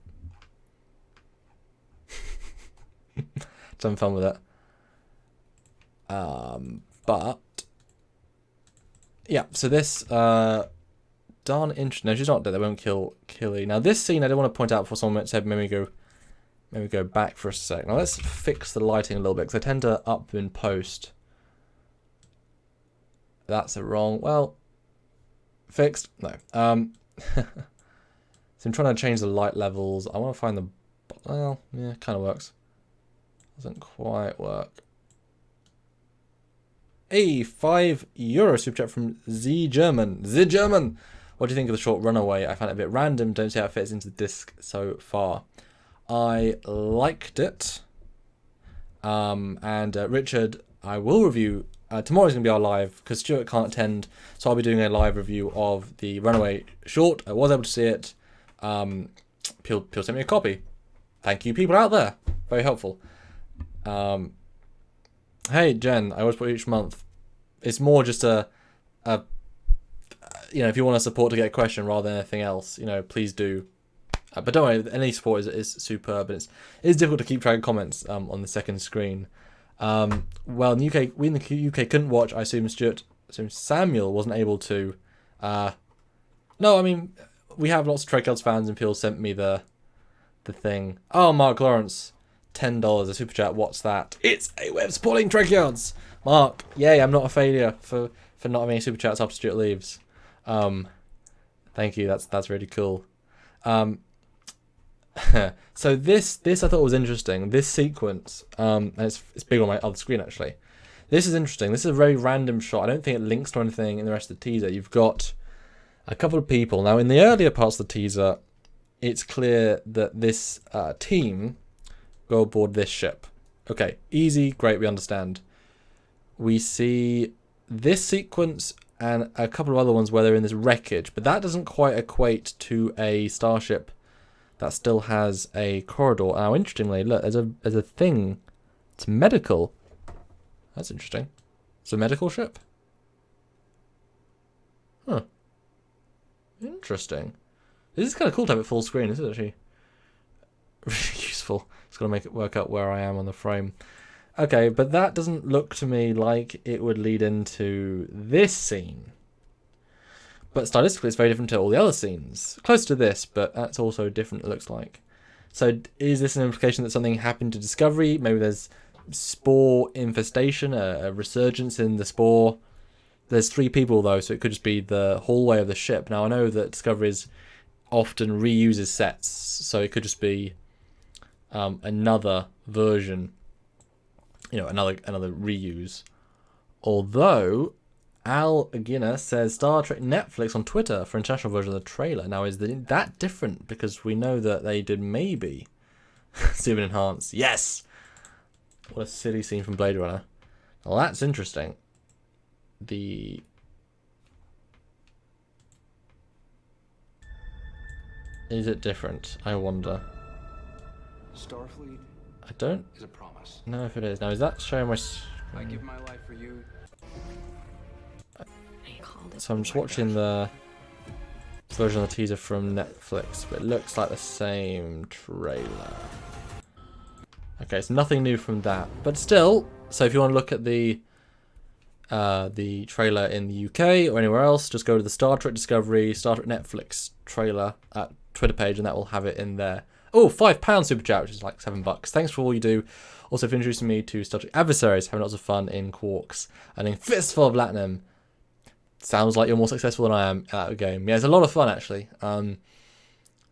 Just having fun with it. But yeah, so this darn interesting. No, she's not dead. They won't kill her. Now this scene I did want to point out before someone said maybe go back for a sec. Now let's fix the lighting a little bit because I tend to up in post. That's a wrong. Well, fixed. No. So I'm trying to change the light levels. I want to find the. Well, yeah, kind of works. Doesn't quite work. A €5 super chat from Z German. What do you think of the short Runaway? I found it a bit random. Don't see how it fits into the disc so far. I liked it. And Richard, I will review. Tomorrow's going to be our live because Stuart can't attend, so I'll be doing a live review of the Runaway short. I was able to see it. Peel sent me a copy. Thank you, people out there. Very helpful. Hey Jen, I always put each month. It's more just a if you want to support to get a question rather than anything else, please do. But don't worry, any support is superb, and it's difficult to keep track of comments on the second screen. Well, in the UK couldn't watch. I assume Samuel wasn't able to. No, I mean we have lots of Trekyards fans, and people sent me the thing. Oh, Mark Lawrence. $10 a super chat. What's that? It's a way of supporting Trekyards. Mark, yay! I'm not a failure for not having any super chats after Stuart leaves. Thank you. That's really cool. So this I thought was interesting. This sequence, and it's big on my other screen actually. This is interesting. This is a very random shot. I don't think it links to anything in the rest of the teaser. You've got a couple of people. Now, in the earlier parts of the teaser, it's clear that this team go aboard this ship. Okay, easy, great, we understand. We see this sequence and a couple of other ones where they're in this wreckage, but that doesn't quite equate to a starship that still has a corridor. Now, interestingly, look, there's a thing. It's medical. That's interesting. It's a medical ship. Huh. Interesting. This is kind of cool to have it full screen. This is actually really useful. It's going to make it work out where I am on the frame. Okay, but that doesn't look to me like it would lead into this scene. But stylistically, it's very different to all the other scenes. Close to this, but that's also different, it looks like. So is this an implication that something happened to Discovery? Maybe there's spore infestation, a resurgence in the spore. There's 3 people, though, so it could just be the hallway of the ship. Now, I know that Discovery often reuses sets, so it could just be another version, another reuse. Although Al Agina says Star Trek Netflix on Twitter for international version of the trailer. Now, is that different? Because we know that they did maybe zoom and enhance. Yes! What a silly scene from Blade Runner. Well, that's interesting. Is it different? I wonder. Starfleet I don't is a promise. know if it is. Now, is that showing my... I give my life for you. So I'm just watching the version of the teaser from Netflix, but it looks like the same trailer. Okay, it's nothing new from that, but still. So if you want to look at the trailer in the UK or anywhere else, just go to the Star Trek Discovery, Star Trek Netflix trailer at Twitter page, and that will have it in there. Oh, £5 super chat, which is like $7. Thanks for all you do. Also for introducing me to Star Trek Adversaries, having lots of fun in Quarks and in Fistful of Platinum. Sounds like you're more successful than I am at the game. Yeah, it's a lot of fun actually. Kind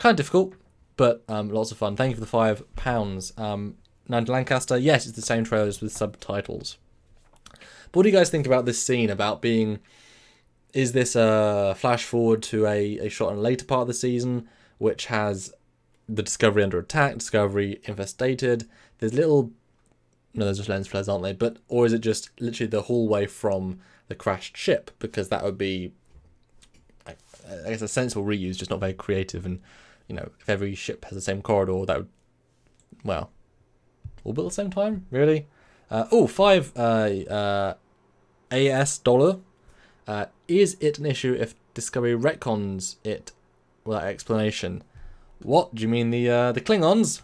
of difficult, but lots of fun. Thank you for the £5. Nanda Lancaster, yes, it's the same trailers with subtitles. But what do you guys think about this scene? About being, is this a flash forward to a shot in a later part of the season, which has the Discovery under attack, Discovery infestated? There's little, no, there's just lens flares, aren't they? But or is it just literally the hallway from the crashed ship? Because that would be, I guess, a sensible reuse, just not very creative. And if every ship has the same corridor, that would, well, all built at the same time, really. $5 AS dollar. Is it an issue if Discovery retcons it without explanation? What do you mean, the Klingons?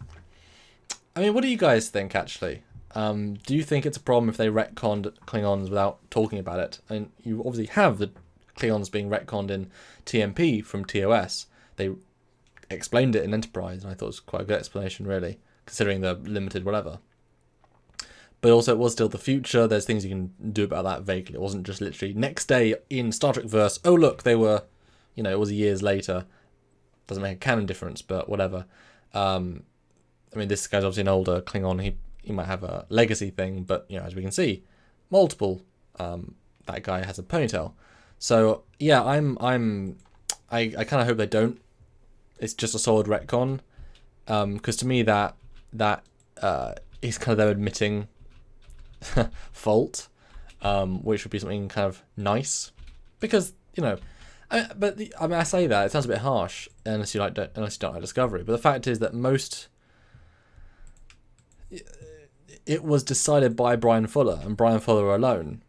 I mean, what do you guys think actually? Do you think it's a problem if they retconned Klingons without talking about it? And you obviously have the Klingons being retconned in TMP from TOS. They explained it in Enterprise, and I thought it was quite a good explanation, really, considering the limited whatever. But also, it was still the future. There's things you can do about that vaguely. It wasn't just literally next day in Star Trek verse. Oh look, they were, it was years later. Doesn't make a canon difference, but whatever. I mean, this guy's obviously an older Klingon. He might have a legacy thing, but as we can see, multiple. That guy has a ponytail. So yeah, I kind of hope they don't. It's just a solid retcon, because to me that is kind of them admitting fault, which would be something kind of nice, because I say that it sounds a bit harsh unless you don't like Discovery, but the fact is that it was decided by Brian Fuller and Brian Fuller alone.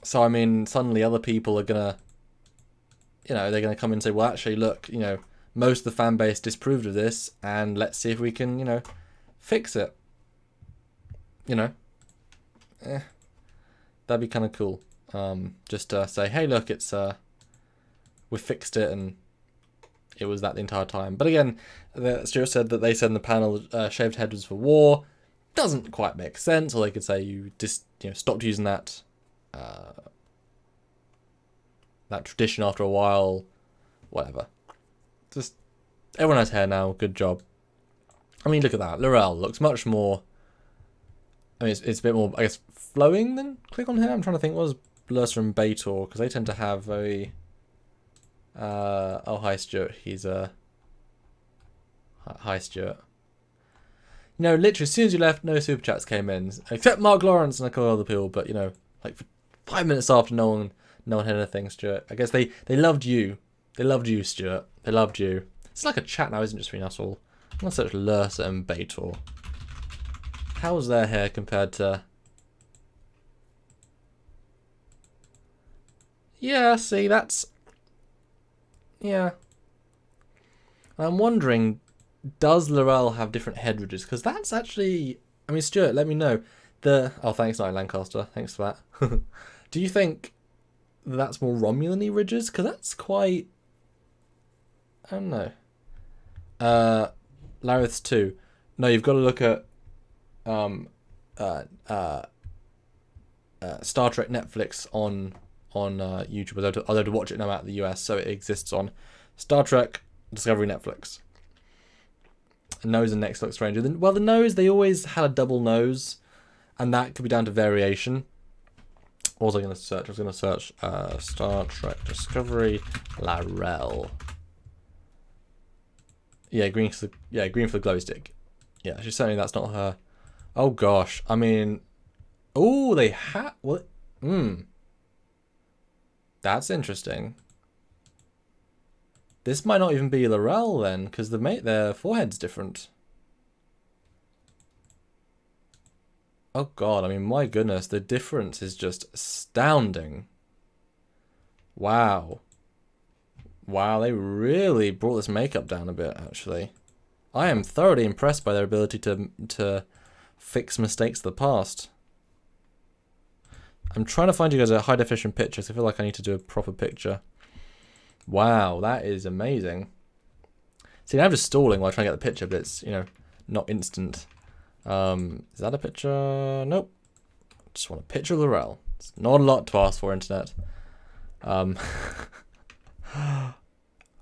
So I mean, suddenly other people are gonna, they're gonna come in and say, well, actually, look, most of the fan base disapproved of this, and let's see if we can, fix it. That'd be kind of cool. Just to say, hey, look, it's we fixed it, and it was that the entire time. But again, Stuart said that they said in the panel, shaved head was for war. Doesn't quite make sense. Or they could say you just stopped using that that tradition after a while. Whatever. Just everyone has hair now. Good job. I mean, look at that. L'Rell looks much more I mean, it's a bit more, I guess, flowing than Klingon hair. I'm trying to think, what was Blurster and Bator? Because they tend to have very... oh, hi, Stuart. He's a... Hi, Stuart. You know, literally, as soon as you left, no super chats came in. Except Mark Lawrence and a couple other people. But, you know, like, for 5 minutes after, no one had anything, Stuart. I guess they loved you. They loved you, Stuart. They loved you. It's like a chat now, isn't it, just between us all? I'm going to search Lursa and Bator. How's their hair compared to... Yeah, see, that's... Yeah. I'm wondering, does Laurel have different head ridges? Because that's actually... I mean, Stuart, let me know. Oh, thanks, Night Lancaster. Thanks for that. Do you think that's more Romulan-y ridges? Because that's quite... I don't know. Larith's 2. No, you've got to look at Star Trek Netflix on YouTube. Although to watch it now out of the US, so it exists on Star Trek Discovery Netflix. Nose and necks look stranger. Well, the nose, they always had a double nose, and that could be down to variation. What was I going to search? I was going to search Star Trek Discovery Larel. Yeah, green for the glowy stick. Yeah, she's certainly, that's not her. Oh gosh, I mean, oh, they had what? That's interesting. This might not even be Laurel then, because their forehead's different. Oh god, I mean, my goodness, the difference is just astounding. Wow. Wow, they really brought this makeup down a bit, actually. I am thoroughly impressed by their ability to fix mistakes of the past. I'm trying to find you guys a high definition picture, so I feel like I need to do a proper picture. Wow, that is amazing. See, I'm just stalling while I try to get the picture, but it's, you know, not instant. Is that a picture? Nope. Just want a picture of Laurel. It's not a lot to ask for, internet. And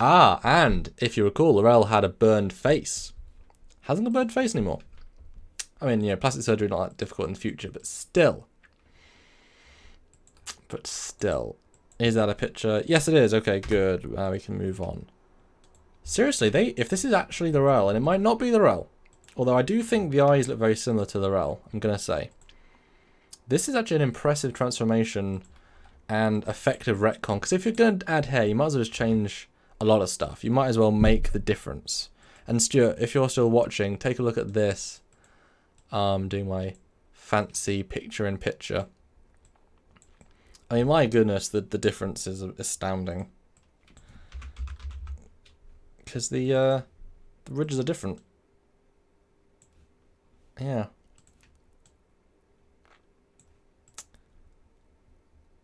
if you recall, Laurel had a burned face. Hasn't a burned face anymore. I mean, you know, plastic surgery not that difficult in the future, but still. Is that a picture? Yes, it is. Okay, good. We can move on. Seriously, if this is actually Laurel, and it might not be Laurel, although I do think the eyes look very similar to Laurel, I'm going to say. This is actually an impressive transformation and effective retcon, because if you're going to add hair, you might as well just change a lot of stuff. You might as well make the difference. And Stuart, if you're still watching, take a look at this. Doing my fancy picture-in-picture. I mean, my goodness, the difference is astounding. Because the ridges are different. Yeah.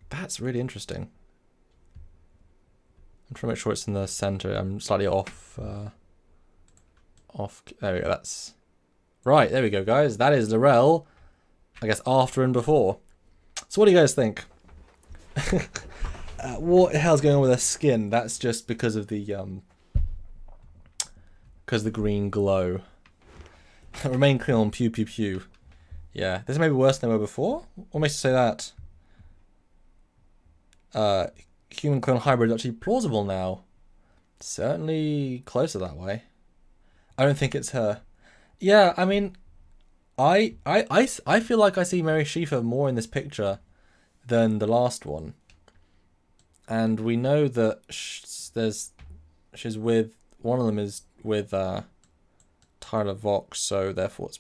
That's really interesting. I'm trying to make sure it's in the center. I'm slightly off. There we go. That's right. There we go, guys. That is Laurel. I guess after and before. So, what do you guys think? What the hell's going on with her skin? That's just because of the green glow. Remain clean on pew pew pew. Yeah, this may be worse than they were before. What makes you say that? Human clone hybrid is actually plausible now. Certainly closer that way. I don't think it's her. Yeah, I mean, I feel like I see Mary Schieffer more in this picture than the last one. And we know that she's with, one of them is with Tyler Vox, so therefore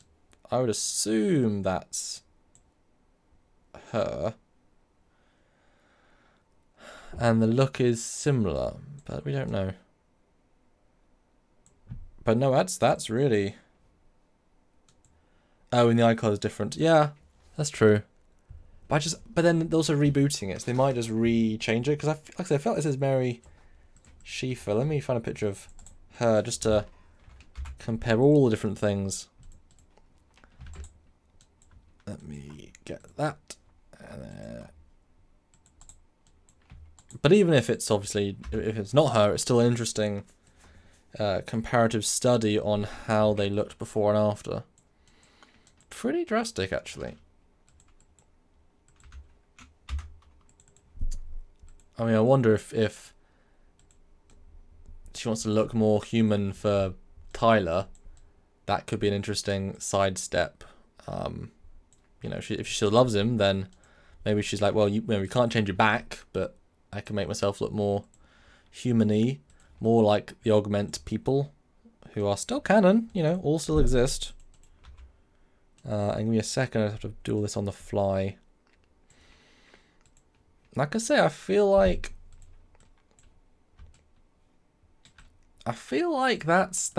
I would assume that's her. And the look is similar, but we don't know. But no, that's really... Oh, and the eye color is different. Yeah, that's true. But then they're also rebooting it, so they might just re-change it. Because like I said, I felt this is Mary Schieffer. Let me find a picture of her just to compare all the different things. Let me get that. But even if it's obviously, if it's not her, it's still an interesting comparative study on how they looked before and after. pretty drastic, actually. I mean, I wonder if she wants to look more human for Tyler. That could be an interesting sidestep. You know, if she still loves him, then maybe she's like, well, you know, we can't change it back, but I can make myself look more human-y, more like the Augment people, who are still canon, you know, all still exist. And give me a second, I have to do all this on the fly. Like I say, I feel like that's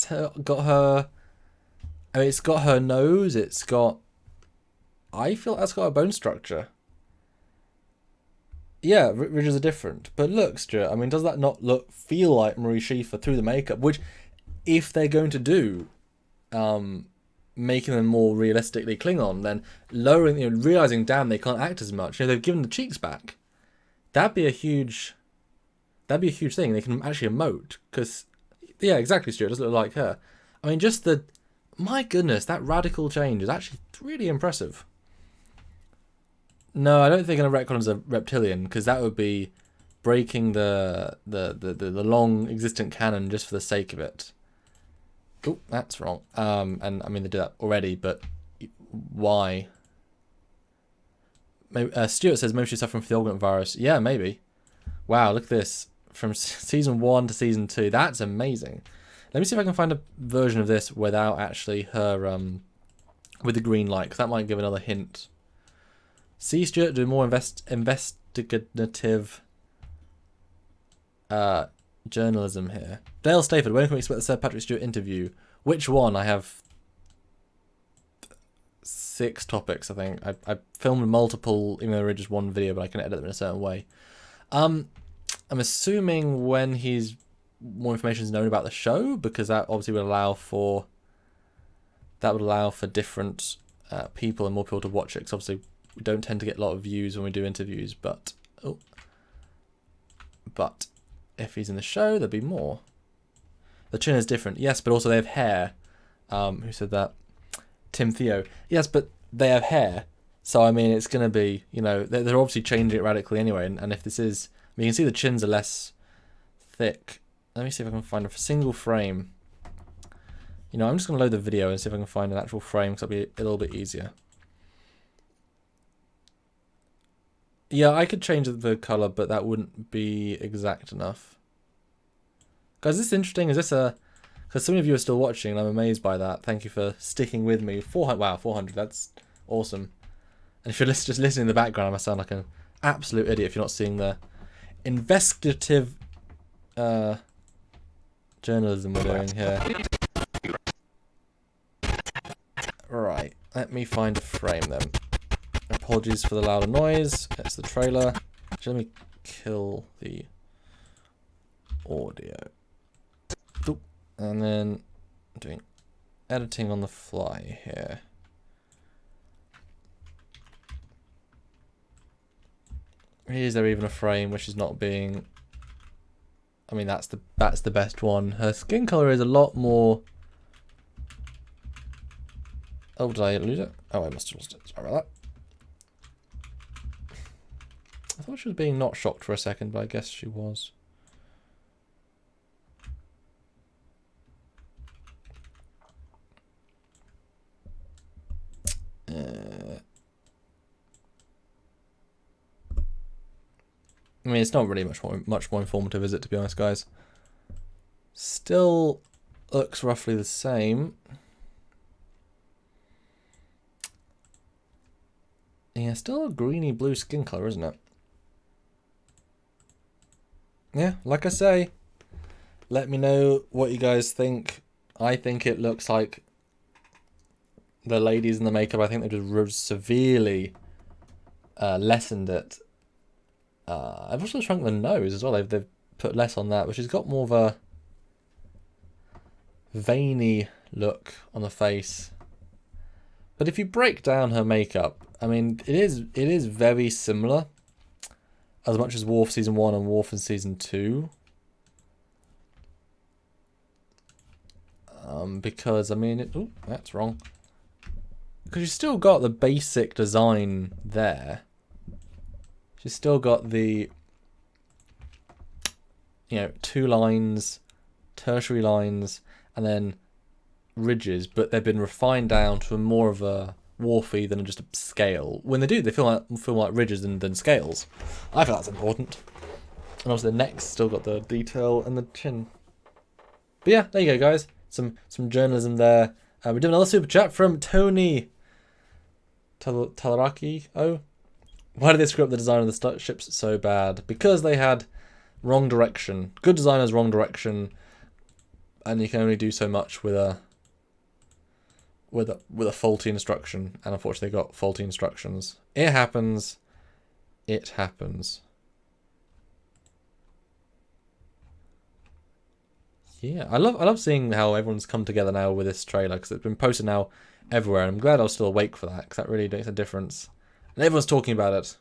her, got her. I mean, it's got her nose. It's got. I feel that's got a bone structure. Yeah, ridges are different, but look, Stuart. I mean, does that not feel like Marie Schieffer through the makeup? Which, if they're going to do, making them more realistically Klingon, then lowering, you know, realizing, damn, they can't act as much. You know, they've given the cheeks back. That'd be a huge thing. They can actually emote, because, yeah, exactly, Stuart. It doesn't look like her. I mean, just my goodness, that radical change is actually really impressive. No, I don't think an retcon is a reptilian, because that would be breaking the long existent canon just for the sake of it. Oh, that's wrong. And I mean, they do that already, but why? Maybe, Stuart says maybe she's suffering from the Augment virus. Yeah, maybe. Wow, look at this. From season 1 to season 2. That's amazing. Let me see if I can find a version of this without actually her, with the green light, because that might give another hint. See, Stuart, do more investigative journalism here. Dale Stafford, when can we expect the Sir Patrick Stewart interview? Which one? I have 6 topics, I think. I filmed multiple, even though they're just one video, but I can edit them in a certain way. I'm assuming when more information is known about the show, because that obviously would allow for different people and more people to watch it. Because obviously we don't tend to get a lot of views when we do interviews, but if he's in the show, there'll be more. The chin is different, yes, but also they have hair. Who said that? Tim Theo. Yes, but they have hair. So, I mean, it's going to be, you know, they're obviously changing it radically anyway. And if this is, I mean, you can see the chins are less thick. Let me see if I can find a single frame. You know, I'm just going to load the video and see if I can find an actual frame, because it'll be a little bit easier. Yeah, I could change the color, but that wouldn't be exact enough. Guys, is this interesting? Is this a... Because some of you are still watching, and I'm amazed by that. Thank you for sticking with me. 400, wow, 400, that's awesome. And if you're just listening in the background, I must sound like an absolute idiot if you're not seeing the investigative journalism we're doing here. Right, let me find a frame then. Apologies for the louder noise. It's the trailer. Let me kill the audio. Oop. And then doing editing on the fly here. Is there even a frame which is not being... I mean, that's the best one. Her skin color is a lot more... Oh, did I lose it? Oh, I must have lost it. Sorry about that. I thought she was being not shocked for a second, but I guess she was. I mean, it's not really much more informative, is it, to be honest, guys? Still looks roughly the same. Yeah, still a greeny blue skin color, isn't it? Yeah, like I say, let me know what you guys think. I think it looks like the ladies in the makeup, I think they just severely lessened it. I've also shrunk the nose as well. They've put less on that, which has got more of a veiny look on the face. But if you break down her makeup, I mean, it is very similar, as much as Worf season 1 and Worf in season 2. Because I mean, oh, that's wrong. Because you've still got the basic design there. You've still got the, you know, 2 lines, tertiary lines, and then ridges, but they've been refined down to more of a wharfy than just a scale. When they do, they feel like ridges than scales. I feel that's important. And obviously the neck's still got the detail and the chin. But yeah, there you go, guys. Some journalism there. We did another super chat from Tony Talaraki. Oh, why did they screw up the design of the ships so bad? Because they had wrong direction. Good designers, wrong direction, and you can only do so much with a faulty instruction. And unfortunately, they got faulty instructions. It happens. It happens. Yeah, I love seeing how everyone's come together now with this trailer, because it's been posted now everywhere, and I'm glad I was still awake for that, because that really makes a difference. And everyone's talking about it.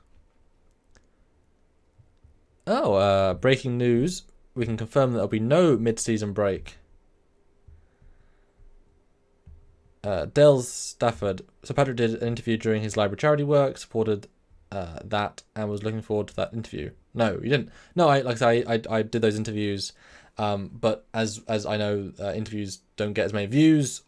Oh, breaking news. We can confirm that there'll be no mid-season break. Dale Stafford. So Patrick did an interview during his library charity work, supported that, and was looking forward to that interview. No, you didn't. No, I did those interviews. But as I know, interviews don't get as many views,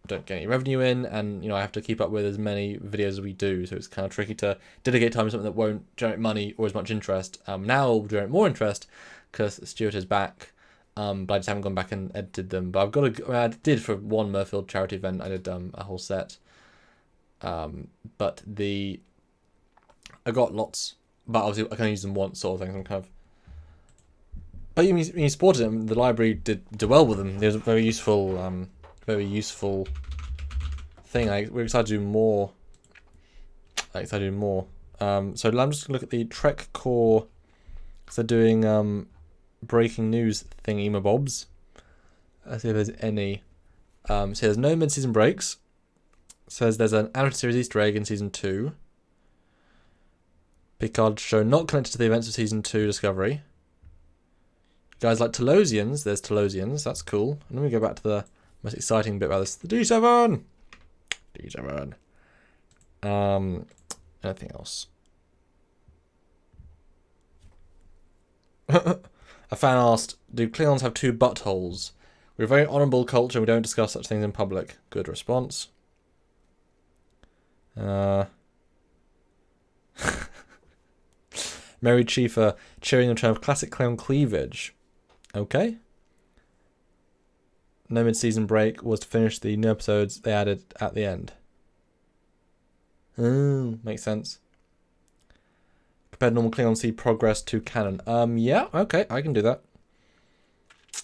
don't get any revenue in, and I have to keep up with as many videos as we do, so it's kind of tricky to dedicate time to something that won't generate money or as much interest. Now it'll generate more interest because Stuart is back, but I just haven't gone back and edited them. But I did for one Murfield charity event, I did a whole set. But I got lots, but obviously I can use them once, sort of thing. I'm kind of. But you supported them. The library did well with them. It was a very useful thing. We're excited to do more. So I'm just going to look at the Trek Core. So they're doing breaking news thingy mabobs. Let's see if there's any. So there's no mid-season breaks. Says there's an animated series Easter egg in season 2. Picard show not connected to the events of season 2 Discovery. Guys like Telosians, there's Telosians, that's cool. And then we go back to the most exciting bit about this, the D7! D7. Anything else? A fan asked, do Klingons have 2 buttholes? We're a very honourable culture, we don't discuss such things in public. Good response. Mary Chiefer cheering the term of classic Klingon cleavage. Okay. No mid-season break was to finish the new episodes they added at the end. Oh, makes sense. Compared normal Klingon see progress to canon. Yeah, okay, I can do that.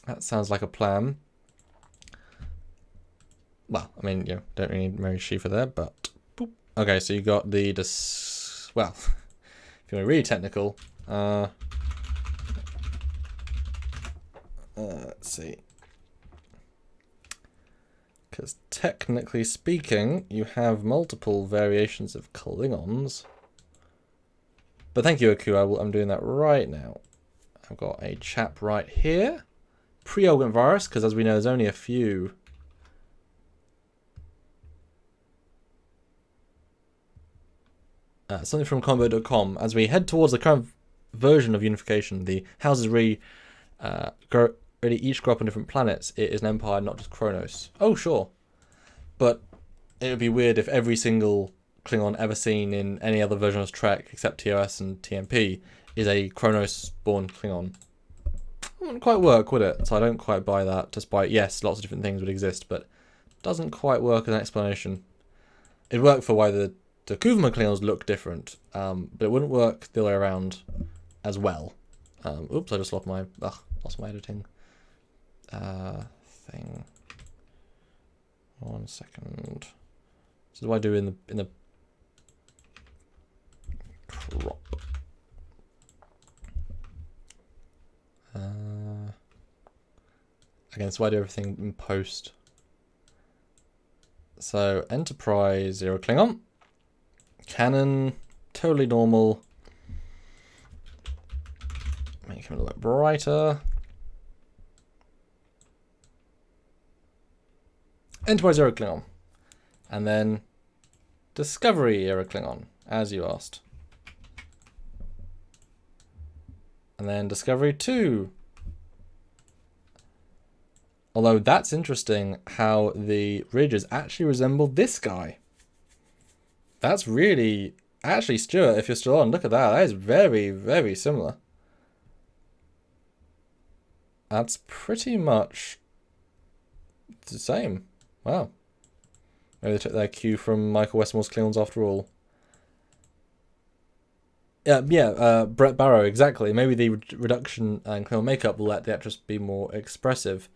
That sounds like a plan. Well, I mean, don't really need Mary Schiefer there, but boop. Okay, so you got the well, if you want to be really technical, let's see. Because technically speaking, you have multiple variations of Klingons. But thank you, Aku. I'm doing that right now. I've got a chap right here. Pre-augment virus, because as we know, there's only a few. Something from combo.com. As we head towards the current version of unification, the houses really each grow up on different planets. It is an empire, not just Kronos. Oh, sure. But it would be weird if every single Klingon ever seen in any other version of Trek, except TOS and TMP, is a Kronos-born Klingon. It wouldn't quite work, would it? So I don't quite buy that, despite, yes, lots of different things would exist, but it doesn't quite work as an explanation. It'd work for why the Kuvma Klingons look different, but it wouldn't work the other way around as well. Oops, I just lost my editing thing. 1 second. This is what I do in the crop. Again, so I do everything in post. So Enterprise 0 Klingon. Canon, totally normal. Make him a little bit brighter. Enterprise 0 Klingon. And then Discovery era Klingon, as you asked. And then Discovery 2. Although that's interesting how the ridges actually resemble this guy. That's really... Actually, Stuart, if you're still on, look at that. That is very, very similar. That's pretty much the same. Wow. Maybe they took their cue from Michael Westmore's Klingons after all. Brett Barrow, exactly. Maybe the reduction in Klingon makeup will let the actress be more expressive.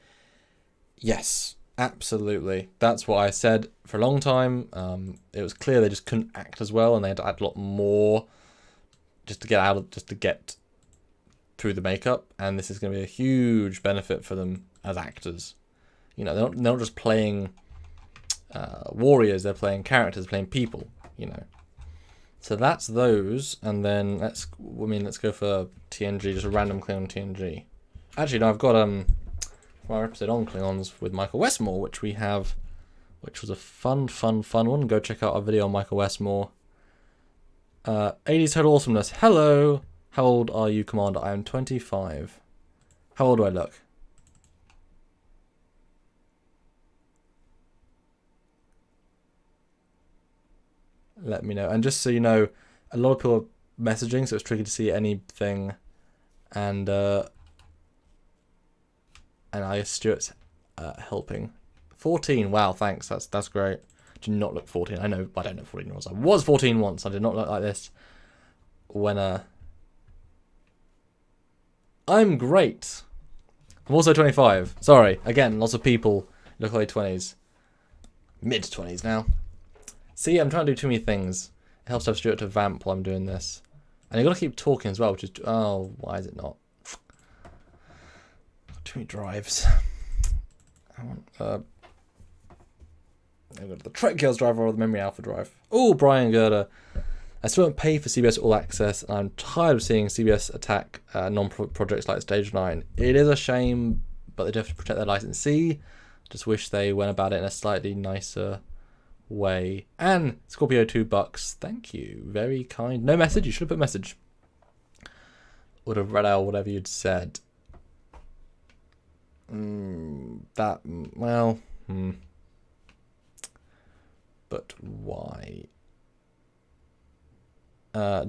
Yes, absolutely. That's what I said for a long time. It was clear they just couldn't act as well, and they had to add a lot more just to get through the makeup. And this is going to be a huge benefit for them as actors. You know, they're not just playing warriors; they're playing characters, playing people. You know. So that's those, and then let's go for TNG, just a random Klingon TNG. Actually, no, I've got our episode on Klingons with Michael Westmore, which was a fun one. Go check out our video on Michael Westmore. 80s Total Awesomeness. Hello, how old are you, Commander? I am 25. How old do I look? Let me know. And just so you know, a lot of people are messaging, so it's tricky to see anything. And I guess Stuart's helping. 14. Wow, thanks. That's great. Do not look 14. I know, I don't know 14 was. I was 14 once. I did not look like this when I'm great. I'm also 25. Sorry. Again, lots of people look like 20s. Mid-20s now. See, I'm trying to do too many things. It helps to have Stuart to vamp while I'm doing this. And you've got to keep talking as well, which is... Oh, why is it not? Too many drives. I want... I've got the Trekyards drive or the Memory Alpha drive. Oh, Brian Gerda. I still don't pay for CBS All Access, and I'm tired of seeing CBS attack non-profit projects like Stage 9. It is a shame, but they do have to protect their licensee. Just wish they went about it in a slightly nicer way. And Scorpio $2. Thank you. Very kind. No message. You should have put message. Would have read out whatever you'd said. But why?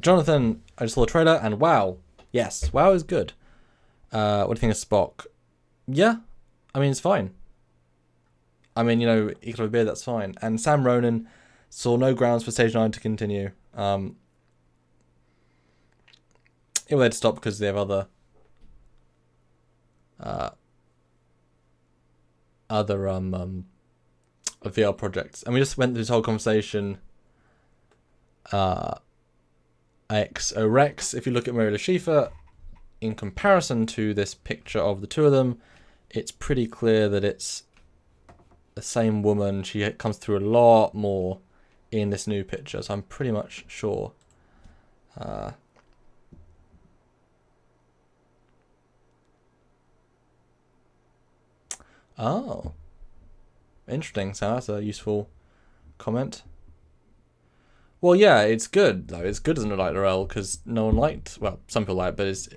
Jonathan, I just saw the trailer and wow. Yes, wow is good. What do you think of Spock? Yeah, I mean, it's fine. I mean, you know, he could have a beard, that's fine. And Sam Ronan saw no grounds for Stage 9 to continue. They had to stop because they have other VR projects. And we just went through this whole conversation. XO Rex, if you look at Maria Shifa, in comparison to this picture of the two of them, it's pretty clear that it's the same woman. She comes through a lot more in this new picture, so I'm pretty much sure. Oh, interesting. So that's a useful comment. Well, yeah, it's good though. It's good doesn't look like Lorel because no one liked. Well, some people like, but it's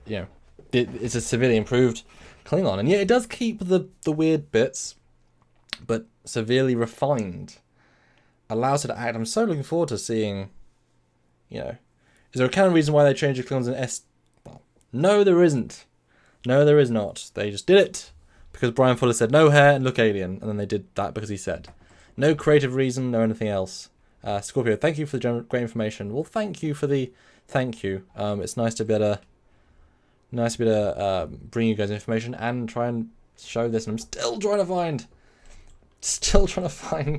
it's a severely improved Klingon, and yeah, it does keep the weird bits, but severely refined. Allows her to act. I'm so looking forward to seeing. Is there a kind of reason why they changed the Klingons in S? Well, no, there isn't. No, there is not. They just did it because Brian Fuller said no hair and look alien, and then they did that because he said. No creative reason, no anything else. Scorpio, thank you for the great information. Well, thank you for the thank you. It's nice to be able to bring you guys information and try and show this. And I'm still trying to find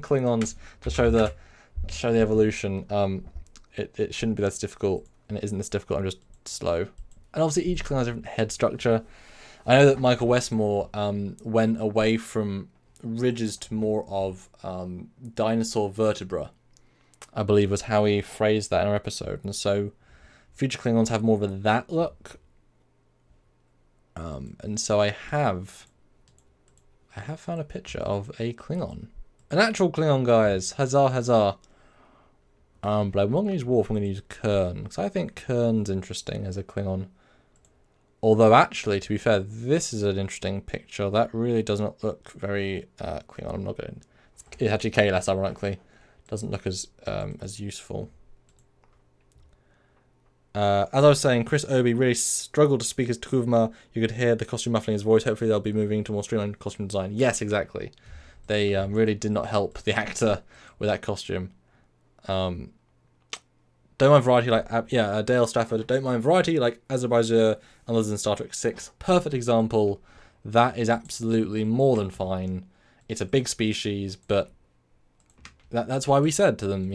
Klingons to show the evolution. It shouldn't be this difficult, and it isn't this difficult. I'm just slow. And obviously, each Klingon has a different head structure. I know that Michael Westmore went away from ridges to more of dinosaur vertebra, I believe was how he phrased that in our episode. And so future Klingons have more of that look. And so I have found a picture of a Klingon. An actual Klingon, guys. Huzzah, huzzah. But I'm not going to use Worf, I'm going to use Kern. Because I think Kern's interesting as a Klingon. Although, actually, to be fair, this is an interesting picture. That really does not look very Klingon. I'm not going. It's actually K-less, ironically. Doesn't look as useful. As I was saying, Chris Obi really struggled to speak as Tukuvma. You could hear the costume muffling his voice. Hopefully, they'll be moving to more streamlined costume design. Yes, exactly. They really did not help the actor with that costume. Don't mind variety like Dale Stafford. Don't mind variety like Azerbaijan and others in Star Trek 6. Perfect example. That is absolutely more than fine. It's a big species, but that's why we said to them,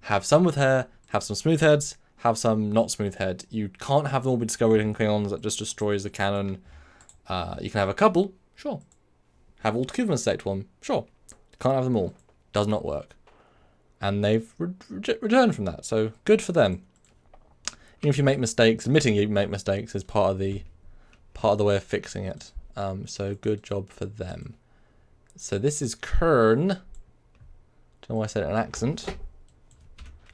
have some with hair, have some smooth heads, have some not smooth head. You can't have them all be discovered in Klingons. That just destroys the canon. You can have a couple, sure. Have all Tukuvma select one, sure. Can't have them all. Does not work. And they've returned from that, so good for them. Even if you make mistakes, admitting you make mistakes is part of the way of fixing it. So good job for them. So this is Kern. Don't know why I said it in an accent.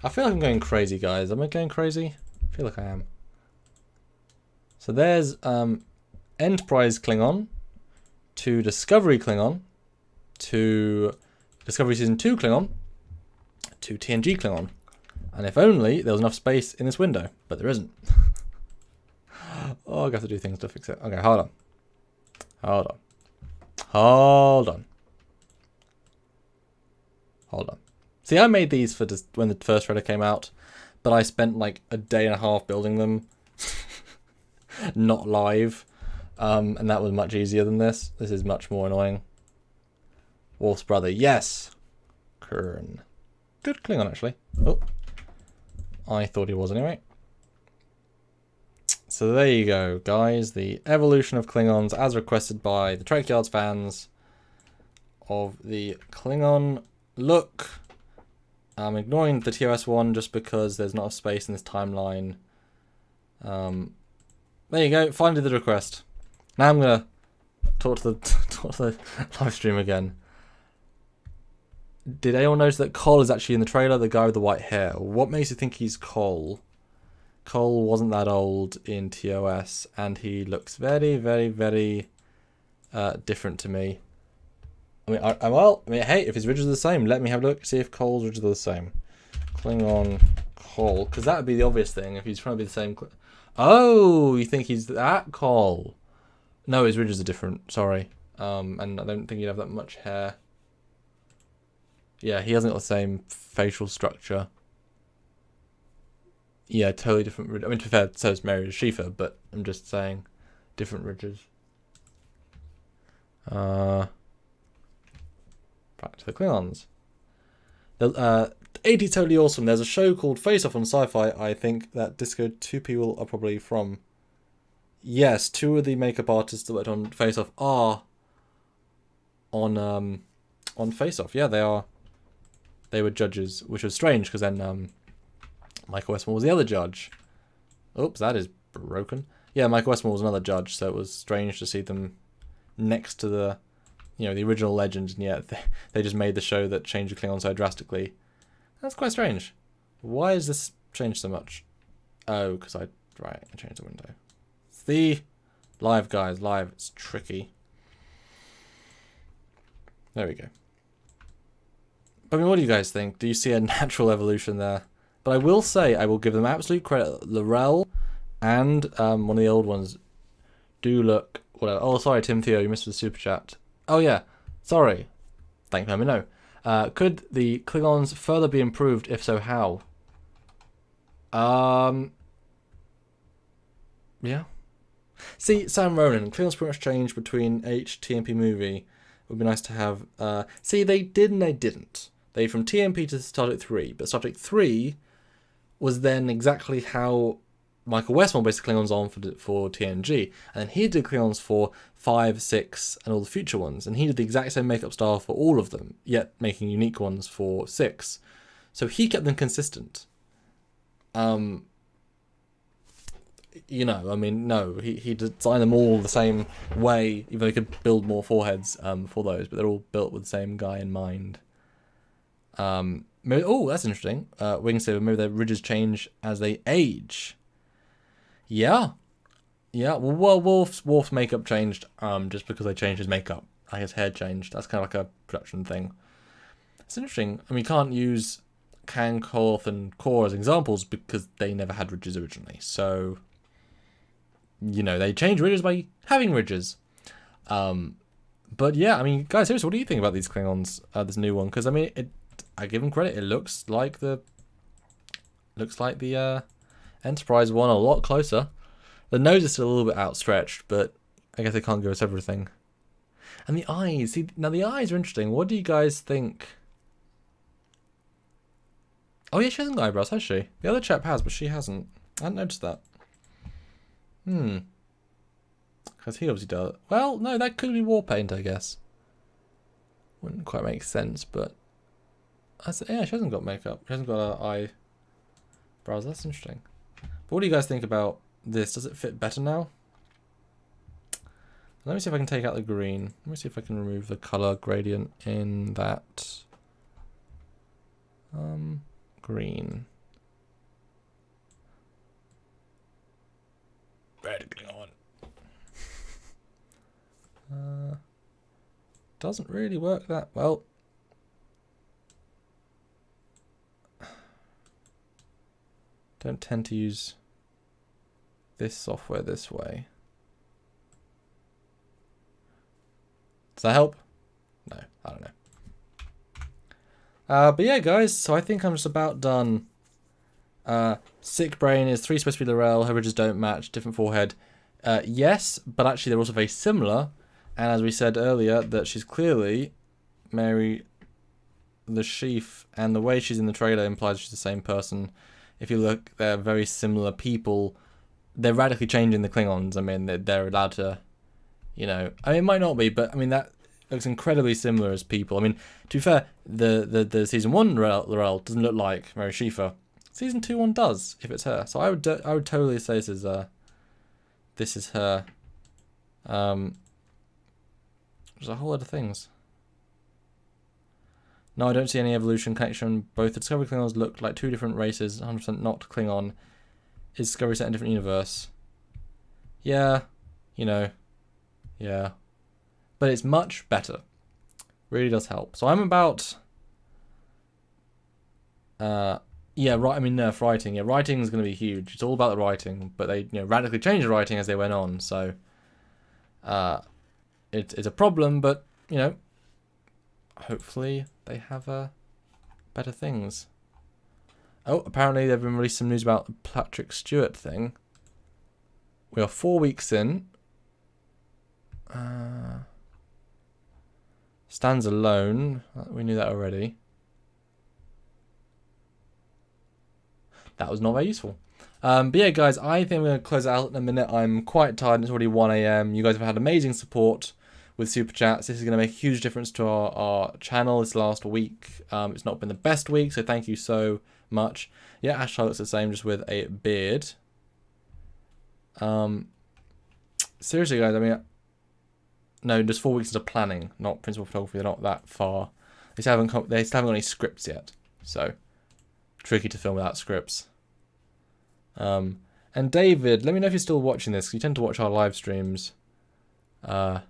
I feel like I'm going crazy, guys. Am I going crazy? I feel like I am. So there's Enterprise Klingon, to Discovery Klingon, to Discovery Season 2 Klingon, to TNG Klingon. And if only there was enough space in this window, but there isn't. Oh, I have to do things to fix it. Okay, hold on. Hold on. Hold on. Hold on. See, I made these for just when the first trailer came out, but I spent like a day and a half building them. Not live. And that was much easier than this. This is much more annoying. Worf's brother, yes! Kern. Good Klingon, actually. Oh. I thought he was anyway. So there you go, guys. The evolution of Klingons as requested by the Trekyards fans of the Klingon look. I'm ignoring the TOS one just because there's not enough space in this timeline. There you go, finally the request. Now I'm going to talk to the live stream again. Did anyone notice that Cole is actually in the trailer, the guy with the white hair? What makes you think he's Cole? Cole wasn't that old in TOS, and he looks very, very, very different to me. I mean, hey, if his ridges are the same, let me have a look, see if Cole's ridges are the same. Klingon Cole, because that would be the obvious thing if he's trying to be the same. Oh, you think he's that Cole? No, his ridges are different. Sorry, and I don't think he'd have that much hair. Yeah, he hasn't got the same facial structure. Yeah, totally different. I mean, to be fair, so is Mary Schiefer, but I'm just saying, different ridges. Back to the Klingons. The 80's totally awesome. There's a show called Face Off on Sci-Fi. I think that Disco 2 people are probably from. Yes, 2 of the makeup artists that worked on Face Off are on Face Off. Yeah, they are. They were judges, which was strange because then Michael Westmore was the other judge. Oops, that is broken. Yeah, Michael Westmore was another judge, so it was strange to see them next to the, the original legends, and yet they just made the show that changed the Klingon so drastically. That's quite strange. Why has this changed so much? Oh, because I changed the window. See? Live, guys, live. It's tricky. There we go. I mean, what do you guys think? Do you see a natural evolution there? But I will say, I will give them absolute credit. Laurel and one of the old ones do look... Whatever. Oh, sorry, Tim Theo, you missed the super chat. Oh, yeah. Sorry. Thank you for letting me know. Could the Klingons further be improved? If so, how? Yeah. See, Sam Ronan, Klingons pretty much changed between TMP movie. It would be nice to have... see, they did and they didn't. They from TMP to Star Trek 3, but Star Trek 3 was then exactly how Michael Westmore based Klingons on for TNG, and then he did Klingons for 5, 6, and all the future ones, and he did the exact same makeup style for all of them, yet making unique ones for 6. So he kept them consistent. I mean, no, he designed them all the same way, even though he could build more foreheads for those, but they're all built with the same guy in mind. Oh, that's interesting. Wingsaber, maybe their ridges change as they age. Yeah. Yeah, well, Worf's makeup changed just because they changed his makeup. Like his hair changed. That's kind of like a production thing. It's interesting. I mean, you can't use Kang, Koth, and Kor as examples because they never had ridges originally. So, you know, they changed ridges by having ridges. But yeah, I mean, guys, seriously, what do you think about these Klingons? This new one, because I mean, I give them credit. It looks like the Enterprise one a lot closer. The nose is still a little bit outstretched, but I guess they can't give us everything. And the eyes. See, now the eyes are interesting. What do you guys think? Oh yeah, she hasn't got eyebrows, has she? The other chap has, but she hasn't. I hadn't noticed that. Because he obviously does. Well, no, that could be war paint, I guess. Wouldn't quite make sense, but... yeah, she hasn't got makeup. She hasn't got her eyebrows. That's interesting. But what do you guys think about this? Does it fit better now? Let me see if I can take out the green. Let me see if I can remove the color gradient in that. Green. Red Klingon. Doesn't really work that well. Don't tend to use this software this way. Does that help? No, I don't know. But yeah, guys, so I think I'm just about done. Sick Brain is 3 supposed to be L'Rell, her ridges don't match, different forehead. Yes, but actually they're also very similar. And as we said earlier, that she's clearly Mary the Sheaf, and the way she's in the trailer implies she's the same person. If you look, they're very similar people. They're radically changing the Klingons. I mean, they're allowed to, you know... I mean, it might not be, but I mean, that looks incredibly similar as people. I mean, to be fair, the Season 1 L'Rell doesn't look like Mary Schiefer. Season 2 one does, if it's her. So I would totally say this is her. There's a whole lot of things. No, I don't see any evolution connection. Both the Discovery Klingons look like 2 different races, 100% not Klingon. Is Discovery set in a different universe? Yeah, you know, yeah. But it's much better. Really does help. So I'm about... yeah, right. I mean, nerf writing. Yeah, writing is going to be huge. It's all about the writing, but they, you know, radically changed the writing as they went on. So, it's a problem, but you know, hopefully they have better things. Oh, apparently they've been released some news about the Patrick Stewart thing. We are 4 weeks in. Stands alone. We knew that already. That was not very useful. But yeah, guys, I think we're going to close it out in a minute. I'm quite tired. It's already 1 AM. You guys have had amazing support with Super Chats. This is going to make a huge difference to our channel this last week. It's not been the best week, so thank you so much. Yeah, Ash looks the same, just with a beard. Seriously, guys, I mean... No, just 4 weeks into planning, not principal photography. They're not that far. They still haven't got any scripts yet, so... tricky to film without scripts. And David, let me know if you're still watching this, because you tend to watch our live streams. Yeah,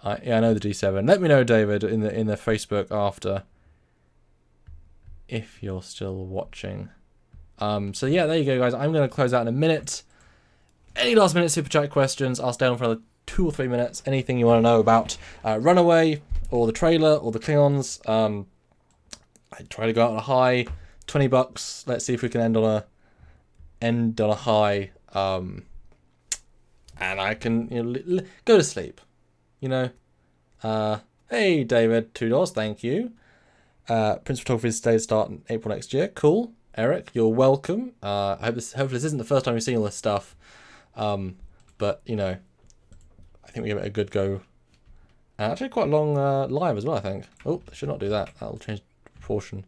I know the D7. Let me know, David, in the Facebook after, if you're still watching. So yeah, there you go, guys. I'm going to close out in a minute. Any last minute super chat questions? I'll stay on for another 2 or 3 minutes. Anything you want to know about Runaway or the trailer or the Klingons? I try to go out on a high. $20. Let's see if we can end on a high. And I can, you know, go to sleep. You know. Hey David, $2. Thank you. Prince Photography stays start in April next year. Cool. Eric, you're welcome. Hopefully this isn't the first time you've seen all this stuff. But you know, I think we give it a good go. Actually, quite a long live as well. I think. Oh, I should not do that. That'll change proportion.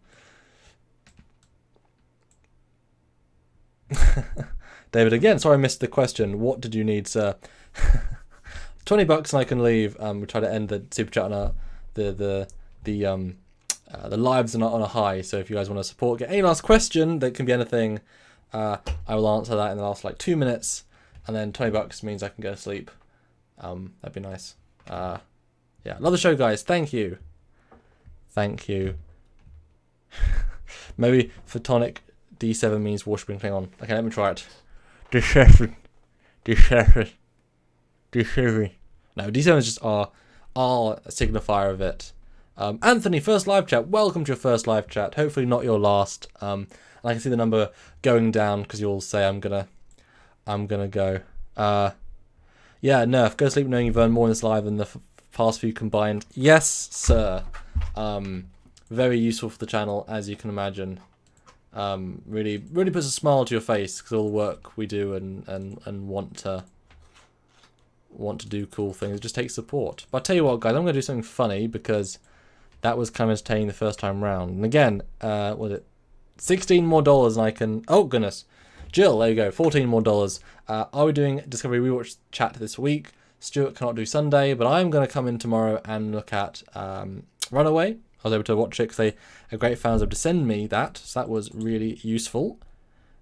David, again, sorry I missed the question. What did you need, sir? $20 and I can leave. We try to end the super chat on the The lives are not on a high, so if you guys want to support, get any last question that can be anything, I will answer that in the last like 2 minutes, and then $20 means I can go to sleep. That'd be nice. Yeah, love the show, guys. Thank you. Thank you. Maybe photonic D7 means worshipping Klingon. Okay, let me try it. D7. D7. D7. No, D7 is just our signifier of it. Anthony, first live chat. Welcome to your first live chat. Hopefully not your last. And I can see the number going down because you'll say I'm gonna go. Yeah, Nerf. Go to sleep knowing you've earned more in this live than the past few combined. Yes, sir. Very useful for the channel, as you can imagine. Really puts a smile to your face because all the work we do and want to do cool things. It just takes support. But I'll tell you what, guys, I'm going to do something funny because that was kind of entertaining the first time round. And again, was it $16 more and I can... Oh, goodness. Jill, there you go. $14 more. Are we doing Discovery Rewatch chat this week? Stuart cannot do Sunday, but I'm going to come in tomorrow and look at Runaway. I was able to watch it because they are great fans of to send me that, so that was really useful.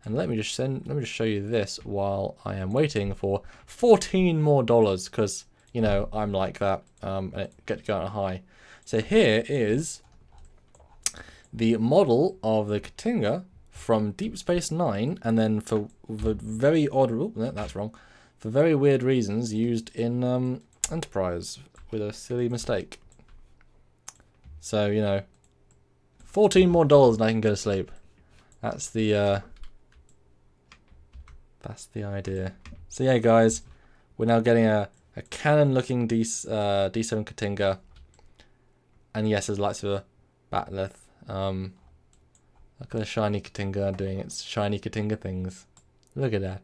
And let me just show you this while I am waiting for $14 more because you know I'm like that, and it gets going high. So here is the model of the Katinga from Deep Space Nine, and then for very odd, oh, no, that's wrong, for very weird reasons used in Enterprise with a silly mistake. So, you know, $14 more and I can go to sleep. That's the idea. So yeah, guys, we're now getting a canon-looking D7 Katinga, and yes, there's lights of a Batleth. Look at the shiny Katinga doing its shiny Katinga things. Look at that.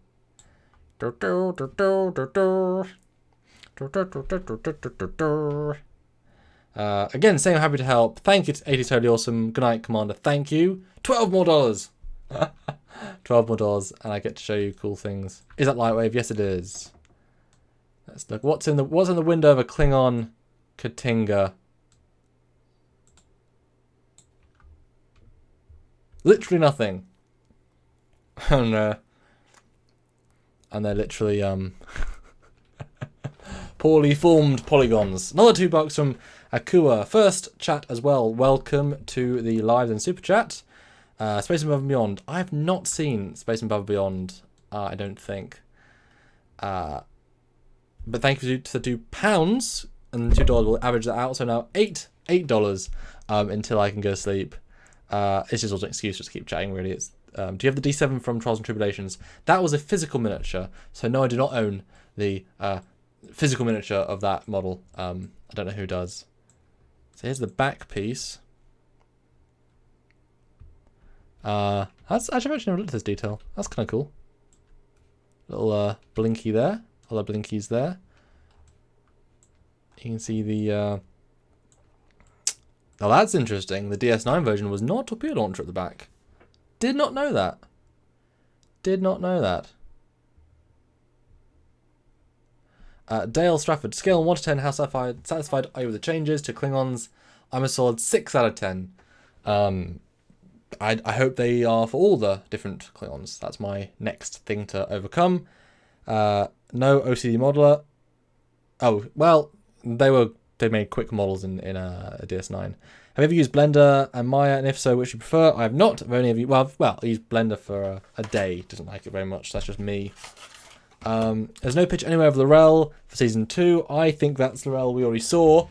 Again, saying I'm happy to help. Thank you to 80 Totally Awesome. Good night, Commander. Thank you. $12 more. $12 more, and I get to show you cool things. Is that Lightwave? Yes, it is. Let's look. What's in the window of a Klingon Katinga? Literally nothing. And they're literally poorly formed polygons. Another $2 from Akua. First chat as well. Welcome to the live and super chat. Space Above and Beyond. I have not seen Space Above and Beyond. I don't think. But thank you to the £2 and $2. We'll average that out. So now $8 until I can go to sleep. It's just also an excuse just to keep chatting. Really, it's. Do you have the D7 from Trials and Tribulations? That was a physical miniature. So no, I do not own the physical miniature of that model. I don't know who does. So here's the back piece. I've actually never looked at this detail. That's kind of cool. Little blinky there. Other blinkies there. You can see the. Oh, that's interesting. The DS9 version was not a torpedo launcher at the back. Did not know that. Did not know that. Dale Stratford, scale 1 to 10, how satisfied are you with the changes to Klingons? I'm a solid 6 out of 10. I hope they are for all the different Klingons. That's my next thing to overcome. No OCD modeler. Oh, well, they made quick models in a DS9. Have you ever used Blender and Maya, and if so, which you prefer? I have not. I've only ever well, I used Blender for a day. Doesn't like it very much. That's just me. There's no pitch anywhere of Lorel for season 2. I think that's Lorel we already saw,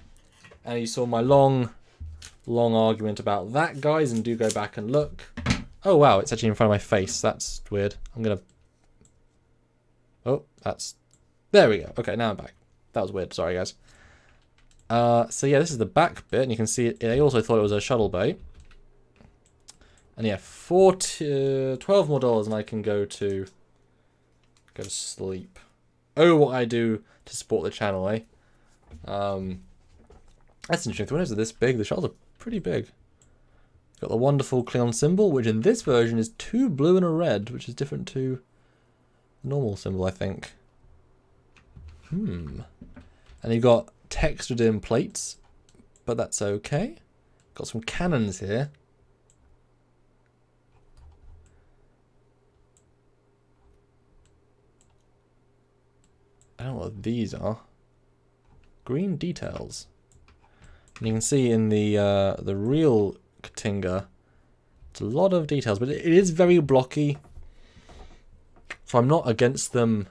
and you saw my long argument about that, guys. And do go back and look. Oh wow, it's actually in front of my face. That's weird. I'm gonna. Oh, that's. There we go. Okay, now I'm back. That was weird. Sorry, guys. So yeah, this is the back bit, and you can see it. I also thought it was a shuttle bay. And yeah, $12 more, and I can go to sleep. Oh, what I do to support the channel, eh? That's interesting. The windows are this big. The shuttles are pretty big. Got the wonderful Klingon symbol, which in this version is 2 blue and a red, which is different to the normal symbol, I think. And you've got textured in plates, but that's okay. Got some cannons here. I don't know what these are. Green details. And you can see in the real Katinga, it's a lot of details, but it is very blocky. So I'm not against them.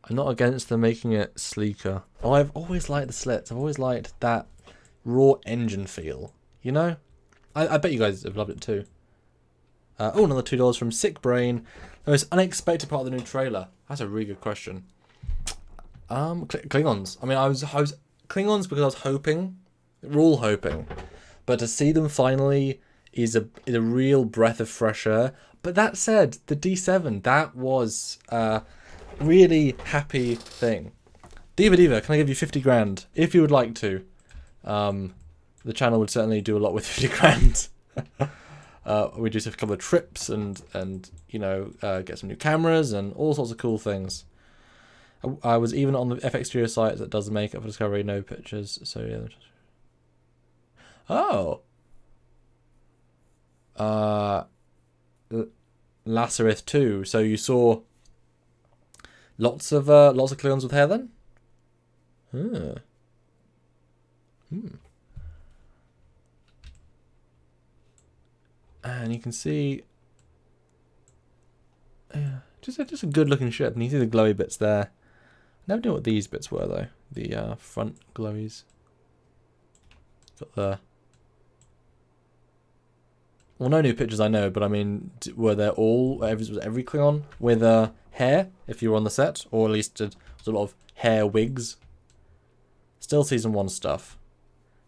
I'm not against them making it sleeker. Oh, I've always liked the slits. I've always liked that raw engine feel. You know? I bet you guys have loved it too. Oh, another $2 from Sick Brain. The most unexpected part of the new trailer. That's a really good question. Klingons. I mean, I was Klingons because I was hoping. We're all hoping, but to see them finally is a real breath of fresh air. But that said, the D7, that was a really happy thing. Diva, can I give you 50 grand if you would like to? The channel would certainly do a lot with 50 grand. We just have a couple of trips and you know, get some new cameras and all sorts of cool things. I was even on the FX Studio site that does the makeup for Discovery, no pictures. So yeah. Oh. Lazarus 2. So you saw lots of Klingons with hair then? Hmm. And you can see just a good looking ship, and you see the glowy bits there. Never knew what these bits were though. The front glowies. Got the. Well, no new pictures I know, but I mean, were there was every Klingon with hair if you were on the set, or at least was a lot of hair wigs? Still season 1 stuff.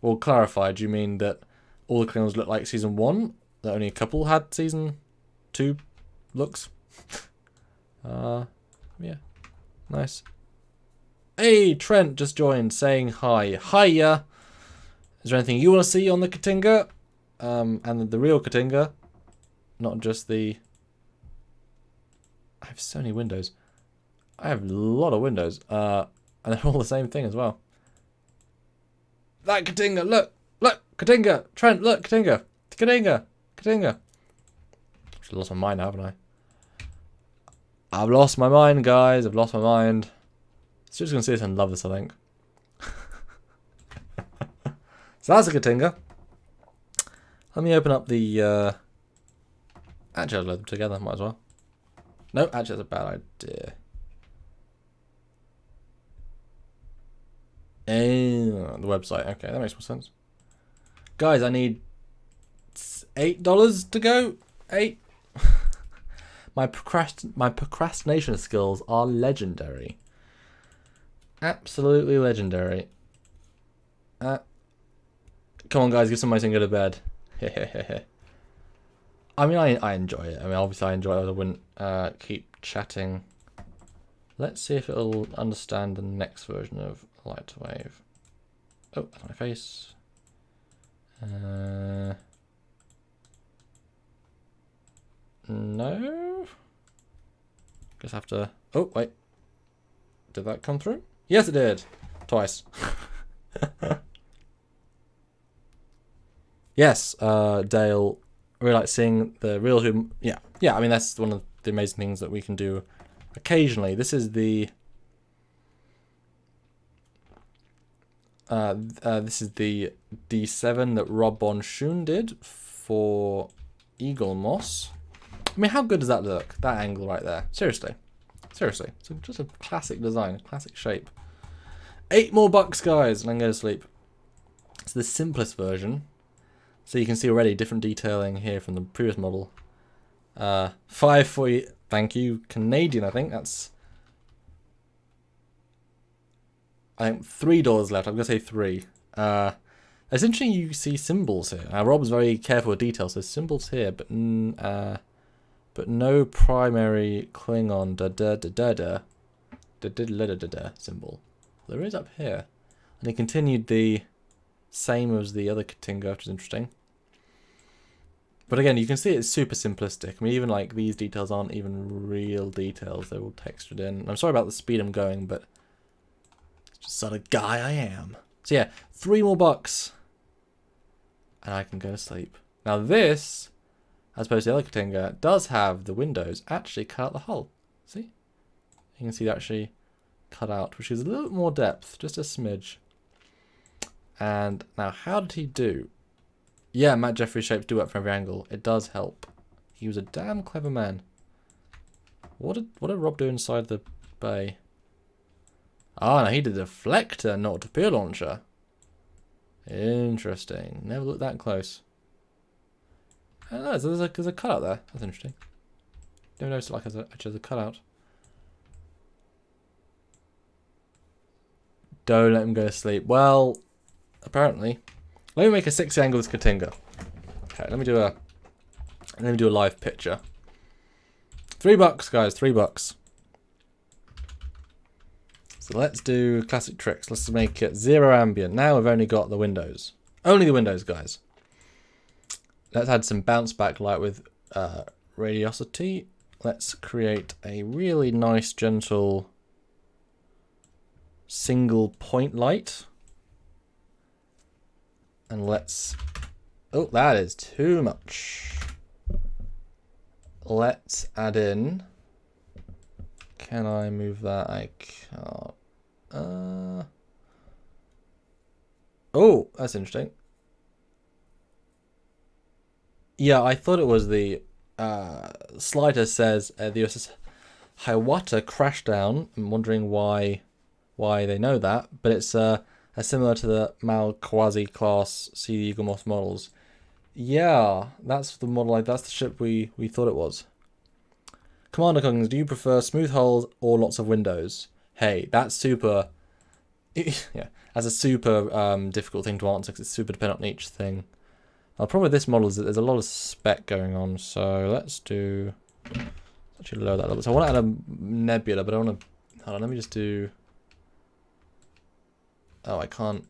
Well, clarify. Do you mean that all the Klingons look like season 1? That only a couple had season 2 looks? Yeah, nice. Hey, Trent just joined, saying hi. Hiya. Is there anything you want to see on the Katinga? And the real Katinga, not just the. I have so many windows. I have a lot of windows. And they're all the same thing as well. That Katinga, look, Katinga, Trent, look, Katinga. I've lost my mind, haven't I? I've lost my mind, guys. I've lost my mind. Stu's gonna see this and love this, I think. So that's a Katinga. Let me open up the. Actually, I'll load them together. Might as well. No, actually, that's a bad idea. The website. Okay, that makes more sense. Guys, I need $8 to go. 8. My procrastination skills are legendary. Absolutely legendary. Come on, guys, give some money and go to bed. I mean, I enjoy it. I mean, obviously, I enjoy it. I wouldn't keep chatting. Let's see if it'll understand the next version of Lightwave. Oh, that's my face. No. Guess I have to. Oh wait. Did that come through? Yes, it did. Twice. Yes, Dale. I really like seeing the real human. Yeah. I mean, that's one of the amazing things that we can do occasionally. This is the. This is the D7 that Rob Bonshun did for Eagle Moss. I mean, how good does that look? That angle right there. Seriously. It's just a classic design, classic shape. $8 more, guys, and I'm going to sleep. It's the simplest version. So you can see already different detailing here from the previous model. 5 for you. Thank you. Canadian, I think. That's. I think $3 left. I'm going to say 3. It's interesting you see symbols here. Rob's very careful with details. There's symbols here, but no primary Klingon symbol. There is up here. And he continued the same as the other Katinga, which is interesting. But again, you can see it's super simplistic. I mean, even like these details aren't even real details. They're all textured in. I'm sorry about the speed I'm going, but it's just the sort of guy I am. So yeah, $3 more. And I can go to sleep. Now this, as opposed to the other Katinga, does have the windows actually cut out the hole. See? You can see that actually cut out, which is a little bit more depth, just a smidge. And now, how did he do? Yeah, Matt Jeffries shapes do work from every angle. It does help. He was a damn clever man. What did Rob do inside the bay? Ah, no, he did a deflector, not a torpedo launcher. Interesting. Never looked that close. I don't know, there's a cutout there. That's interesting. Never noticed it like as a cutout. Don't let him go to sleep. Well, apparently. Let me make a 60 angle with Katinga. Okay, let me do a live picture. $3, guys, $3. So let's do classic tricks. Let's make it 0 ambient. Now we've only got the windows. Only the windows, guys. Let's add some bounce back light with radiosity. Let's create a really nice, gentle single point light. And let's... Oh, that is too much. Let's add in... Can I move that? I can't. Oh, that's interesting. Yeah, I thought it was the... Slider says the USS Hiawatha crashed down. I'm wondering why they know that. But it's similar to the Malquasi class Sea Eagle Moss models. Yeah, that's the model. That's the ship we thought it was. Commander Coggins, do you prefer smooth hulls or lots of windows? Hey, that's super... yeah, that's a super difficult thing to answer because it's super dependent on each thing. The problem with this model is that there's a lot of spec going on, so let's do... Actually lower that a little bit. So I want to add a nebula, but I want to... Hold on, let me just do... Oh, I can't...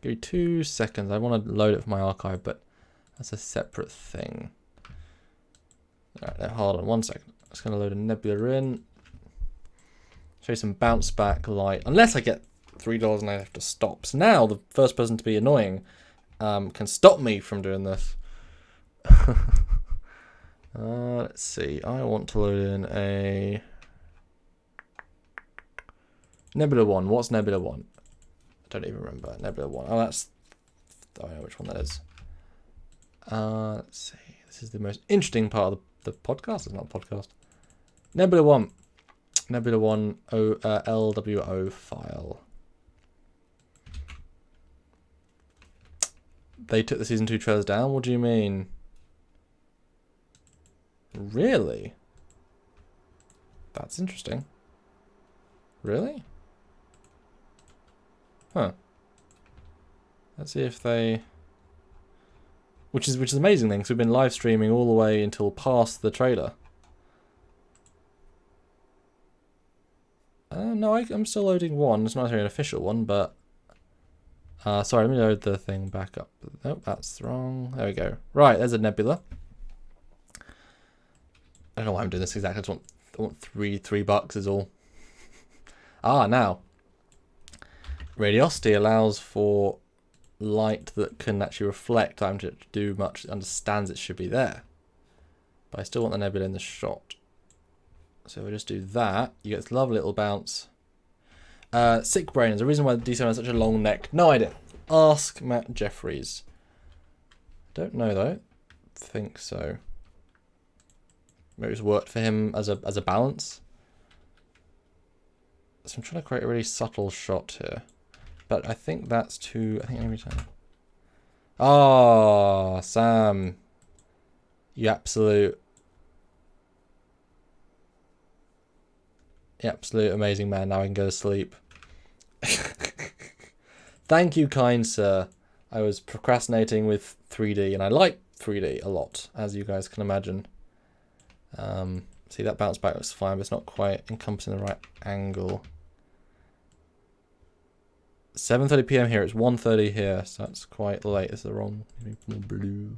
Give me 2 seconds. I want to load it from my archive, but that's a separate thing. Alright, now hold on 1 second. I'm just going to load a nebula in. Show you some bounce back light. Unless I get $3 and I have to stop. So now the first person to be annoying can stop me from doing this. Let's see. I want to load in a... Nebula 1. What's Nebula 1? I don't even remember. Nebula 1. Oh, that's... I know which one that is. Let's see. This is the most interesting part of the podcast. It's not a podcast. Nebula 1. Nebula 1 LWO file. They took the season 2 trailers down? What do you mean? Really? That's interesting. Really? Huh. Let's see if they... Which is amazing then, because we've been live streaming all the way until past the trailer. No, I'm still loading one. It's not necessarily an official one, but... sorry, let me load the thing back up. Nope, that's wrong. There we go. Right, there's a nebula. I don't know why I'm doing this exactly. I want $3 is all. Now. Radiosity allows for light that can actually reflect. I don't do much. It understands it should be there. But I still want the nebula in the shot. So we'll just do that. You get this lovely little bounce. Sick brain is the reason why the D7 has such a long neck. No idea. Ask Matt Jeffries. Don't know though. Think so. Maybe it's worked for him as a balance. So I'm trying to create a really subtle shot here. But I think that's too... I think every time... Oh, Sam. You absolute amazing man. Now I can go to sleep. Thank you, kind sir. I was procrastinating with 3D, and I like 3D a lot, as you guys can imagine. See, that bounce back looks fine, but it's not quite encompassing the right angle. 7:30 PM here. It's 1:30 here, so that's quite late. This is the wrong. More blue.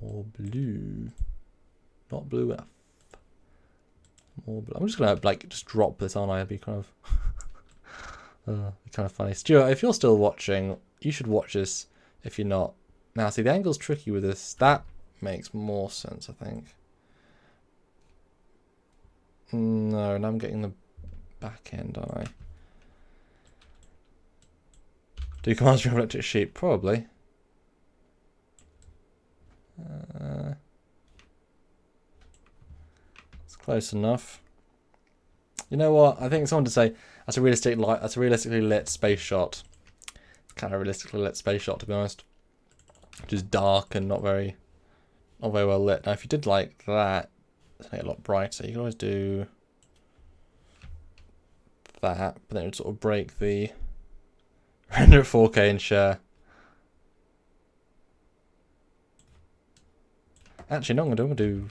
More blue. Not blue enough. More blue. I'm just gonna just drop this on. I'd be kind of funny. Stuart, if you're still watching, You should watch this if you're not. Now, see, the angle's tricky with this. That makes more sense, I think. No, and I'm getting the back end, aren't I? Do commands from electric sheep? Probably. It's close enough. You know what? I think someone to say that's a realistic light. That's a realistically lit space shot. Kind of realistically lit space shot, to be honest. Which is dark and not very well lit. Now, if you did like that, it's make it a lot brighter. You can always do that, but then it would sort of break the render at 4K and share. Actually, no, I'm going to do,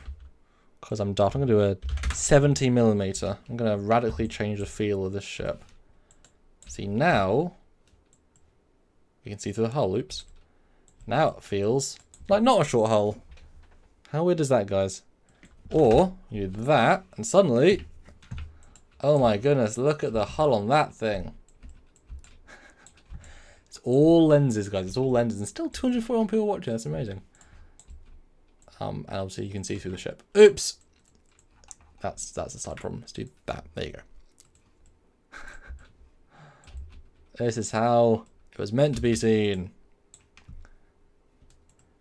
because I'm daft, I'm going to do a 70mm. I'm going to radically change the feel of this ship. See, now, you can see through the hull. Oops. Now it feels like not a short hull. How weird is that, guys? Or, you do that, and suddenly, oh my goodness, look at the hull on that thing. It's all lenses, guys. It's all lenses, and still 241 people watching. That's amazing. And obviously you can see through the ship. Oops. That's a side problem. Let's do that. There you go. This is how it was meant to be seen.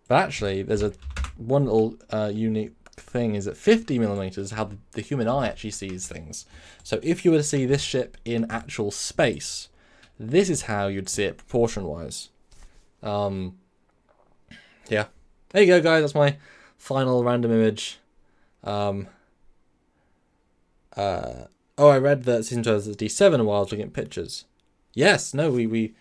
But actually, there's one little unique thing is that 50mm is how the human eye actually sees things. So if you were to see this ship in actual space, this is how you'd see it proportion-wise. Yeah. There you go, guys. That's my final random image. Oh, I read that season 2 is D7 while I was looking at pictures. Yes, no, we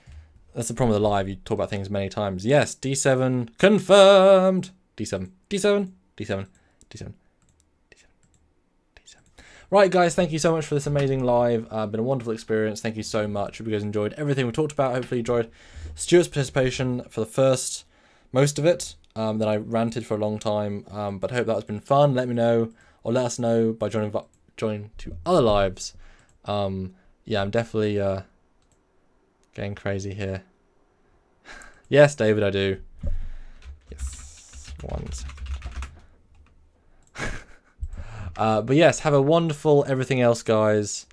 that's the problem with the live. You talk about things many times. Yes, D7 confirmed. D7, D7, D7, D7, D7, D7. Right, guys, thank you so much for this amazing live. Been a wonderful experience. Thank you so much. Hope you guys enjoyed everything we talked about. Hopefully you enjoyed Stuart's participation for the most of it. That I ranted for a long time. But I hope that has been fun. Let me know, or let us know by joining to other lives. Yeah, I'm definitely getting crazy here. Yes, David, I do. Yes, 1 second. But yes, have a wonderful everything else, guys.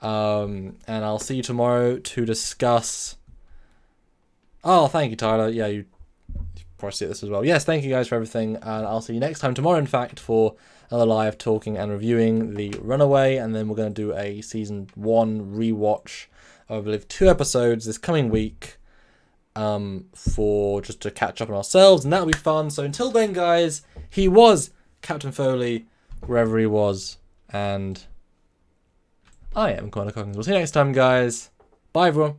And I'll see you tomorrow to discuss. Oh, thank you, Tyler. Yeah, you probably see this as well. Yes, thank you guys for everything. And I'll see you next time tomorrow, in fact, for another live talking and reviewing The Runaway. And then we're going to do a season 1 rewatch of, I believe, 2 episodes this coming week. For just to catch up on ourselves, and that'll be fun. So until then, guys, he was Captain Foley, wherever he was, and I am Commander Coggins. We'll see you next time, guys. Bye, everyone.